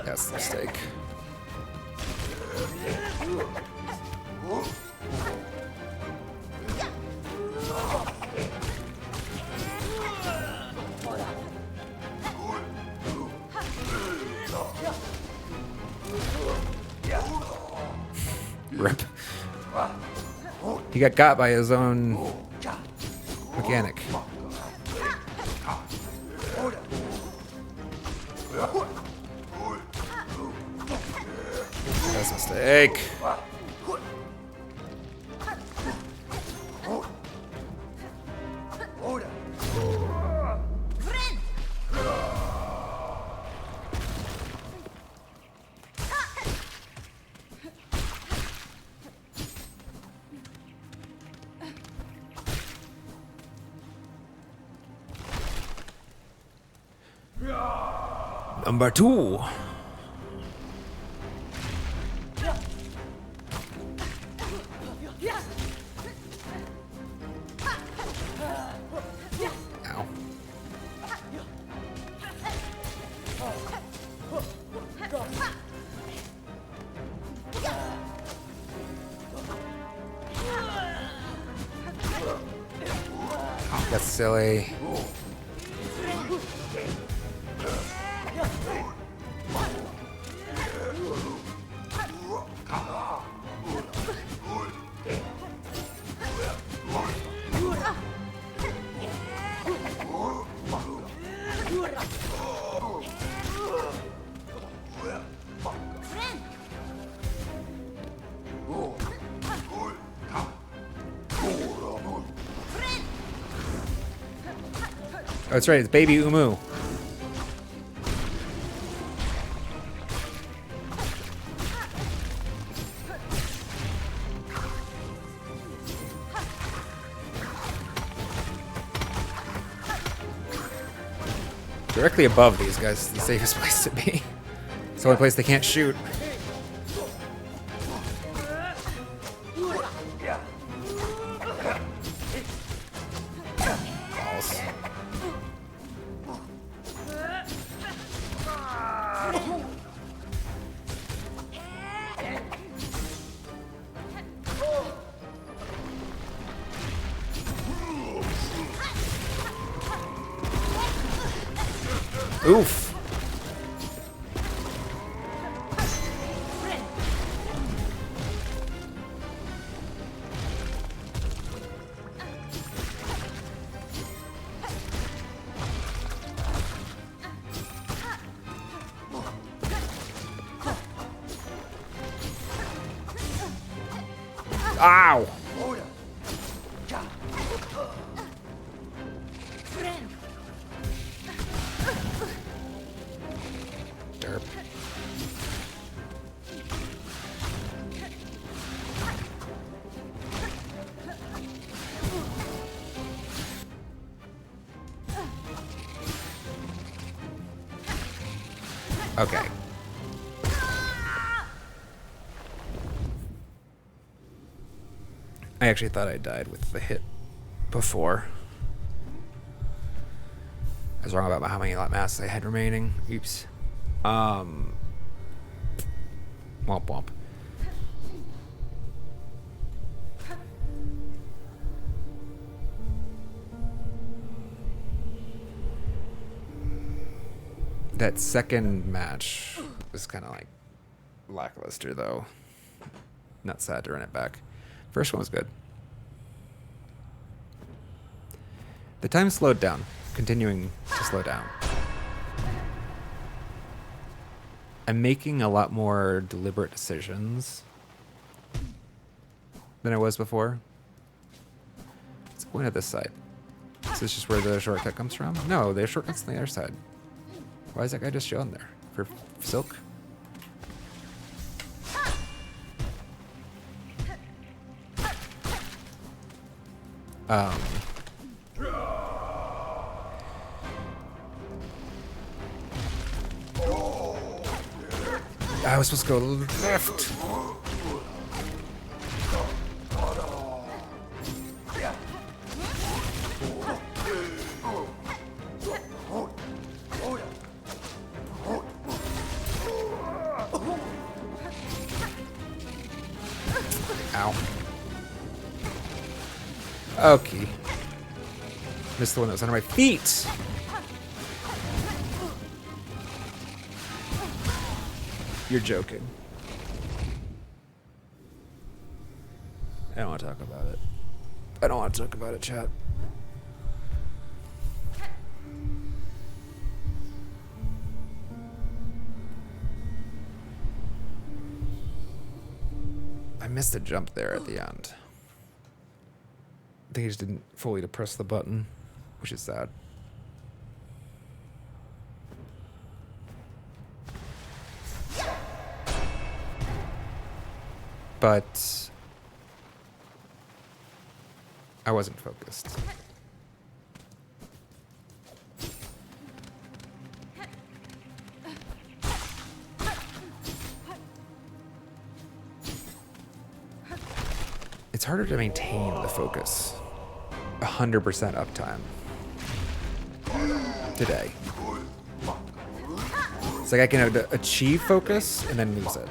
That's the mistake. Rip. He got by his own mechanic. That's a mistake. Number 2. Ow. That's silly. Oh, that's right. It's Baby Umu. Directly above these guys is the safest place to be. It's the only place they can't shoot. Balls. Oof. Ow. Derp. Okay. I actually thought I died with the hit before. I was wrong about how many masks I had remaining. Oops. Womp womp. That second match was kind of like lackluster, though. Not sad to run it back. First one was good. The time slowed down, continuing to slow down. I'm making a lot more deliberate decisions than I was before. Let's go into this side. Is this just where the shortcut comes from? No, the shortcut's on the other side. Why is that guy just chilling there? For Silk? I was supposed to go left. Ow. Okay. Missed the one that was under my feet. You're joking. I don't want to talk about it. I don't want to talk about it, chat. I missed a jump there at the end. I think he just didn't fully press the button, which is sad. But I wasn't focused. It's harder to maintain the focus. 100% uptime. Today. It's like I can achieve focus and then lose it.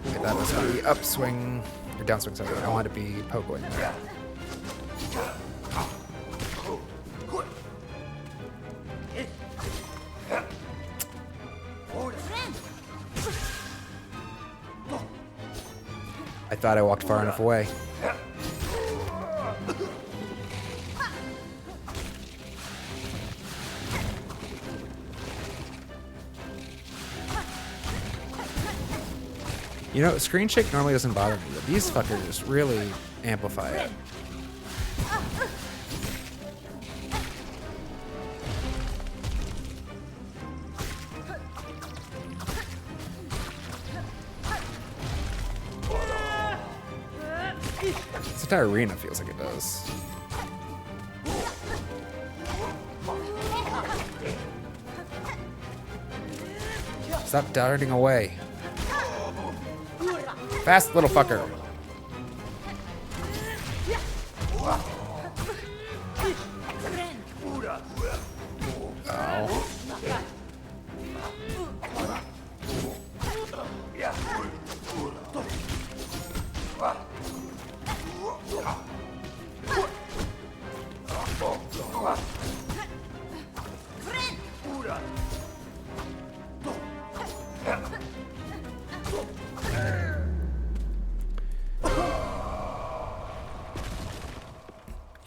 I thought it was going to be upswing or downswing, sorry. I want to be pogoing there. I thought I walked far enough away. You know, screen shake normally doesn't bother me, but these fuckers just really amplify it. This entire arena feels like it does. Stop darting away. Fast, little fucker. Oh.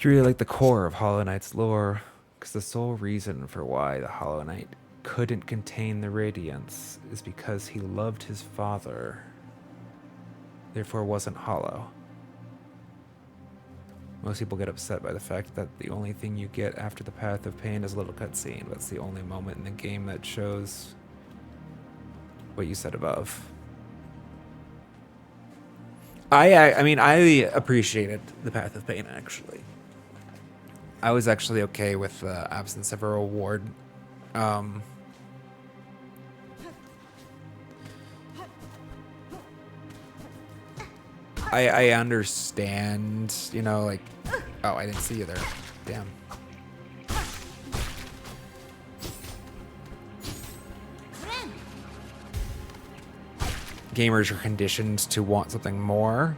You really like the core of Hollow Knight's lore, because the sole reason for why the Hollow Knight couldn't contain the radiance is because he loved his father, therefore wasn't hollow. Most people get upset by the fact that the only thing you get after the Path of Pain is a little cutscene, but it's the only moment in the game that shows what you said above. I mean, I appreciated the Path of Pain, actually. I was actually okay with the absence of a reward. I understand, you know, like... Oh, I didn't see you there. Damn. Gamers are conditioned to want something more.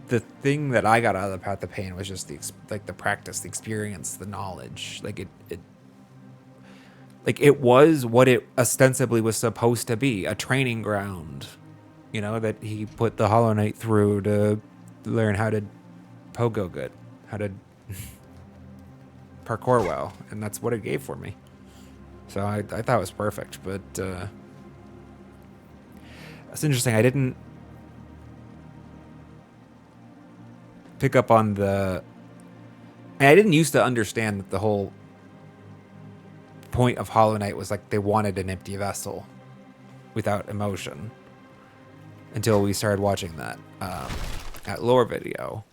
The thing that I got out of the Path of Pain was just the practice, the experience, the knowledge. Like it was what it ostensibly was supposed to be, a training ground. You know, that he put the Hollow Knight through to learn how to pogo good, how to parkour well, and that's what it gave for me. So I thought it was perfect, but that's interesting. I didn't pick up on the... I didn't used to understand that the whole point of Hollow Knight was like they wanted an empty vessel without emotion until we started watching that at lore video.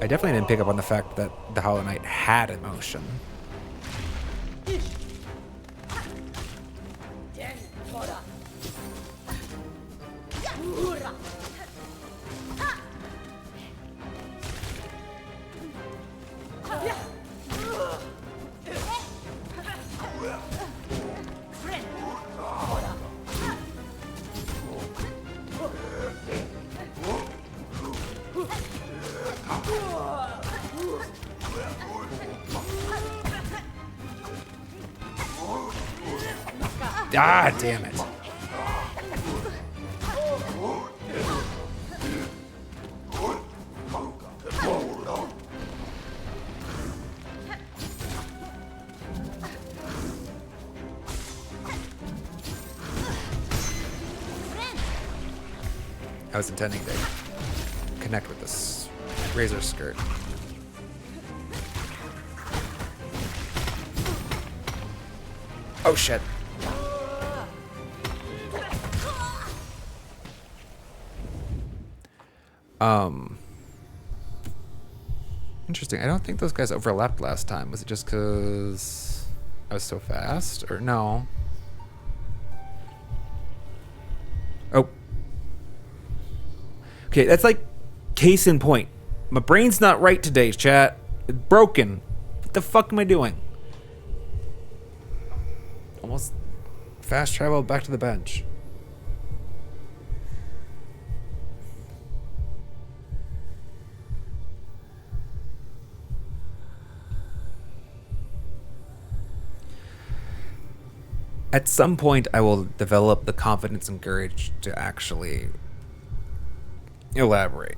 I definitely didn't pick up on the fact that the Hollow Knight had emotion. Ah, damn it. I was intending to connect with this razor skirt. Oh shit. Interesting. I don't think those guys overlapped last time. Was it just because I was so fast? Or no? Oh. Okay, that's like case in point. My brain's not right today, chat. It's broken. What the fuck am I doing? Almost fast travel back to the bench. At some point, I will develop the confidence and courage to actually elaborate.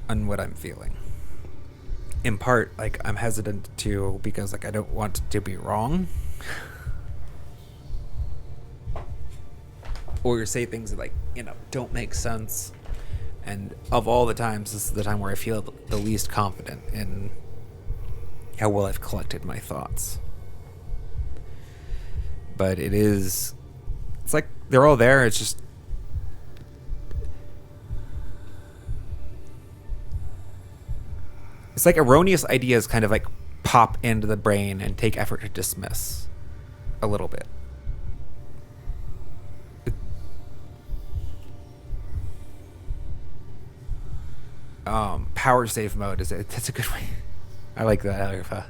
On what I'm feeling. In part, like, I'm hesitant to because, like, I don't want to be wrong. Or say things that, like, you know, don't make sense. And of all the times, this is the time where I feel the least confident in how well I've collected my thoughts. But it's like they're all there. It's just it's like erroneous ideas kind of like pop into the brain and take effort to dismiss a little bit. Power save mode that's a good way. I like that, Alpha.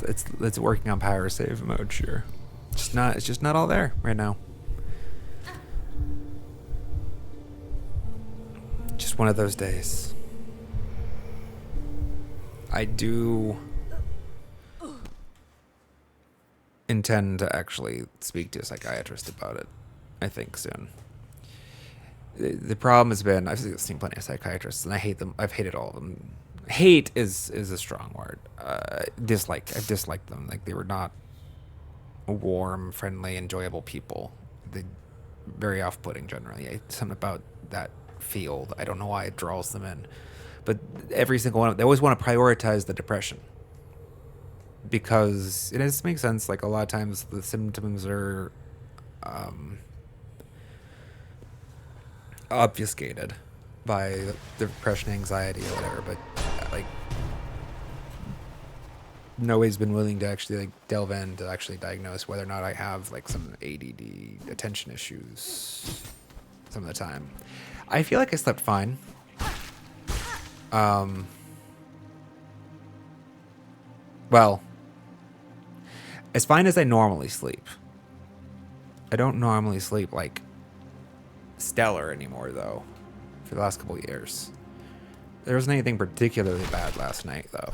It's working on power save mode, sure. It's just not all there right now. Just one of those days. I do intend to actually speak to a psychiatrist about it, I think, soon. The problem has been, I've seen plenty of psychiatrists, and I hate them. I've hated all of them. Hate is a strong word. I've disliked them. Like, they were not warm, friendly, enjoyable people. They very off-putting generally. Something about that field, I don't know why it draws them in. But every single one, they always want to prioritize the depression. Because it just makes sense. Like, a lot of times the symptoms are obfuscated by the depression, anxiety, or whatever. But like, nobody's been willing to actually like delve in to actually diagnose whether or not I have like some ADD attention issues some of the time. I feel like I slept fine. Well, as fine as I normally sleep. I don't normally sleep like stellar anymore, though, for the last couple of years. There wasn't anything particularly bad last night, though.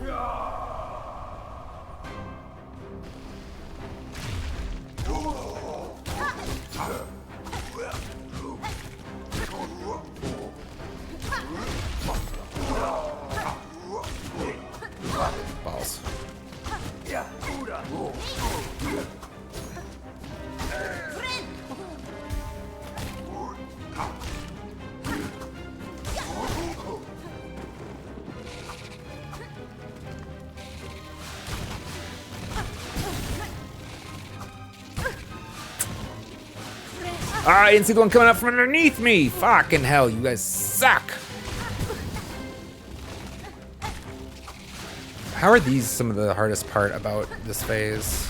Balls. I didn't see the one coming up from underneath me. Fucking hell, you guys suck. How are these some of the hardest part about this phase?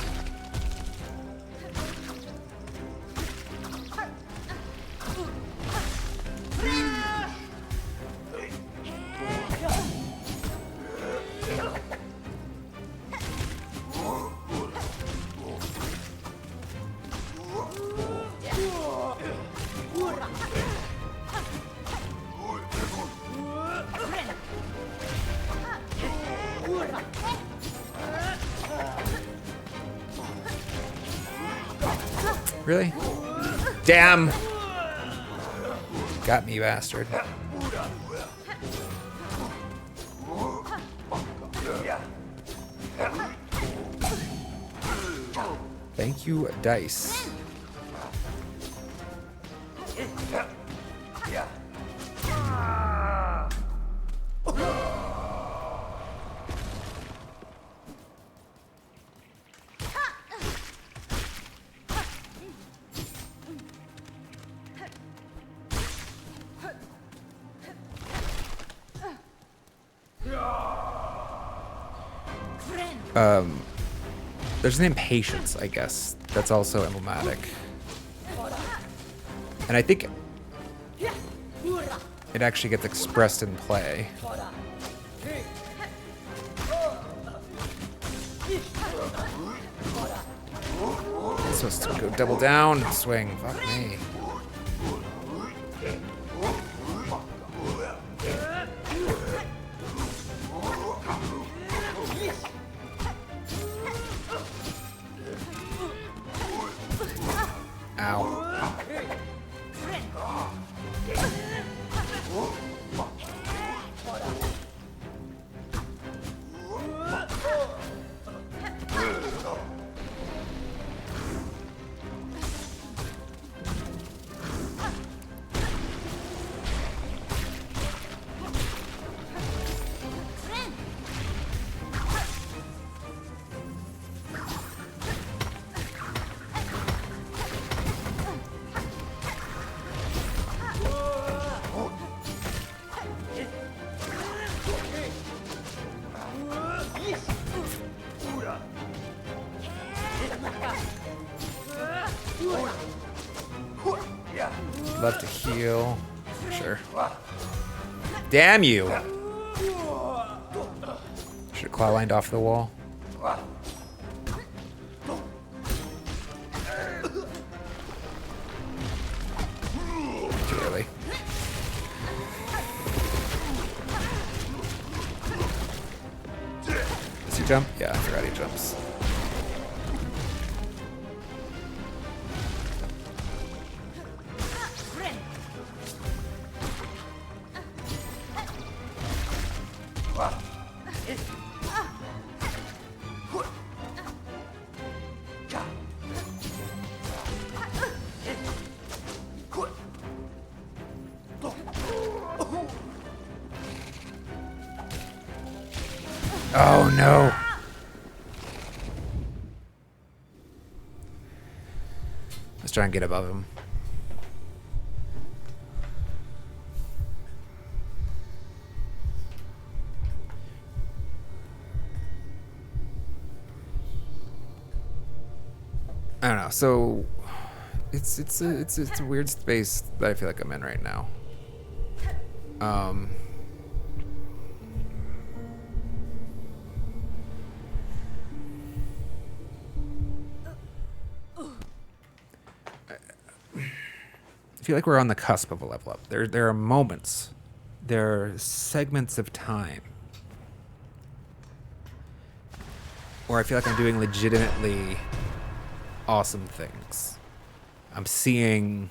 Really? Damn! Got me, you bastard. Thank you, dice. There's an impatience, I guess, that's also emblematic. And I think it actually gets expressed in play. I'm supposed to go double down and swing. Fuck me. Ow. Love to heal. Sure. Damn you! Should have claw lined off the wall. Too early. Does he jump? Yeah, I forgot he jumps. Oh no. Let's try and get above him. I don't know. So it's a weird space that I feel like I'm in right now. I feel like we're on the cusp of a level up. There are moments, there are segments of time where I feel like I'm doing legitimately awesome things. I'm seeing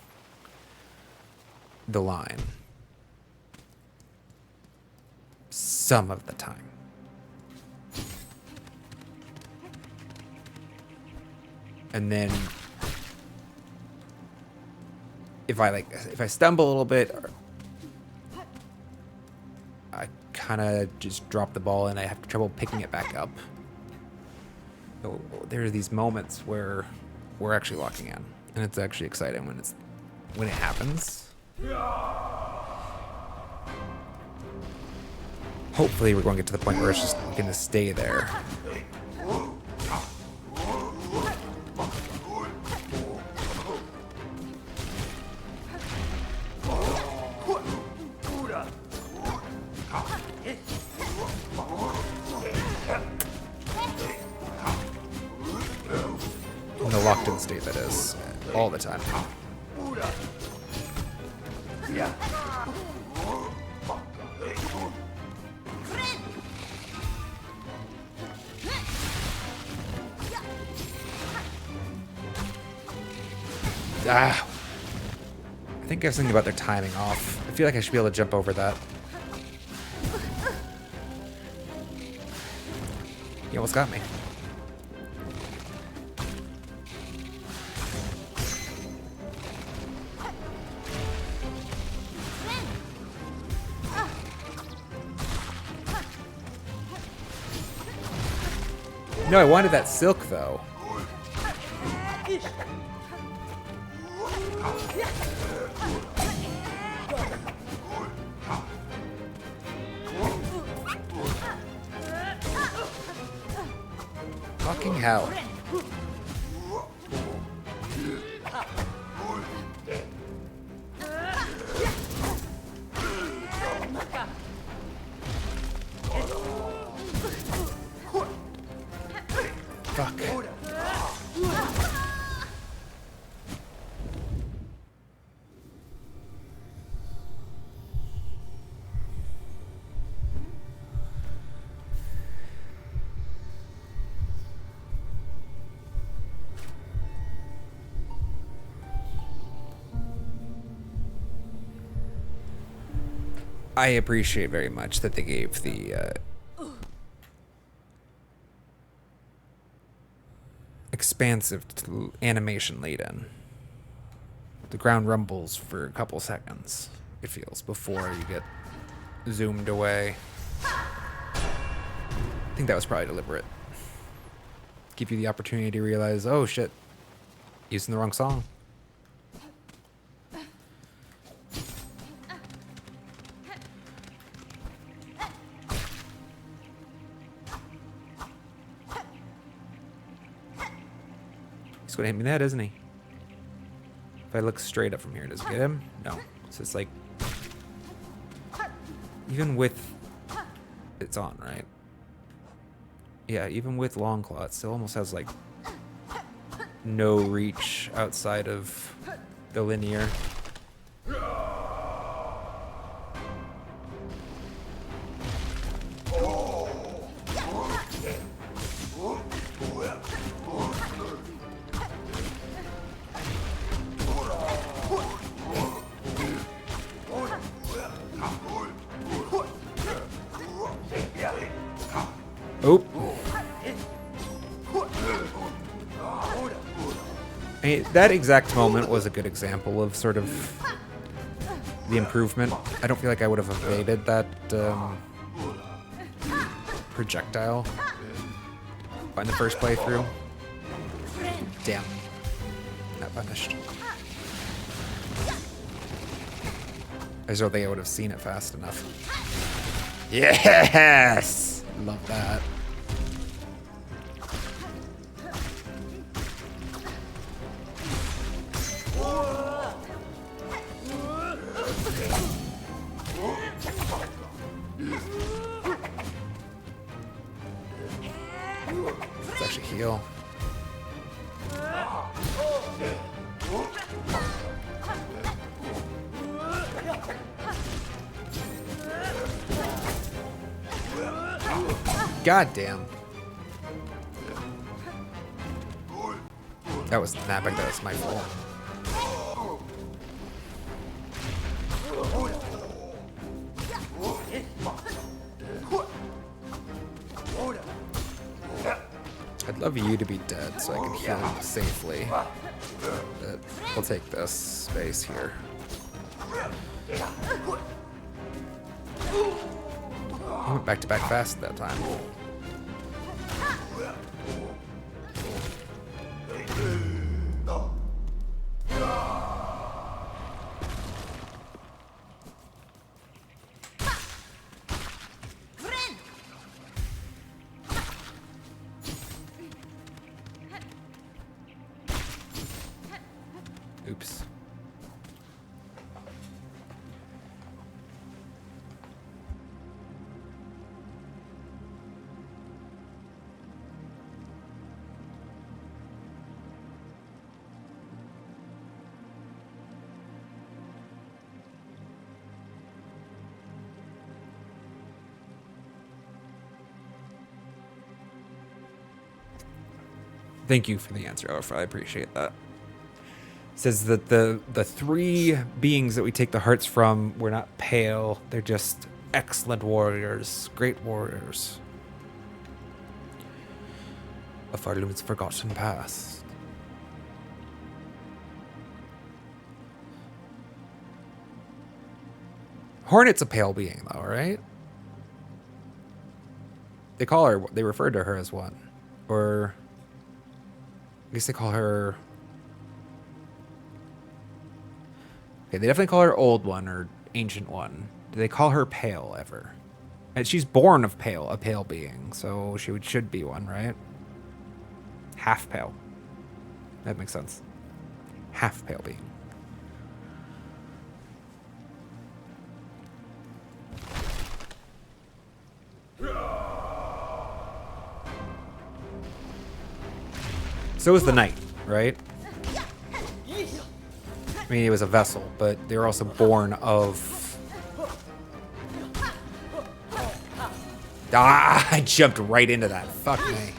the line some of the time. And then if I stumble a little bit, or I kind of just drop the ball and I have trouble picking it back up. So there are these moments where we're actually locking in, and it's actually exciting when it happens. Hopefully, we're going to get to the point where it's just going to stay there. In the locked-in state, that is, all the time. Ah. I think I was thinking about their timing off. I feel like I should be able to jump over that. You almost got me. No, I wanted that silk though. Fucking hell. Fuck. I appreciate very much that they gave the expansive animation lead in. The ground rumbles for a couple seconds, it feels, before you get zoomed away. I think that was probably deliberate. Give you the opportunity to realize, oh shit, using the wrong song. He's gonna hit me in the head, isn't he? If I look straight up from here, does it get him? No. So it's like, even with, it's on, right? Yeah, even with Long Claw, it still almost has like no reach outside of the linear. Oh. I mean, that exact moment was a good example of sort of the improvement. I don't feel like I would have evaded that projectile in the first playthrough. Damn. Not punished. I just don't think I would have seen it fast enough. Yes! Love that. Let's actually heal. God damn. That was napping, that was my fault. I'd love you to be dead so I can heal him safely. But we'll take this space here. I went back to back fast that time. Oops. Thank you for the answer, Alpha. I appreciate that. Says that the three beings that we take the hearts from were not pale. They're just excellent warriors, great warriors of Farloom's forgotten past. Hornet's a pale being, though, right? They refer to her as one. Or, I guess they call her... Okay, they definitely call her Old One or Ancient One. Do they call her Pale ever? And she's born of pale, a pale being, so she should be one, right? Half pale. That makes sense. Half pale being. So is the knight, right? I mean, it was a vessel, but they were also born of... Ah, I jumped right into that. Fuck me.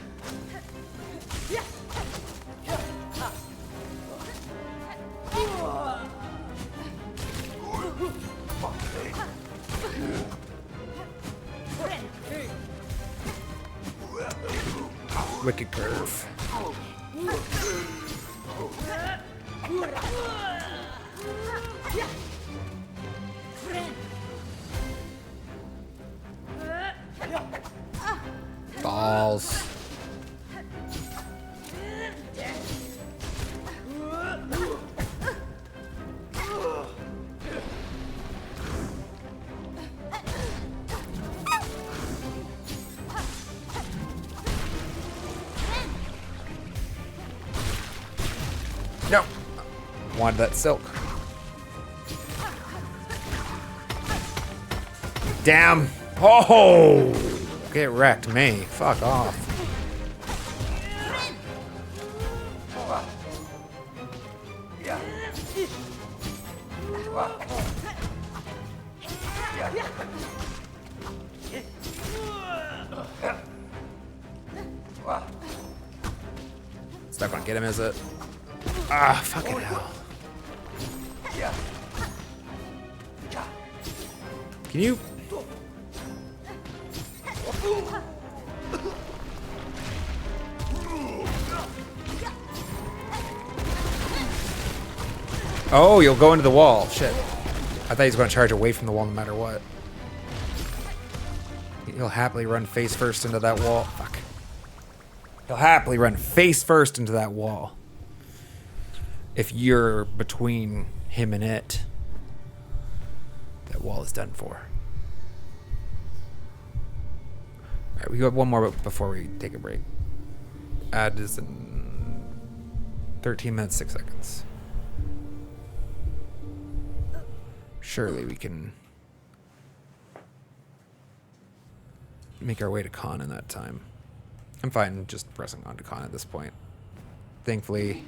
Wicked curve. Balls. No. Wanted that silk. Damn. Oh! Get wrecked, me. Fuck off. It's not gonna get him, is it? Ah, fucking hell. Can you... Oh, you'll go into the wall. Shit. I thought he was going to charge away from the wall no matter what. He'll happily run face first into that wall. Fuck. He'll happily run face first into that wall. If you're between him and it, that wall is done for. Alright, we got one more before we take a break. Ad is in 13 minutes, 6 seconds. Surely we can make our way to Khan in that time. I'm fine just pressing on to Khan at this point. Thankfully,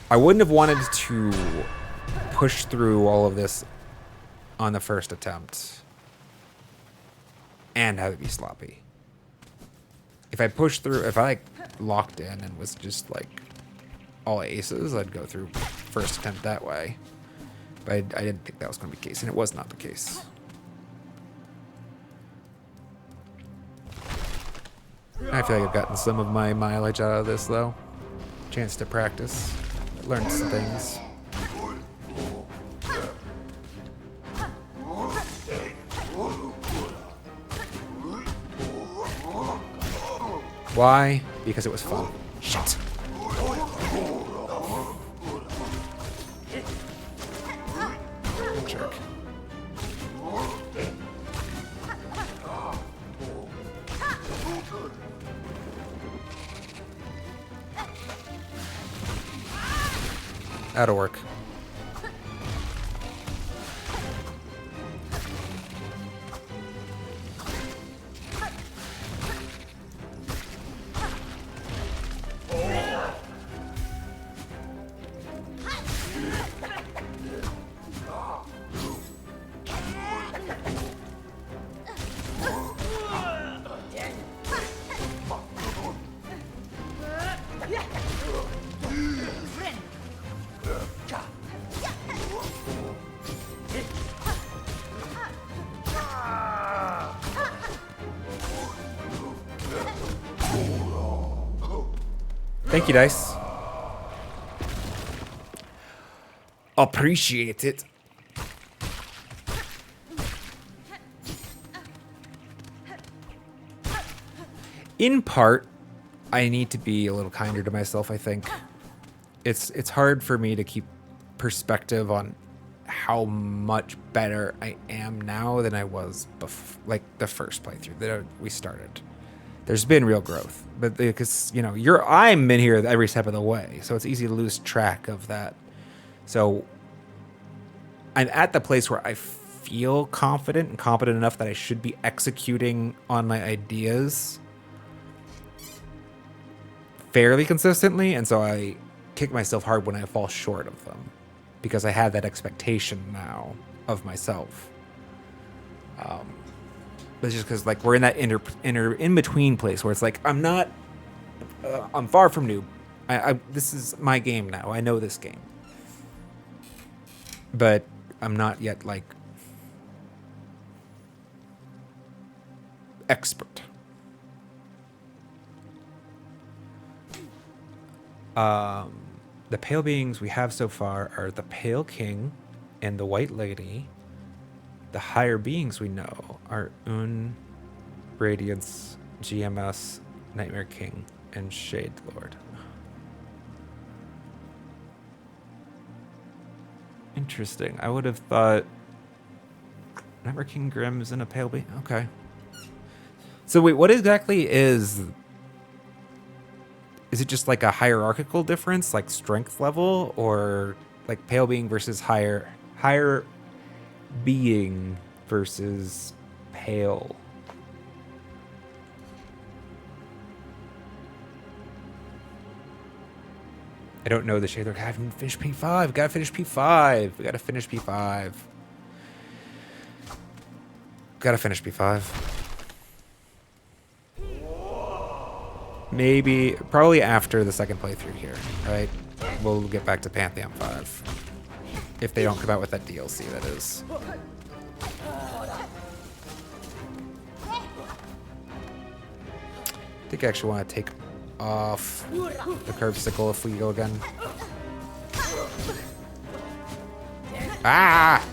I wouldn't have wanted to push through all of this on the first attempt and have it be sloppy. If I pushed through, if I like locked in and was just like all aces, I'd go through first attempt that way. But I didn't think that was going to be the case, and it was not the case. I feel like I've gotten some of my mileage out of this, though. Chance to practice. Learn some things. Why? Because it was fun. Shit. Jerk. That'll work. Thank you, dice. Appreciate it. In part, I need to be a little kinder to myself, I think. It's hard for me to keep perspective on how much better I am now than I was like the first playthrough that we started. There's been real growth, but because I'm in here every step of the way, so it's easy to lose track of that. So I'm at the place where I feel confident and competent enough that I should be executing on my ideas fairly consistently, and so I kick myself hard when I fall short of them because I have that expectation now of myself. But it's just because like we're in that in between place where it's like I'm far from noob. This is my game now. I know this game, but I'm not yet like expert. The pale beings we have so far are the Pale King and the White Lady. The higher beings we know are Un, Radiance, GMS, Nightmare King, and Shade Lord. Interesting. I would have thought Nightmare King Grim is in a pale being. Okay. So wait, what exactly is it just like a hierarchical difference, like strength level, or like pale being versus higher being versus pale? I don't know the shade. I haven't finished P5. Gotta finish P5. We gotta finish P5. Gotta finish P5. Maybe, probably after the second playthrough here, right? We'll get back to Pantheon 5. If they don't come out with that DLC, that is. I think I actually want to take off the curved sickle if we go again. Ah!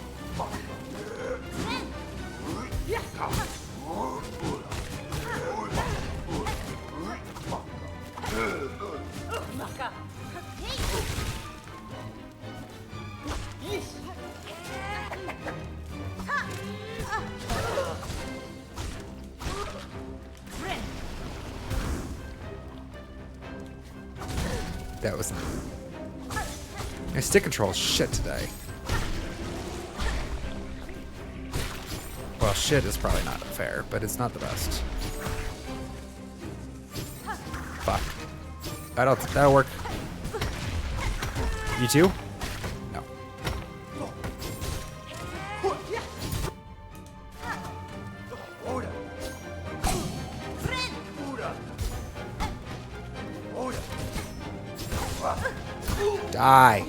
That was my stick control shit today. Well, shit is probably not fair, but it's not the best. Fuck. That'll work. You too? No. Die.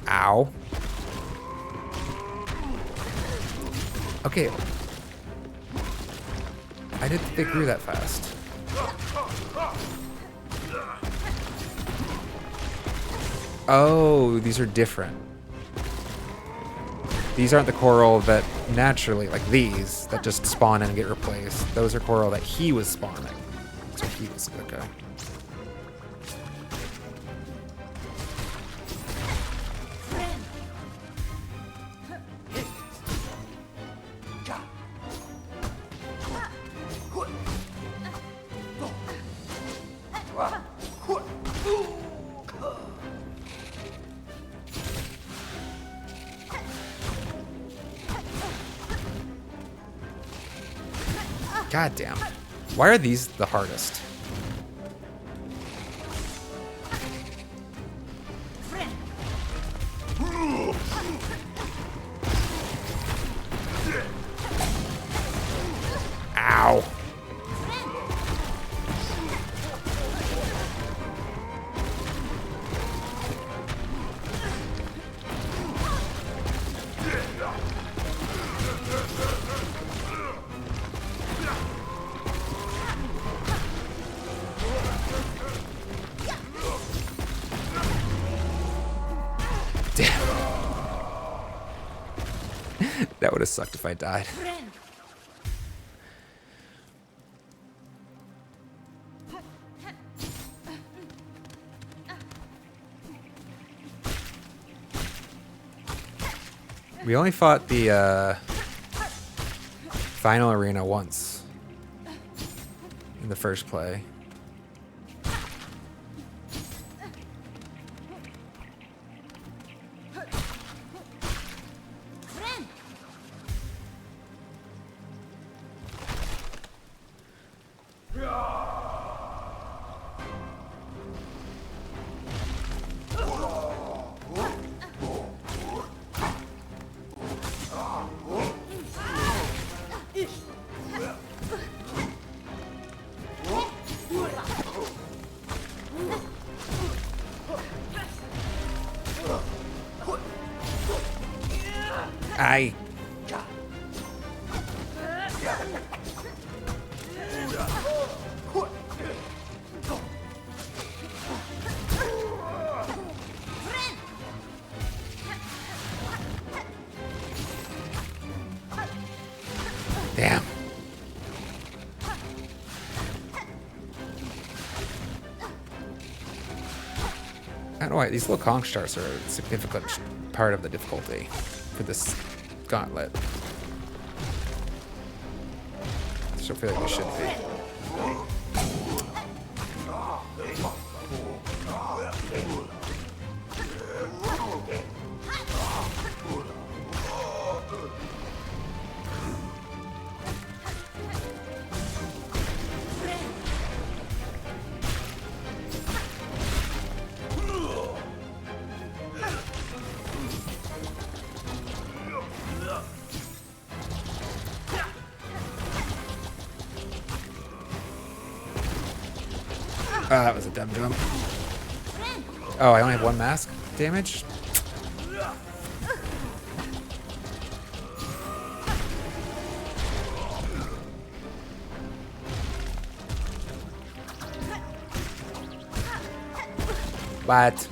Ow. Okay. I didn't think they grew that fast. Oh, these are different. These aren't the coral that naturally, like these, that just spawn and get replaced. Those are coral that he was spawning. So he was, okay. God damn. Why are these the hardest? Ow. would have sucked if I died. We only fought the final arena once in the first play. I. Damn. I don't know why these little conch stars are a significant part of the difficulty for this gauntlet. I still feel like we should be. That was a dumb jump. Oh, I only have one mask damage? What?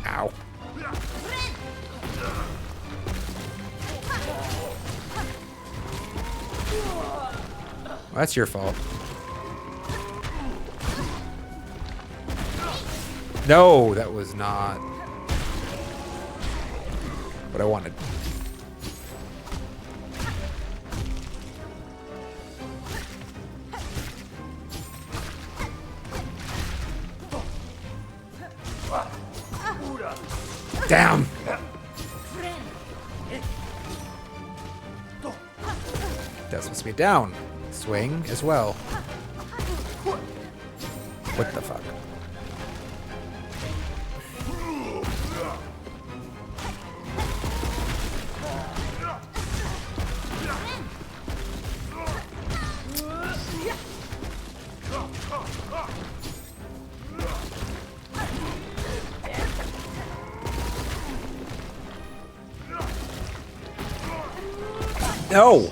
Ow. Well, that's your fault. No, that was not what I wanted. Down. That's supposed to be down. Swing as well. What the fuck? No!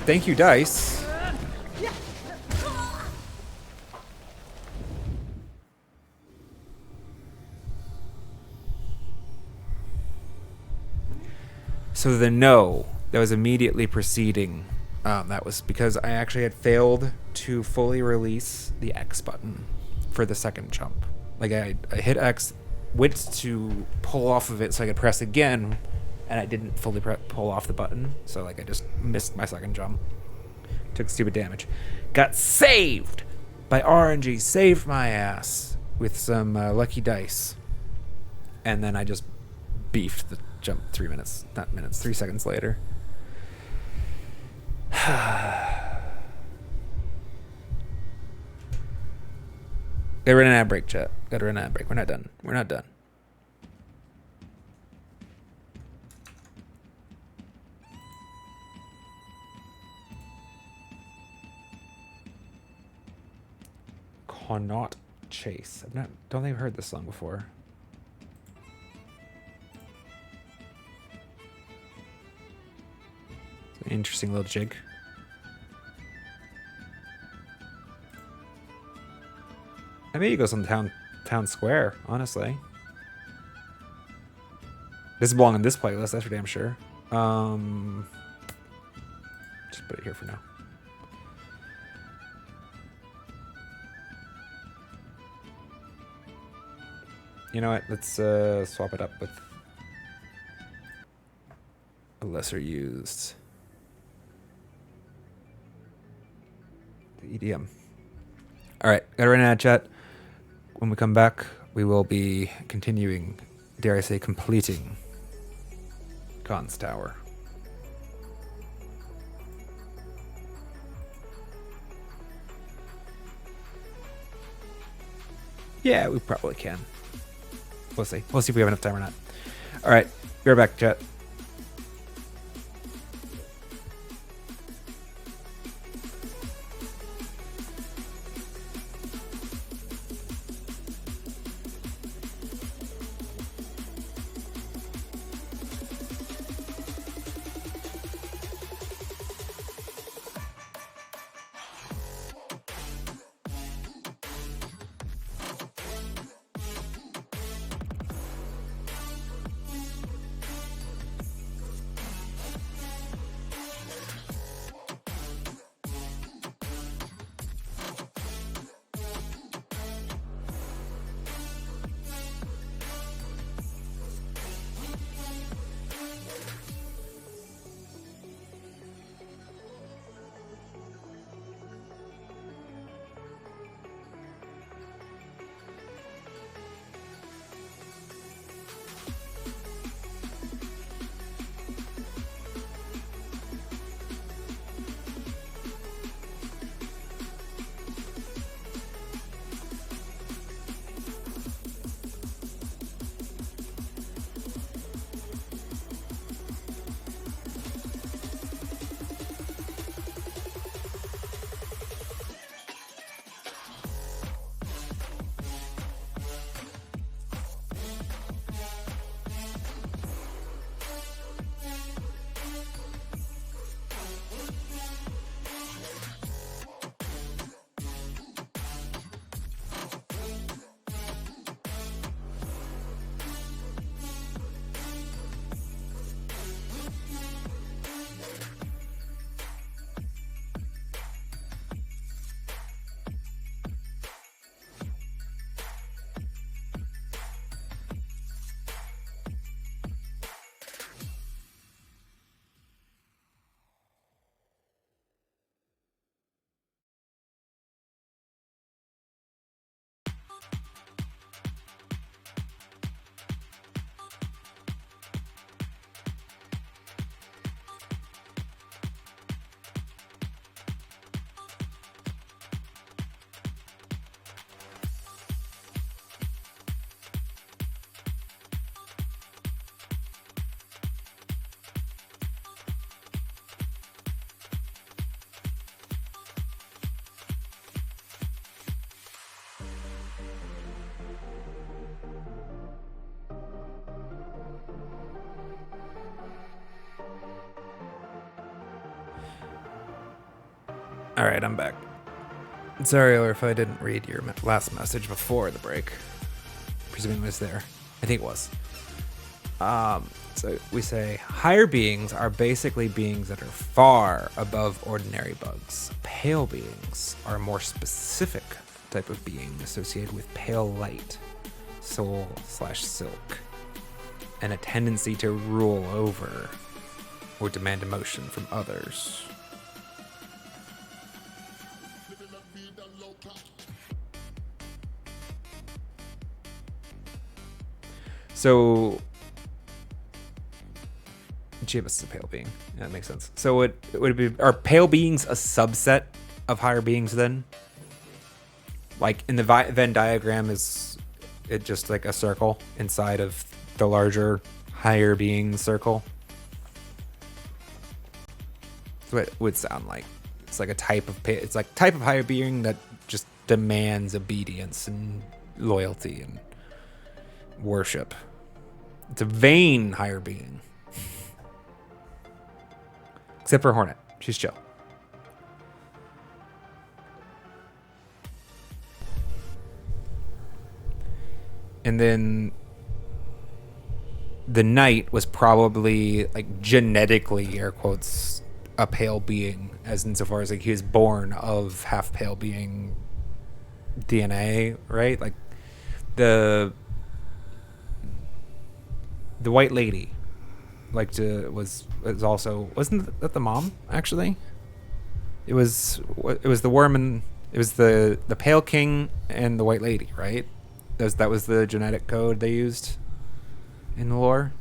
Thank you, dice. So the no that was immediately preceding, that was because I actually had failed to fully release the X button for the second jump. Like I hit X, went to pull off of it so I could press again, and I didn't fully pull off the button, so like I just missed my second jump. Took stupid damage. Got saved by RNG. Saved my ass with some lucky dice. And then I just beefed the jump 3 minutes. Not minutes, 3 seconds later. Gotta run an ad break, chat. Gotta run an ad break. We're not done. We're not done. Cannot Chase. Don't think I've heard this song before. It's an interesting little jig. I mean, he goes on town square, honestly. This belongs on this playlist, that's for damn sure. Just put it here for now. You know what? Let's swap it up with a lesser used. The EDM. All right, gotta run out of chat. When we come back, we will be continuing, dare I say, completing Khan's Tower. Yeah, we probably can. We'll see. We'll see if we have enough time or not. All right, be right back, chat. All right, I'm back. Sorry, or if I didn't read your last message before the break. Presuming it was there. I think it was. So we say higher beings are basically beings that are far above ordinary bugs. Pale beings are a more specific type of being associated with pale light, soul/silk, and a tendency to rule over or demand emotion from others. So Jibus is a pale being. Yeah, that makes sense. So it would be, are pale beings a subset of higher beings then? Like in the Venn diagram, is it just like a circle inside of the larger higher being circle? That's what it would sound like. It's like a type of type of higher being that just demands obedience and loyalty and worship. It's a vain higher being. Except for Hornet. She's chill. And then the knight was probably like genetically, air quotes, a pale being, as insofar as like he was born of half pale being DNA, right? Like the white lady was also, wasn't that the mom actually? It was the worm, and it was the pale king and the white lady, right? That was the genetic code they used in the lore.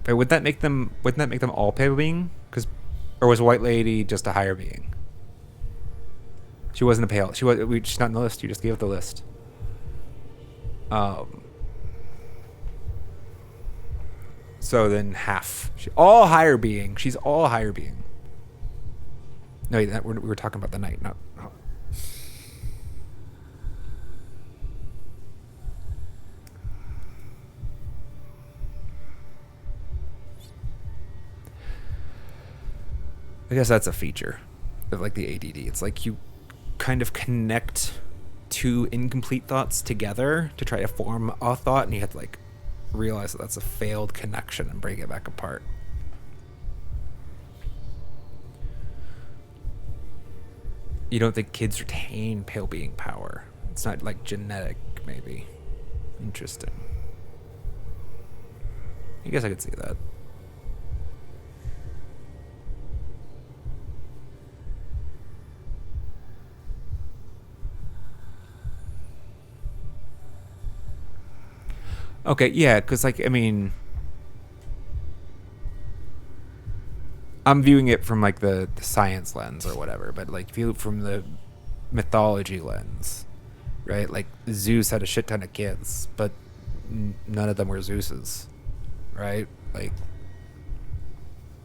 Wait, wouldn't that make them all pale being? Or was white lady just a higher being? She wasn't a pale. She's not in the list. You just gave the list. So then half. All higher being. She's all higher being. No, we were talking about the knight, not. Oh. I guess that's a feature of like the ADD. It's like you kind of connect two incomplete thoughts together to try to form a thought, and you have to like realize that that's a failed connection and break it back apart. You don't think kids retain pale being power? It's not like genetic, maybe. Interesting. I guess I could see that. Okay, yeah, because, like, I mean, I'm viewing it from, like, the science lens or whatever, but, like, view it from the mythology lens, right? Like, Zeus had a shit ton of kids, but none of them were Zeus's, right? Like,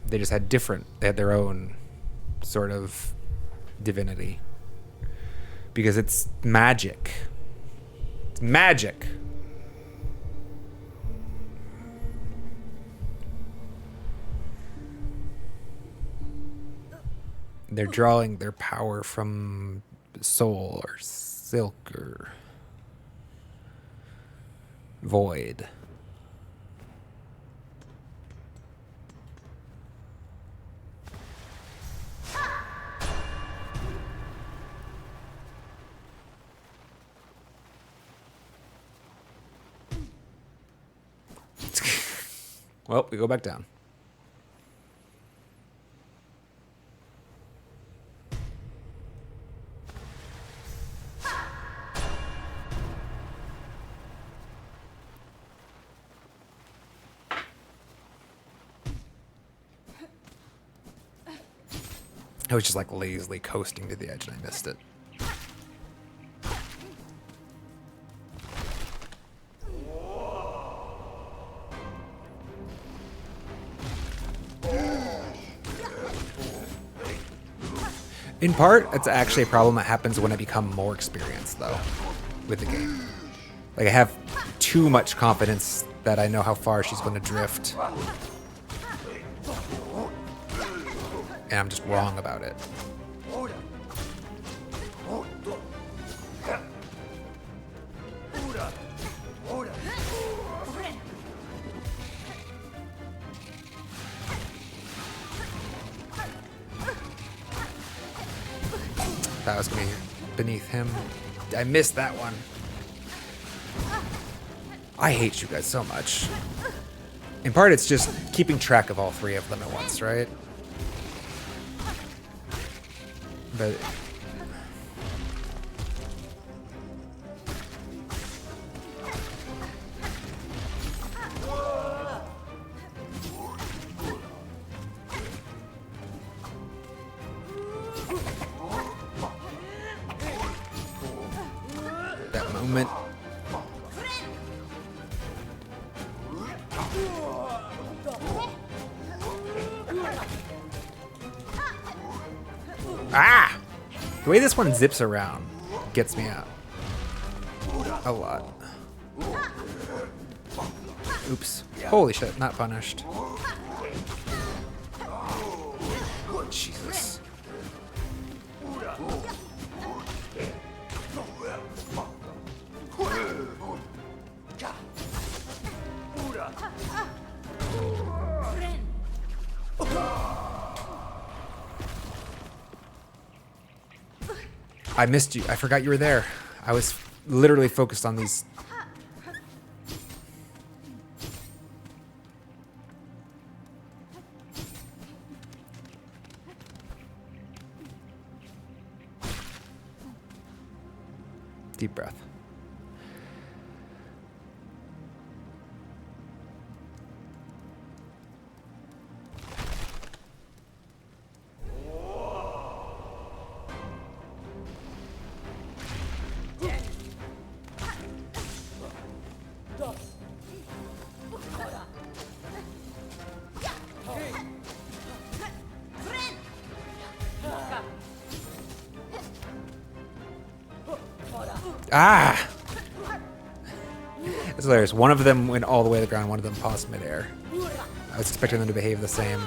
they just had they had their own sort of divinity. Because it's magic. It's magic. They're drawing their power from soul or silk or void. Well, we go back down. I was just like lazily coasting to the edge and I missed it. In part, it's actually a problem that happens when I become more experienced, though, with the game. Like, I have too much confidence that I know how far she's going to drift. And I'm just wrong about it. That was me beneath him. I missed that one. I hate you guys so much. In part, it's just keeping track of all three of them at once, right? But that moment. Ah! The way this one zips around gets me out a lot. Oops. Holy shit, not punished. Jesus. I missed you. I forgot you were there. I was literally focused on these. Deep breath. Ah! It's hilarious. One of them went all the way to the ground, one of them paused midair. I was expecting them to behave the same.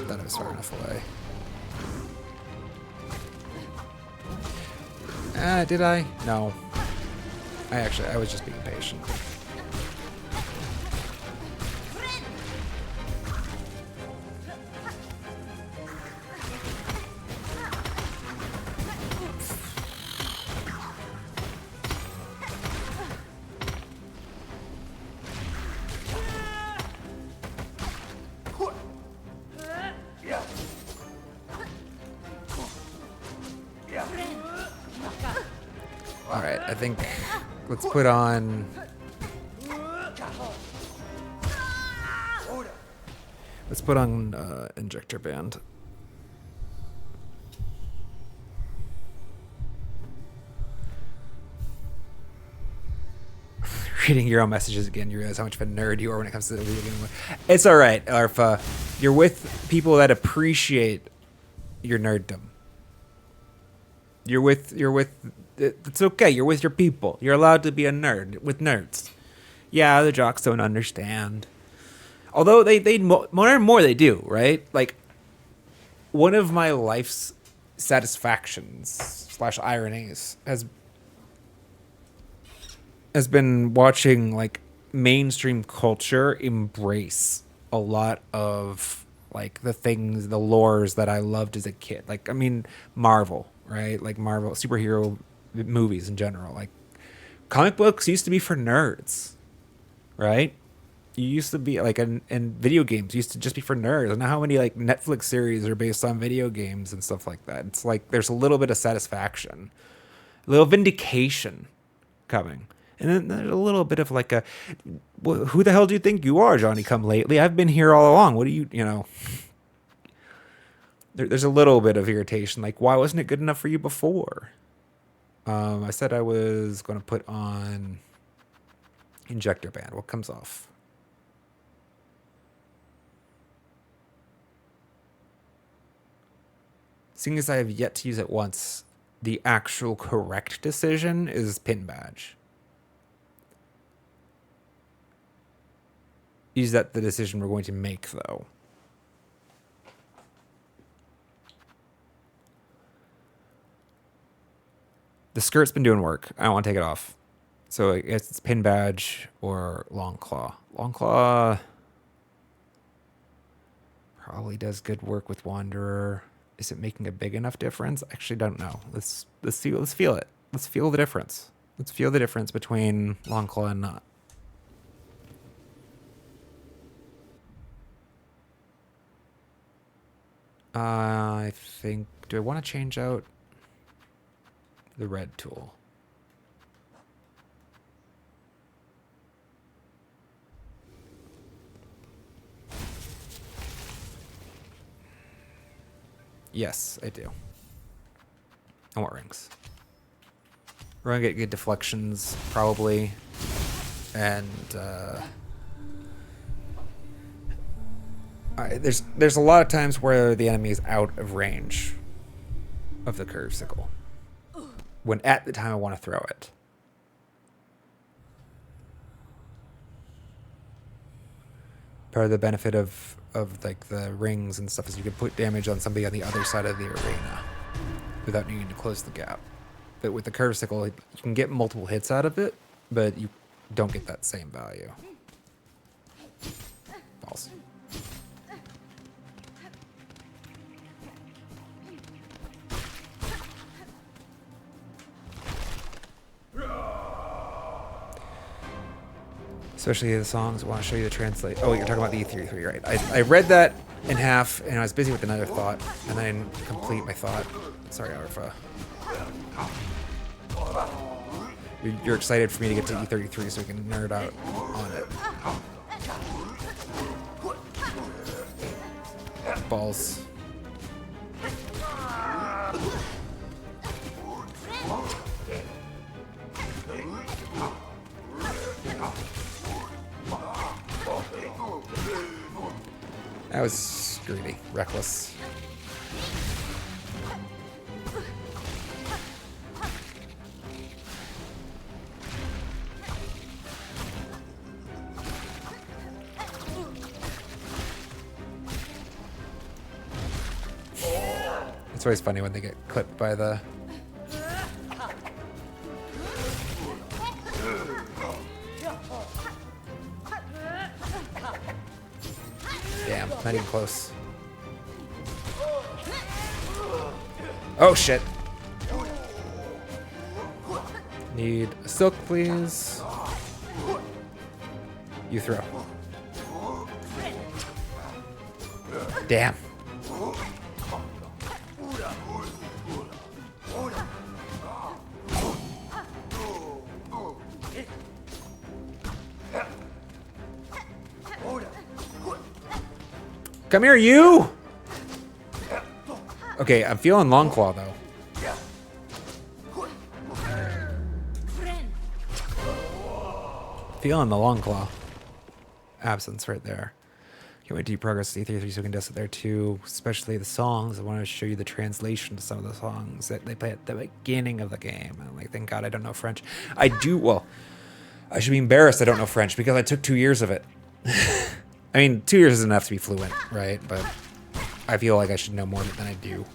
Thought it was far enough away. Did I? No. I was just being patient. Alright, I think let's put on... Let's put on Injector Band. Reading your own messages again, you realize how much of a nerd you are when it comes to the video game. It's alright, Arfa. You're with people that appreciate your nerddom. You're with it's okay. You're with your people. You're allowed to be a nerd with nerds. Yeah, the jocks don't understand. Although they more and more they do, right? Like, one of my life's satisfactions / ironies has been watching like mainstream culture embrace a lot of like the things, the lores that I loved as a kid. Like, I mean, Marvel, right? Like Marvel superhero movies in general. Like, comic books used to be for nerds, right? You used to be like, and video games used to just be for nerds. And how many like Netflix series are based on video games and stuff like that? It's like there's a little bit of satisfaction, a little vindication coming. And then there's a little bit of like a, who the hell do you think you are, Johnny Come Lately? I've been here all along. What do you know? There's a little bit of irritation. Like, why wasn't it good enough for you before? I said I was going to put on Injector Band. What comes off? Seeing as I have yet to use it once, the actual correct decision is Pin Badge. Is that the decision we're going to make, though? The skirt's been doing work. I don't want to take it off. So I guess it's Pin Badge or Long Claw. Long Claw probably does good work with Wanderer. Is it making a big enough difference? I actually don't know. Let's see. Let's feel it. Let's feel the difference. Let's feel the difference between Long Claw and not. I think, do I want to change out the red tool? Yes, I do. I want rings. We're gonna get good deflections, probably. And There's a lot of times where the enemy is out of range of the curve sickle when at the time I want to throw it. Part of the benefit of like the rings and stuff is you can put damage on somebody on the other side of the arena without needing to close the gap. But with the curve sickle, you can get multiple hits out of it, but you don't get that same value. Balls. Especially the songs. I want to show you the translate. Oh, you're talking about the E33, right? I read that in half, and I was busy with another thought, and I didn't complete my thought. Sorry, Arfa. You're excited for me to get to E33 so we can nerd out on it. Balls. That was greedy, reckless. It's always funny when they get clipped by the... Damn, not even close. Oh shit. Need a silk, please. You throw. Damn. Come here, you! Okay, I'm feeling long claw though. Feeling the long claw. Absence right there. Can't wait to progress to E33 so we can test it there too. Especially the songs. I want to show you the translation to some of the songs that they play at the beginning of the game. I'm like, thank God I don't know French. I do, well, I should be embarrassed I don't know French because I took 2 years of it. I mean, 2 years is enough to be fluent, right? But I feel like I should know more than I do.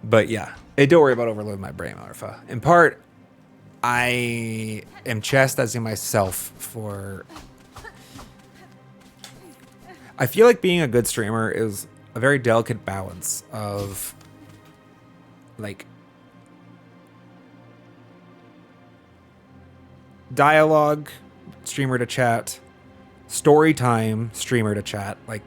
But yeah, hey, don't worry about overloading my brain, Alpha. In part, I am chastising myself for... I feel like being a good streamer is a very delicate balance of, like, dialogue, streamer to chat, story time, streamer to chat, like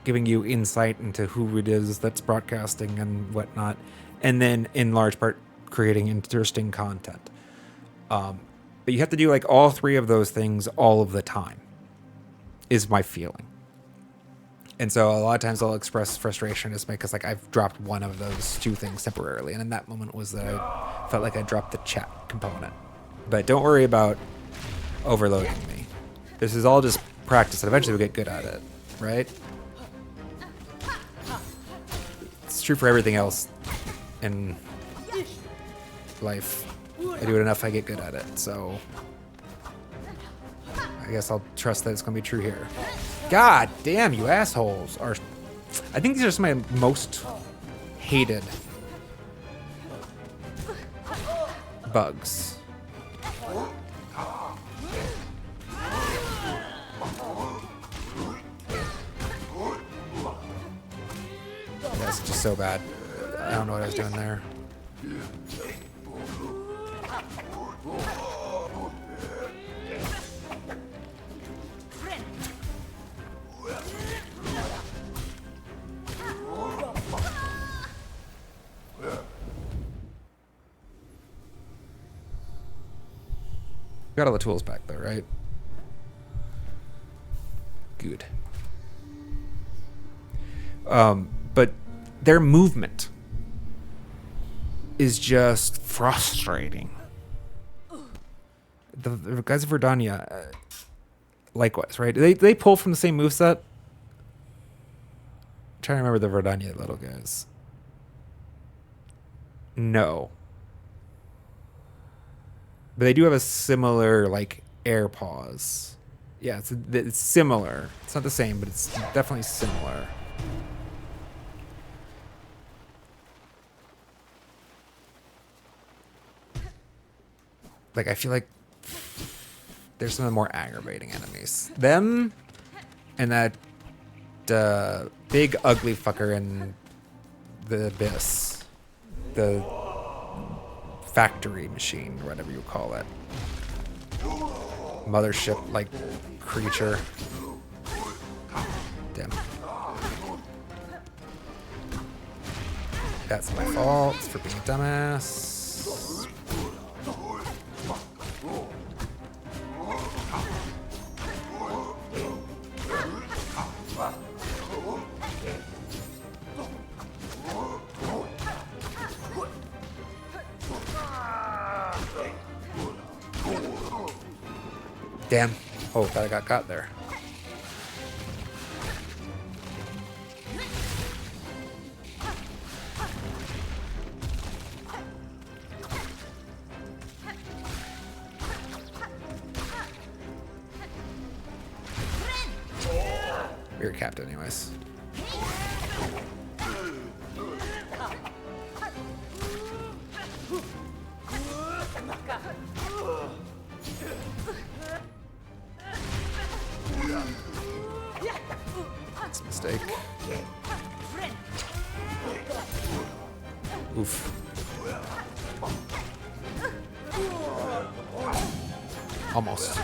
giving you insight into who it is that's broadcasting and whatnot, and then in large part creating interesting content. But you have to do like all three of those things all of the time, is my feeling. And so a lot of times I'll express frustration just because like I've dropped one of those two things temporarily, and in that moment was that I felt like I dropped the chat component. But don't worry about overloading me. This is all just practice, and eventually we'll get good at it, right? It's true for everything else in life. I do it enough, I get good at it, so I guess I'll trust that it's going to be true here. God damn, you assholes are... I think these are some of my most hated bugs. That's just so bad. I don't know what I was doing there. Got all the tools back though, right? Good. But their movement is just frustrating. the guys of Verdania, likewise, right? They pull from the same moveset. I'm trying to remember the Verdania little guys. No. But they do have a similar, like, air pause. Yeah, it's similar. It's not the same, but it's definitely similar. Like, I feel like there's some of the more aggravating enemies. Them and that big ugly fucker in the Abyss. The factory machine, or whatever you call it. Mothership-like creature. Damn. That's my fault for being a dumbass. Damn. Oh, thought I got there. You're a captain anyways. That's a mistake. Oof. Almost.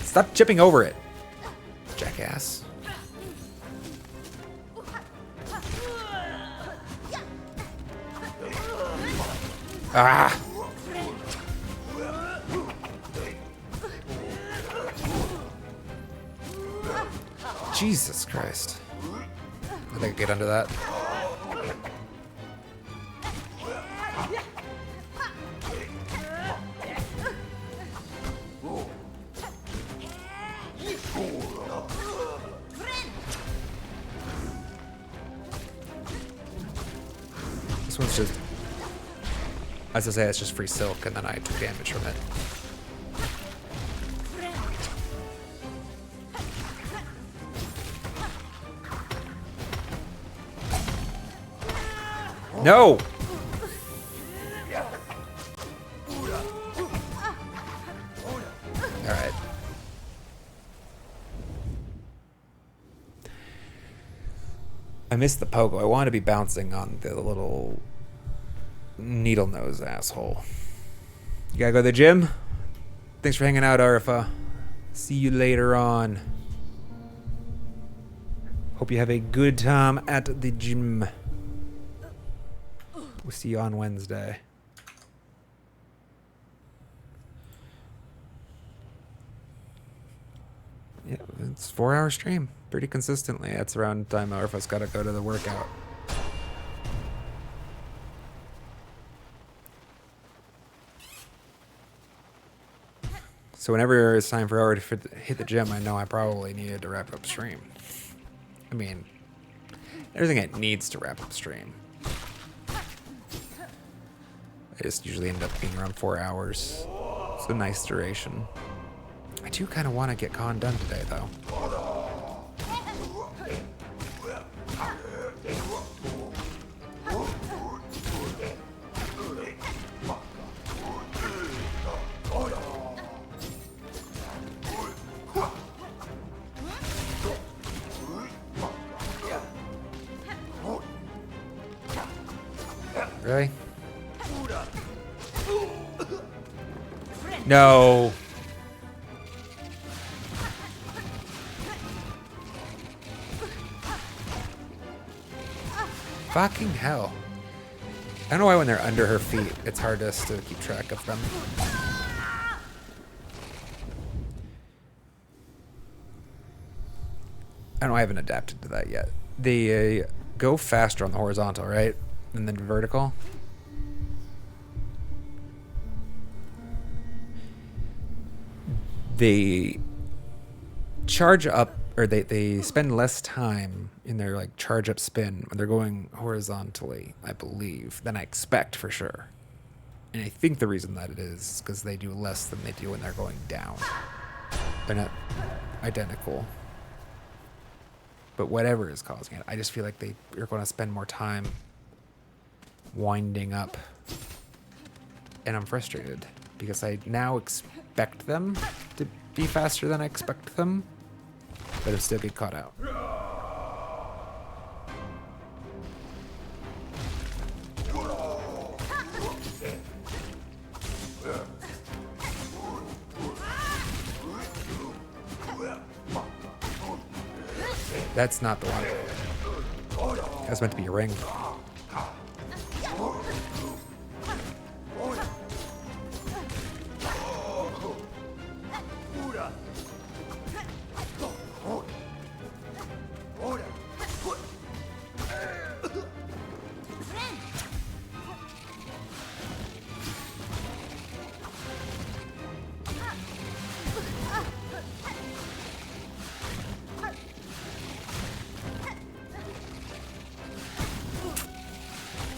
Stop chipping over it, jackass. Ah! Jesus Christ. I think I get under that. This one's just, as I say, it's just free silk, and then I took damage from it. No! Alright. I missed the pogo. I want to be bouncing on the little needle nose asshole. You gotta go to the gym? Thanks for hanging out, Arfa. See you later on. Hope you have a good time at the gym. We'll see you on Wednesday. Yeah, it's a 4-hour stream. Pretty consistently. That's around the time Arfa's got to go to the workout. So whenever it's time for Aura to hit the gym, I know I probably needed to wrap up stream. I mean, everything it needs to wrap up stream. I just usually end up being around 4 hours. It's a nice duration. I do kind of want to get con done today, though. No. Fucking hell. I don't know why when they're under her feet, it's hardest to keep track of them. I know I haven't adapted to that yet. They go faster on the horizontal, right? And then vertical. They charge up, or they spend less time in their like charge up spin when they're going horizontally, I believe, than I expect for sure. And I think the reason that it is because they do less than they do when they're going down. They're not identical. But whatever is causing it, I just feel like they are going to spend more time winding up. And I'm frustrated because I now expect them to be faster than I expect them, but I still get caught out. That's not the one. That's meant to be a ring.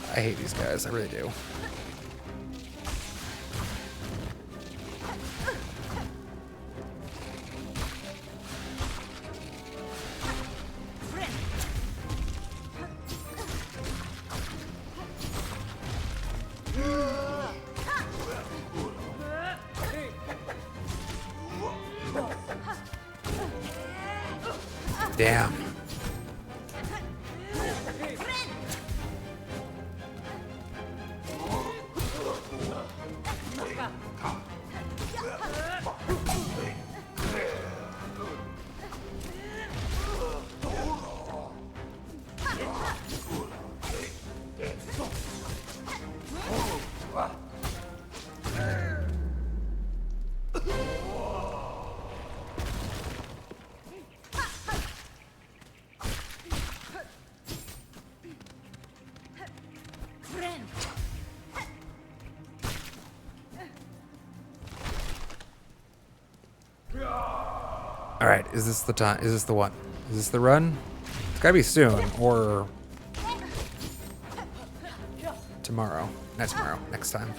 I hate these guys, I really do. Damn. All right, is this the time? Is this the one? Is this the run? It's gotta be soon, or tomorrow. Not tomorrow, next time.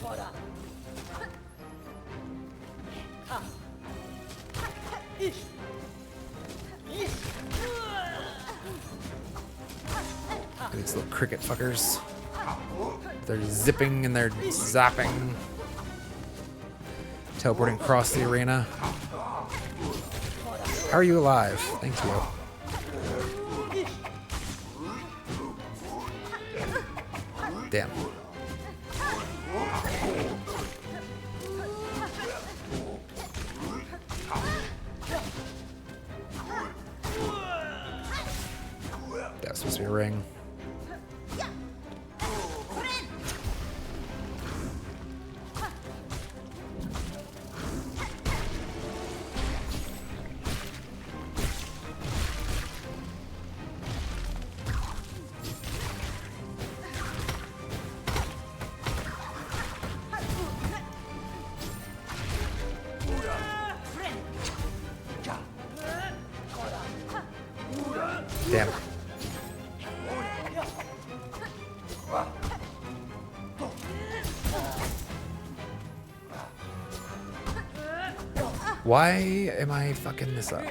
These little cricket fuckers. They're zipping and they're zapping. Teleporting across the arena. How are you alive? Thank you. Damn. That's supposed to be a ring. Damn. Why am I fucking this up?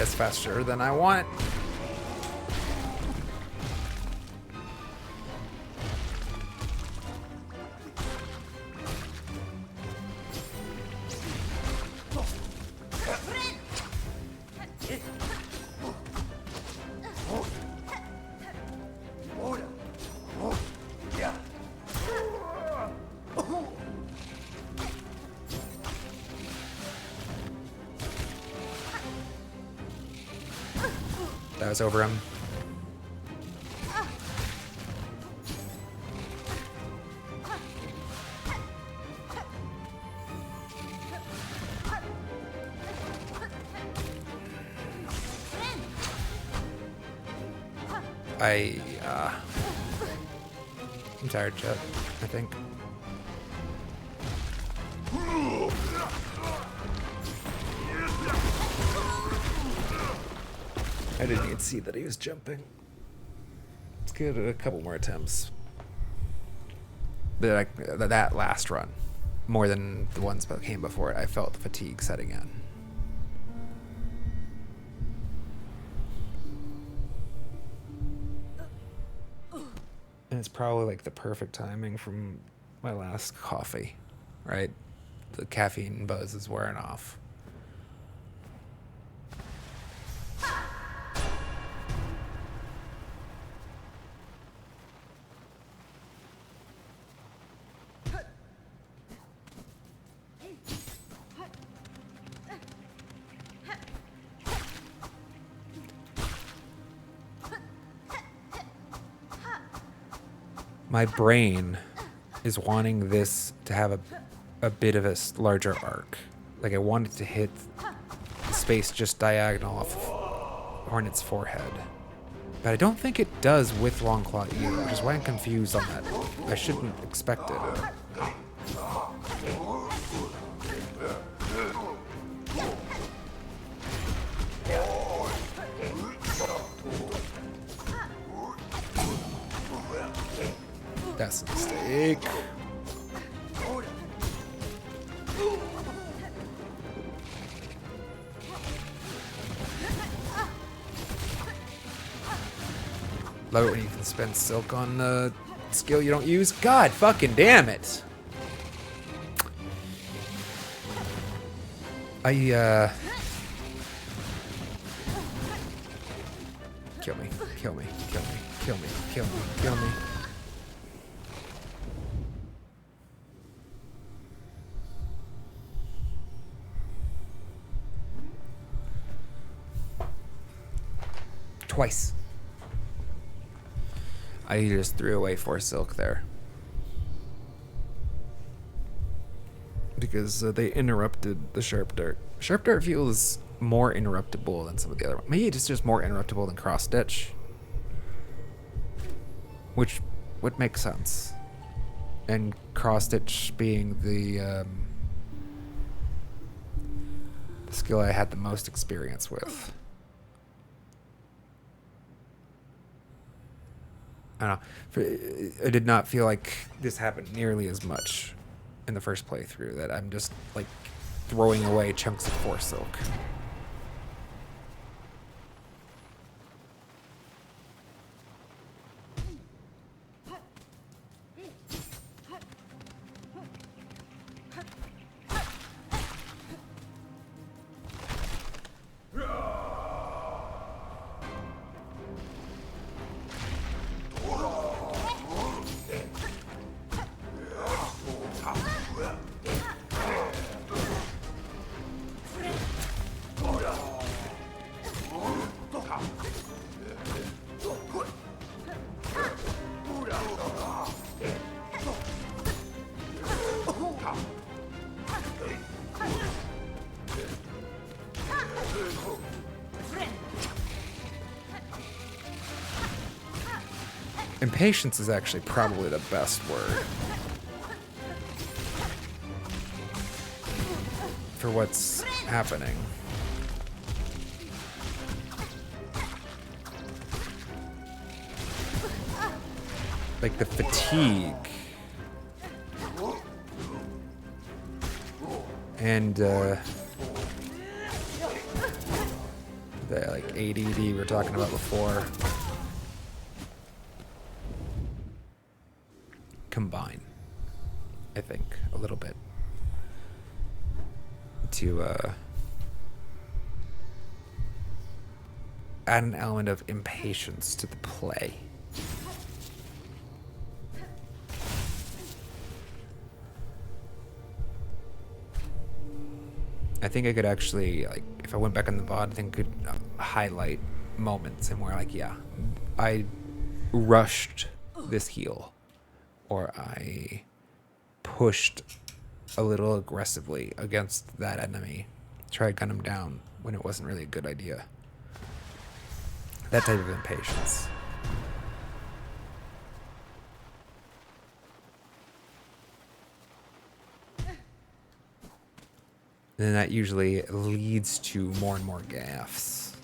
It's faster than I want. That was over him. I'm tired, Chet, I think. I didn't even see that he was jumping. Let's give it a couple more attempts. But that last run, more than the ones that came before it, I felt the fatigue setting in. And it's probably like the perfect timing from my last coffee, right? The caffeine buzz is wearing off. My brain is wanting this to have a bit of a larger arc. Like I want it to hit the space just diagonal off of Hornet's forehead. But I don't think it does with Longclaw either, which is why I'm confused on that. I shouldn't expect it. That's a mistake. Love it when you can spend Silk on the skill you don't use. God fucking damn it. Kill me, kill me, kill me, kill me, kill me, kill me. Twice. I just threw away 4 Silk there. Because they interrupted the Sharp Dart. Sharp Dart feels more interruptible than some of the other ones. Maybe it's just more interruptible than Cross Stitch. Which would make sense. And Cross Stitch being the skill I had the most experience with. I don't know. I did not feel like this happened nearly as much in the first playthrough, that I'm just like throwing away chunks of 4 Silk. Impatience is actually probably the best word for what's happening. Like the fatigue and the like ADD we were talking about before combine, I think, a little bit to add an element of impatience to the play. I think I could actually, like, if I went back on the VOD, I think I could highlight moments and where, like, yeah, I rushed this heal, or I pushed a little aggressively against that enemy, try to gun him down when it wasn't really a good idea. That type of impatience. Then that usually leads to more and more gaffes,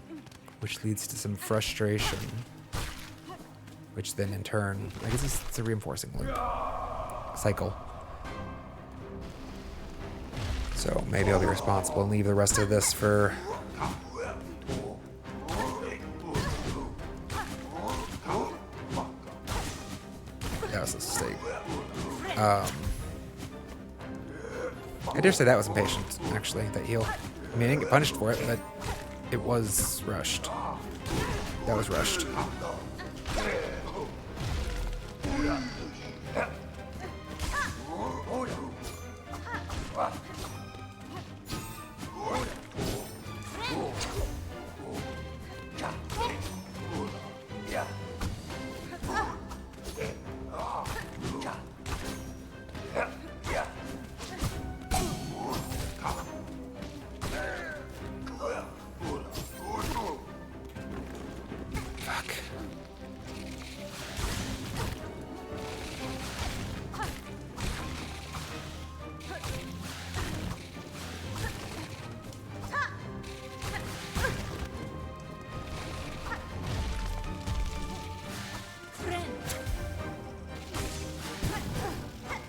which leads to some frustration, which then in turn, I guess it's a reinforcing loop cycle. So maybe I'll be responsible and leave the rest of this for that was a mistake. I dare say that was impatient, actually, that heal. I mean, I didn't get punished for it, but it was rushed. That was rushed. Fuck.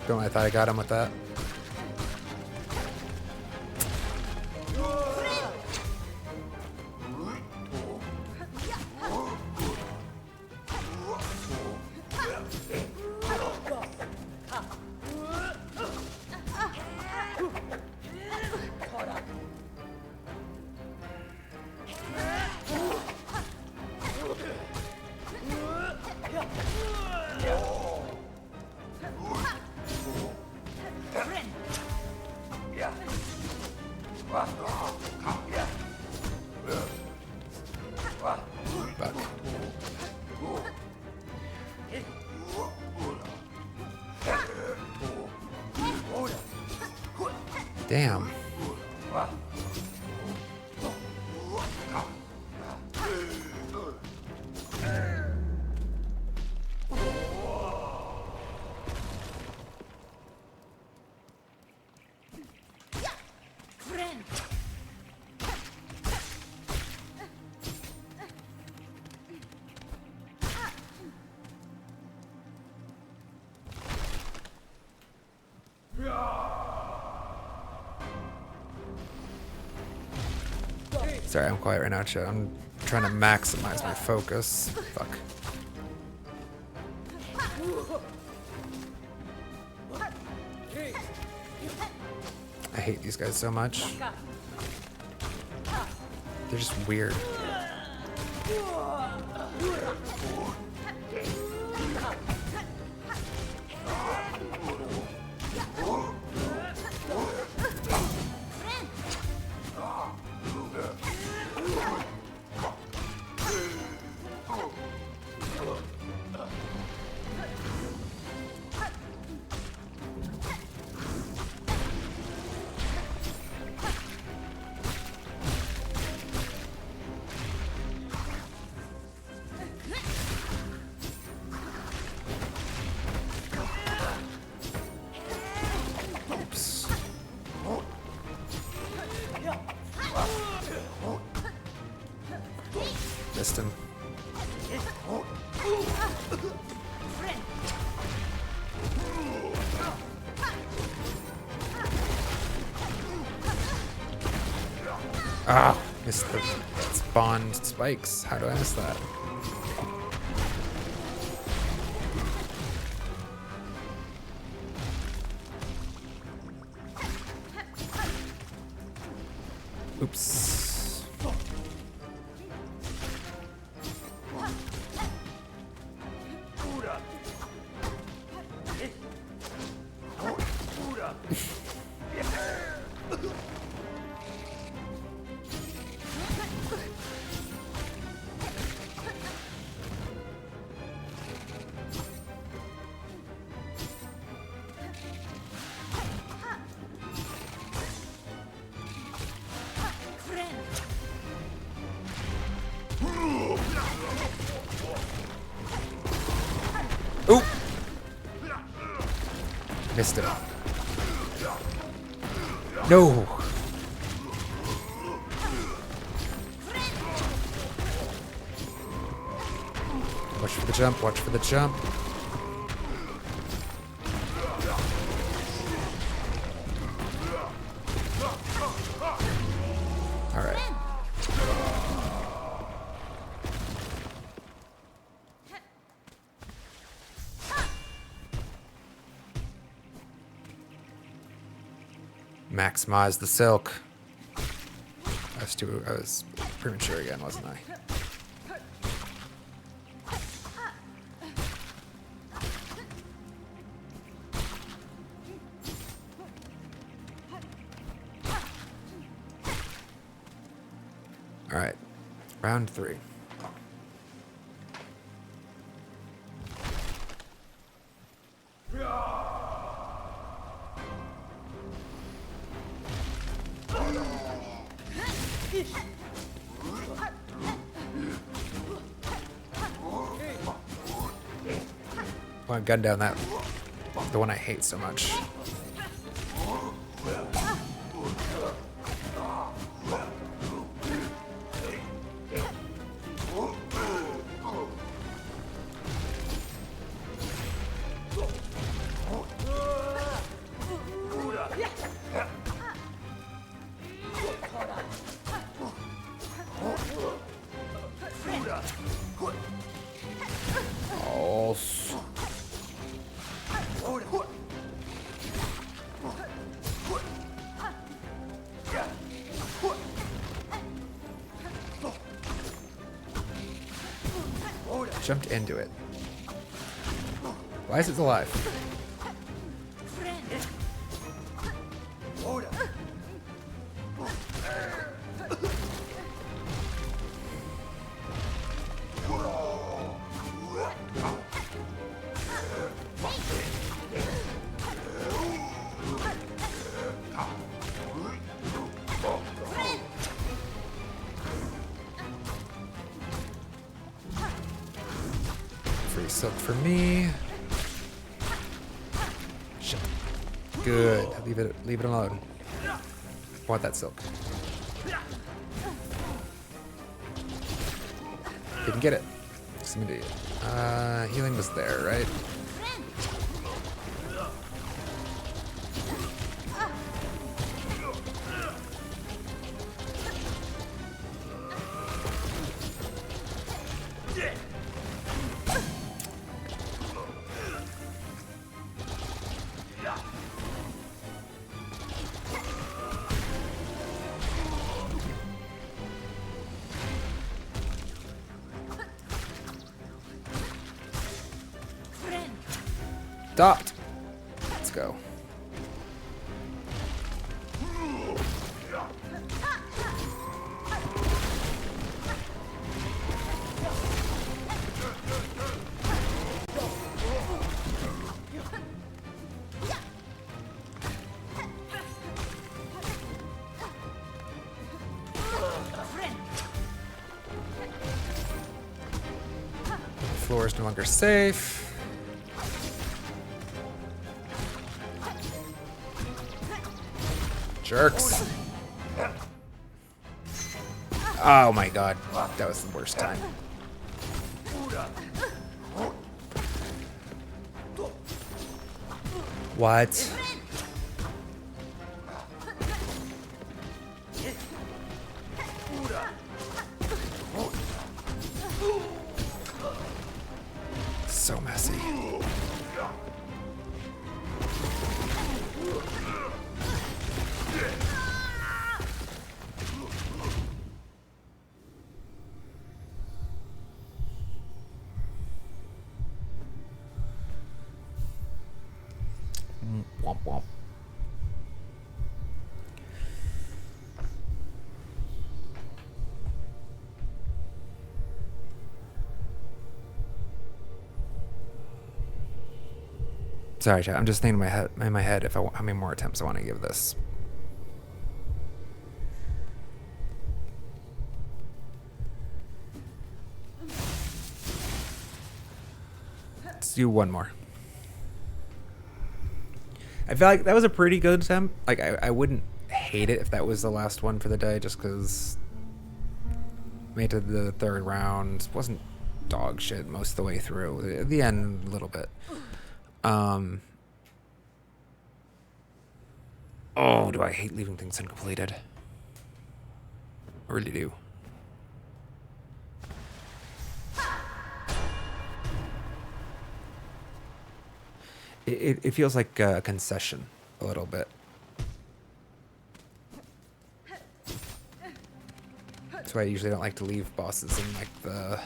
Don't I thought I got him with that. Fuck. Damn. Sorry, I'm quiet right now, chat. I'm trying to maximize my focus. Fuck. I hate these guys so much. They're just weird. Oops. Missed him. Ah, Missed the spawned spikes. How do I miss that? Oops. Ooh! Missed it. No! Watch for the jump, watch for the jump. Alright. Maximize the silk. I was premature again, wasn't I? All right, round 3. Want to gun down that, the one I hate so much. Oh, jumped into it. Why is it alive? Free silk for me. Shit. Good. Leave it alone. Want that silk. Didn't get it. Some idiot. Healing was there, right? Stopped. Let's go. The floor is no longer safe. Jerks. Oh my god. That was the worst time. What? Sorry, chat. I'm just thinking in my head if how many more attempts I want to give this. Let's do one more. I feel like that was a pretty good attempt. Like I wouldn't hate it if that was the last one for the day, just because made it to the third round wasn't dog shit most of the way through. At the end, a little bit. Oh, do I hate leaving things uncompleted? I really do. It feels like a concession a little bit. That's why I usually don't like to leave bosses in like the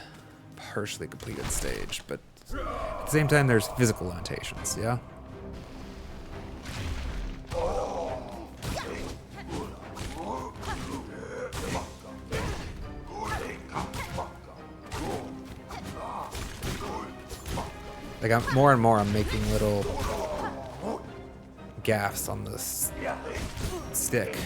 partially completed stage, but at the same time there's physical limitations, yeah? Like more and more I'm making little gaffes on this stick.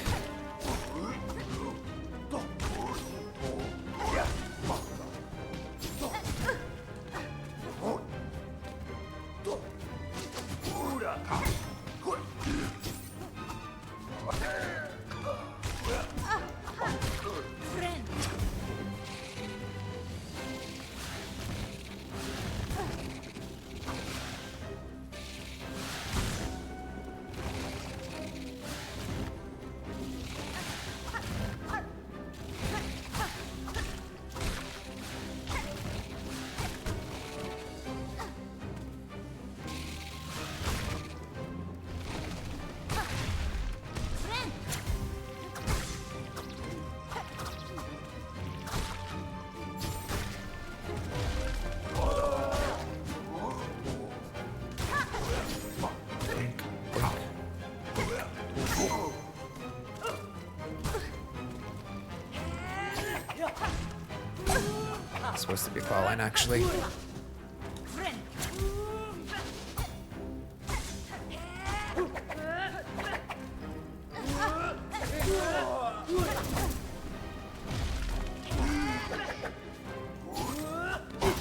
It's supposed to be fall line actually.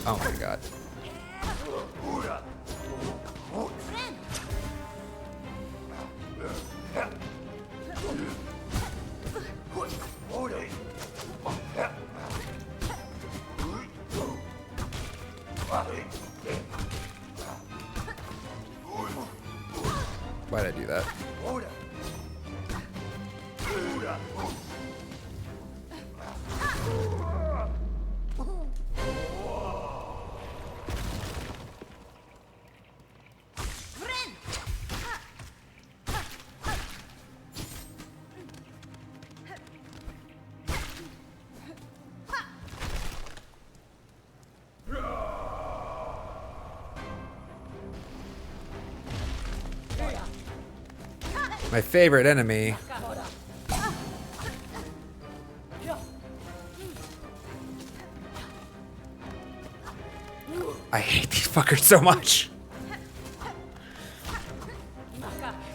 Oh my god. Why'd I do that? My favorite enemy. I hate these fuckers so much.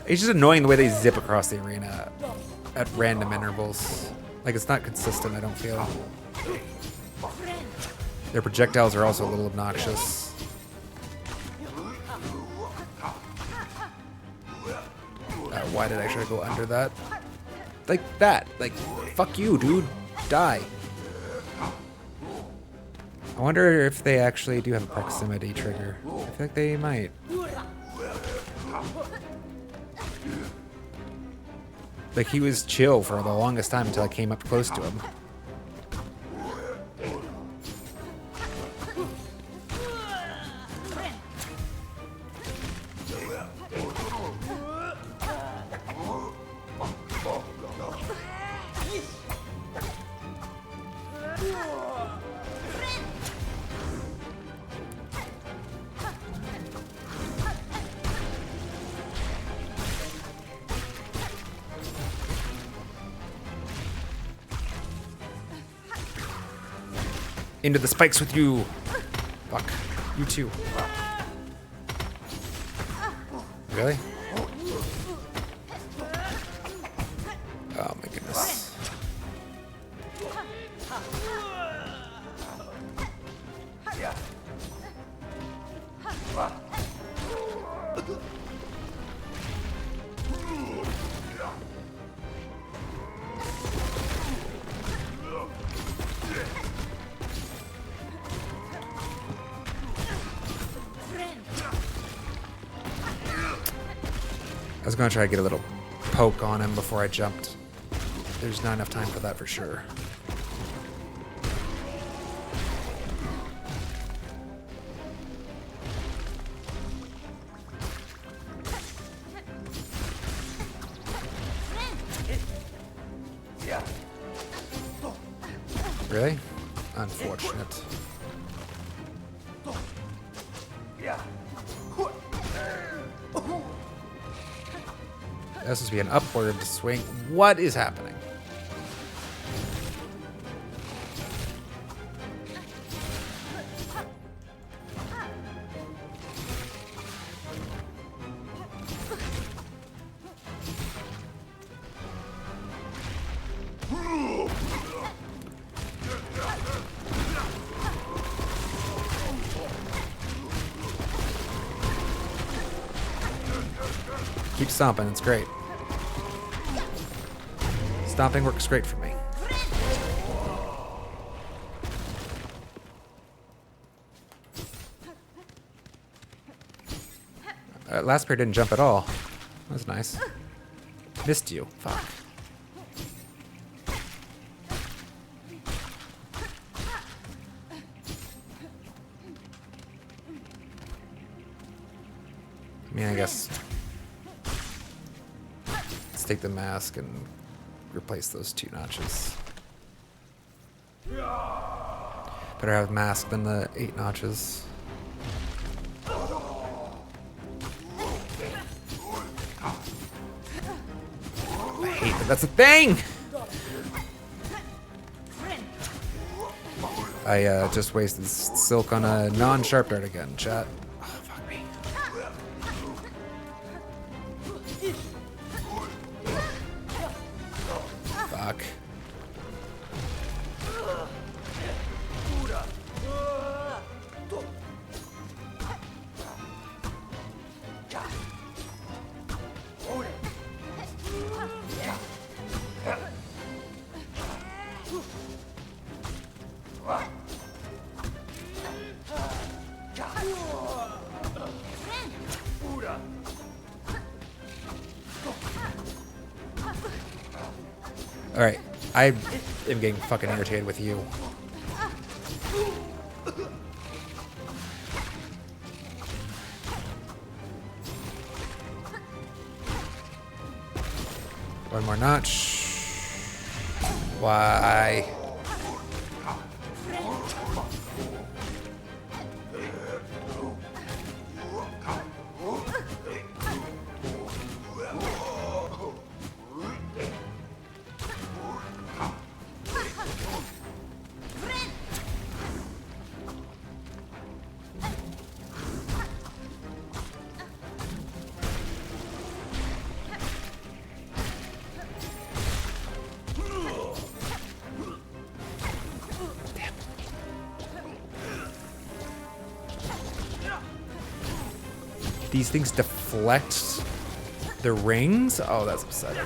It's just annoying the way they zip across the arena at random intervals. Like, it's not consistent, I don't feel. Their projectiles are also a little obnoxious. Why did I try to go under that? Like that. Like, fuck you, dude. Die. I wonder if they actually do have a proximity trigger. I feel like they might. Like, he was chill for the longest time until I came up close to him. Into the spikes with you. Fuck. You too. Really? Oh my goodness. I was gonna try to get a little poke on him before I jumped. There's not enough time for that for sure. Really? Unfortunate. That's supposed to be an upward swing. What is happening? Keep stomping, it's great. Stomping works great for me. Last pair didn't jump at all. That was nice. Missed you. Fuck. I mean, I guess... Let's take the mask and replace those 2 notches. Better have mask than the 8 notches. I hate that that's a thing! I just wasted silk on a non-sharp dart again, chat. Oh, fuck me. Fuck. Alright, I am getting fucking irritated with you. One more notch. Why? These things deflect the rings? Oh, that's upsetting.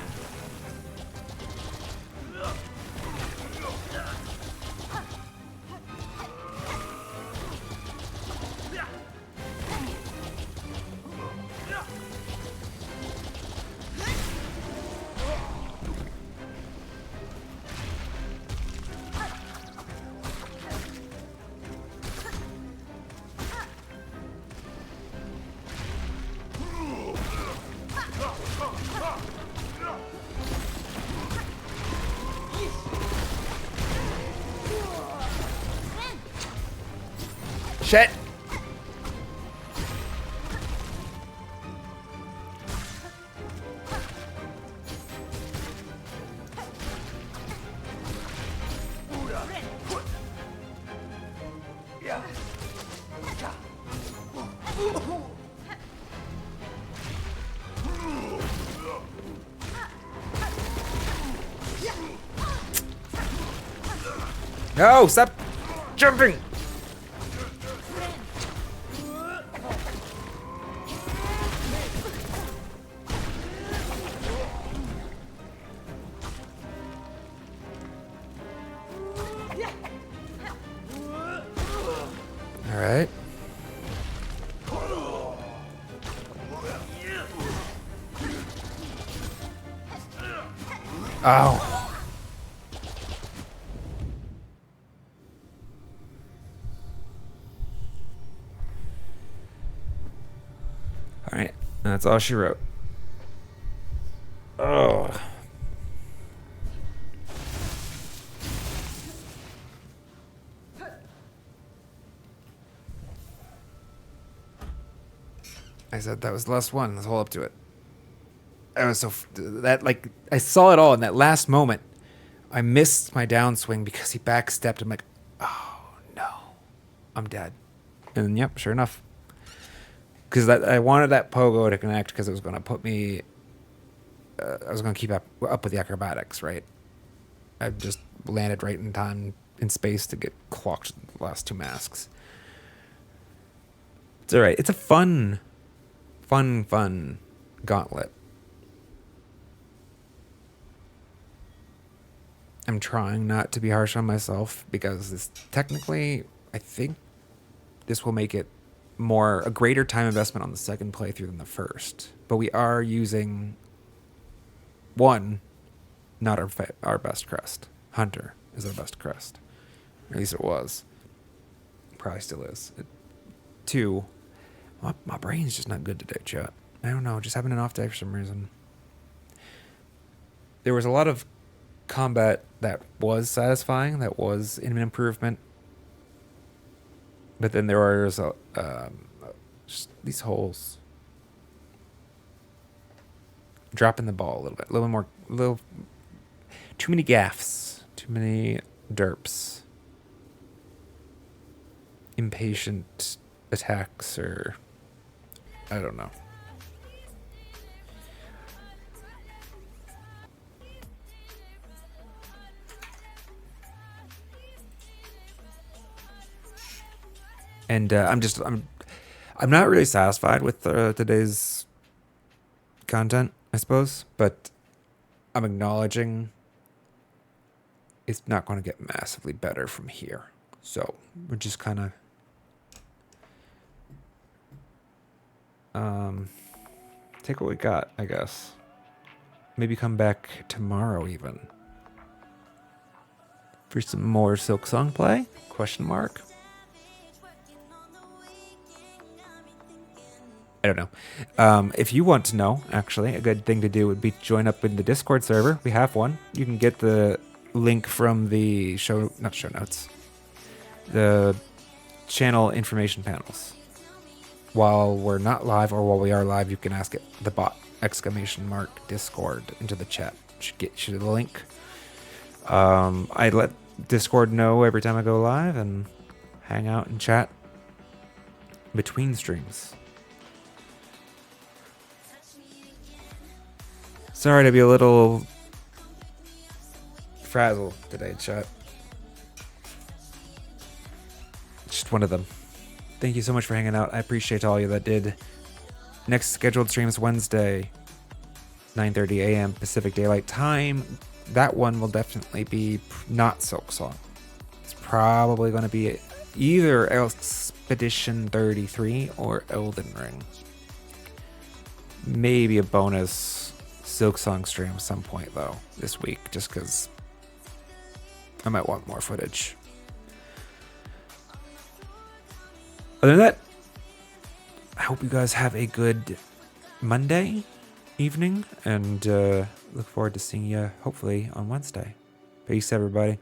Shit! No, stop jumping. All right. Oh. All right. That's all she wrote. Oh. I said that was the last one. Let's hold up to it. I was that like I saw it all in that last moment. I missed my downswing because he backstepped. I'm like, oh no, I'm dead. And yep, sure enough. Because I wanted that pogo to connect because it was going to put me. I was going to keep up with the acrobatics, right? I just landed right in time in space to get clocked the last two masks. It's all right. It's a fun gauntlet. I'm trying not to be harsh on myself because this technically, I think this will make it a greater time investment on the second playthrough than the first. But we are using not our best crest. Hunter is our best crest. At least it was. Probably still is. 2, my brain's just not good today, chat. I don't know, just having an off day for some reason. There was a lot of combat that was satisfying, that was an improvement. But then there was just these holes. Dropping the ball a little too many gaffes, too many derps. Impatient attacks, or I don't know. And I'm not really satisfied with today's content, I suppose, but I'm acknowledging it's not going to get massively better from here. So we're just kind of take what we got, I guess. Maybe come back tomorrow even for some more Silksong play? Question mark. I don't know. If you want to know, actually, a good thing to do would be to join up in the Discord server. We have one. You can get the link from the not show notes, the channel information panels. While we're not live, or while we are live, you can ask it the bot !Discord into the chat. Should get you the link. I let Discord know every time I go live and hang out and chat between streams. Sorry to be a little frazzled today, chat. Just one of them. Thank you so much for hanging out. I appreciate all you that did. Next scheduled stream is Wednesday, 9:30 a.m. Pacific Daylight Time. That one will definitely be not Silksong. It's probably going to be either Expedition 33 or Elden Ring. Maybe a bonus Silksong stream at some point, though, this week, just because I might want more footage. Other than that, I hope you guys have a good Monday evening, and look forward to seeing you hopefully on Wednesday. Peace, everybody.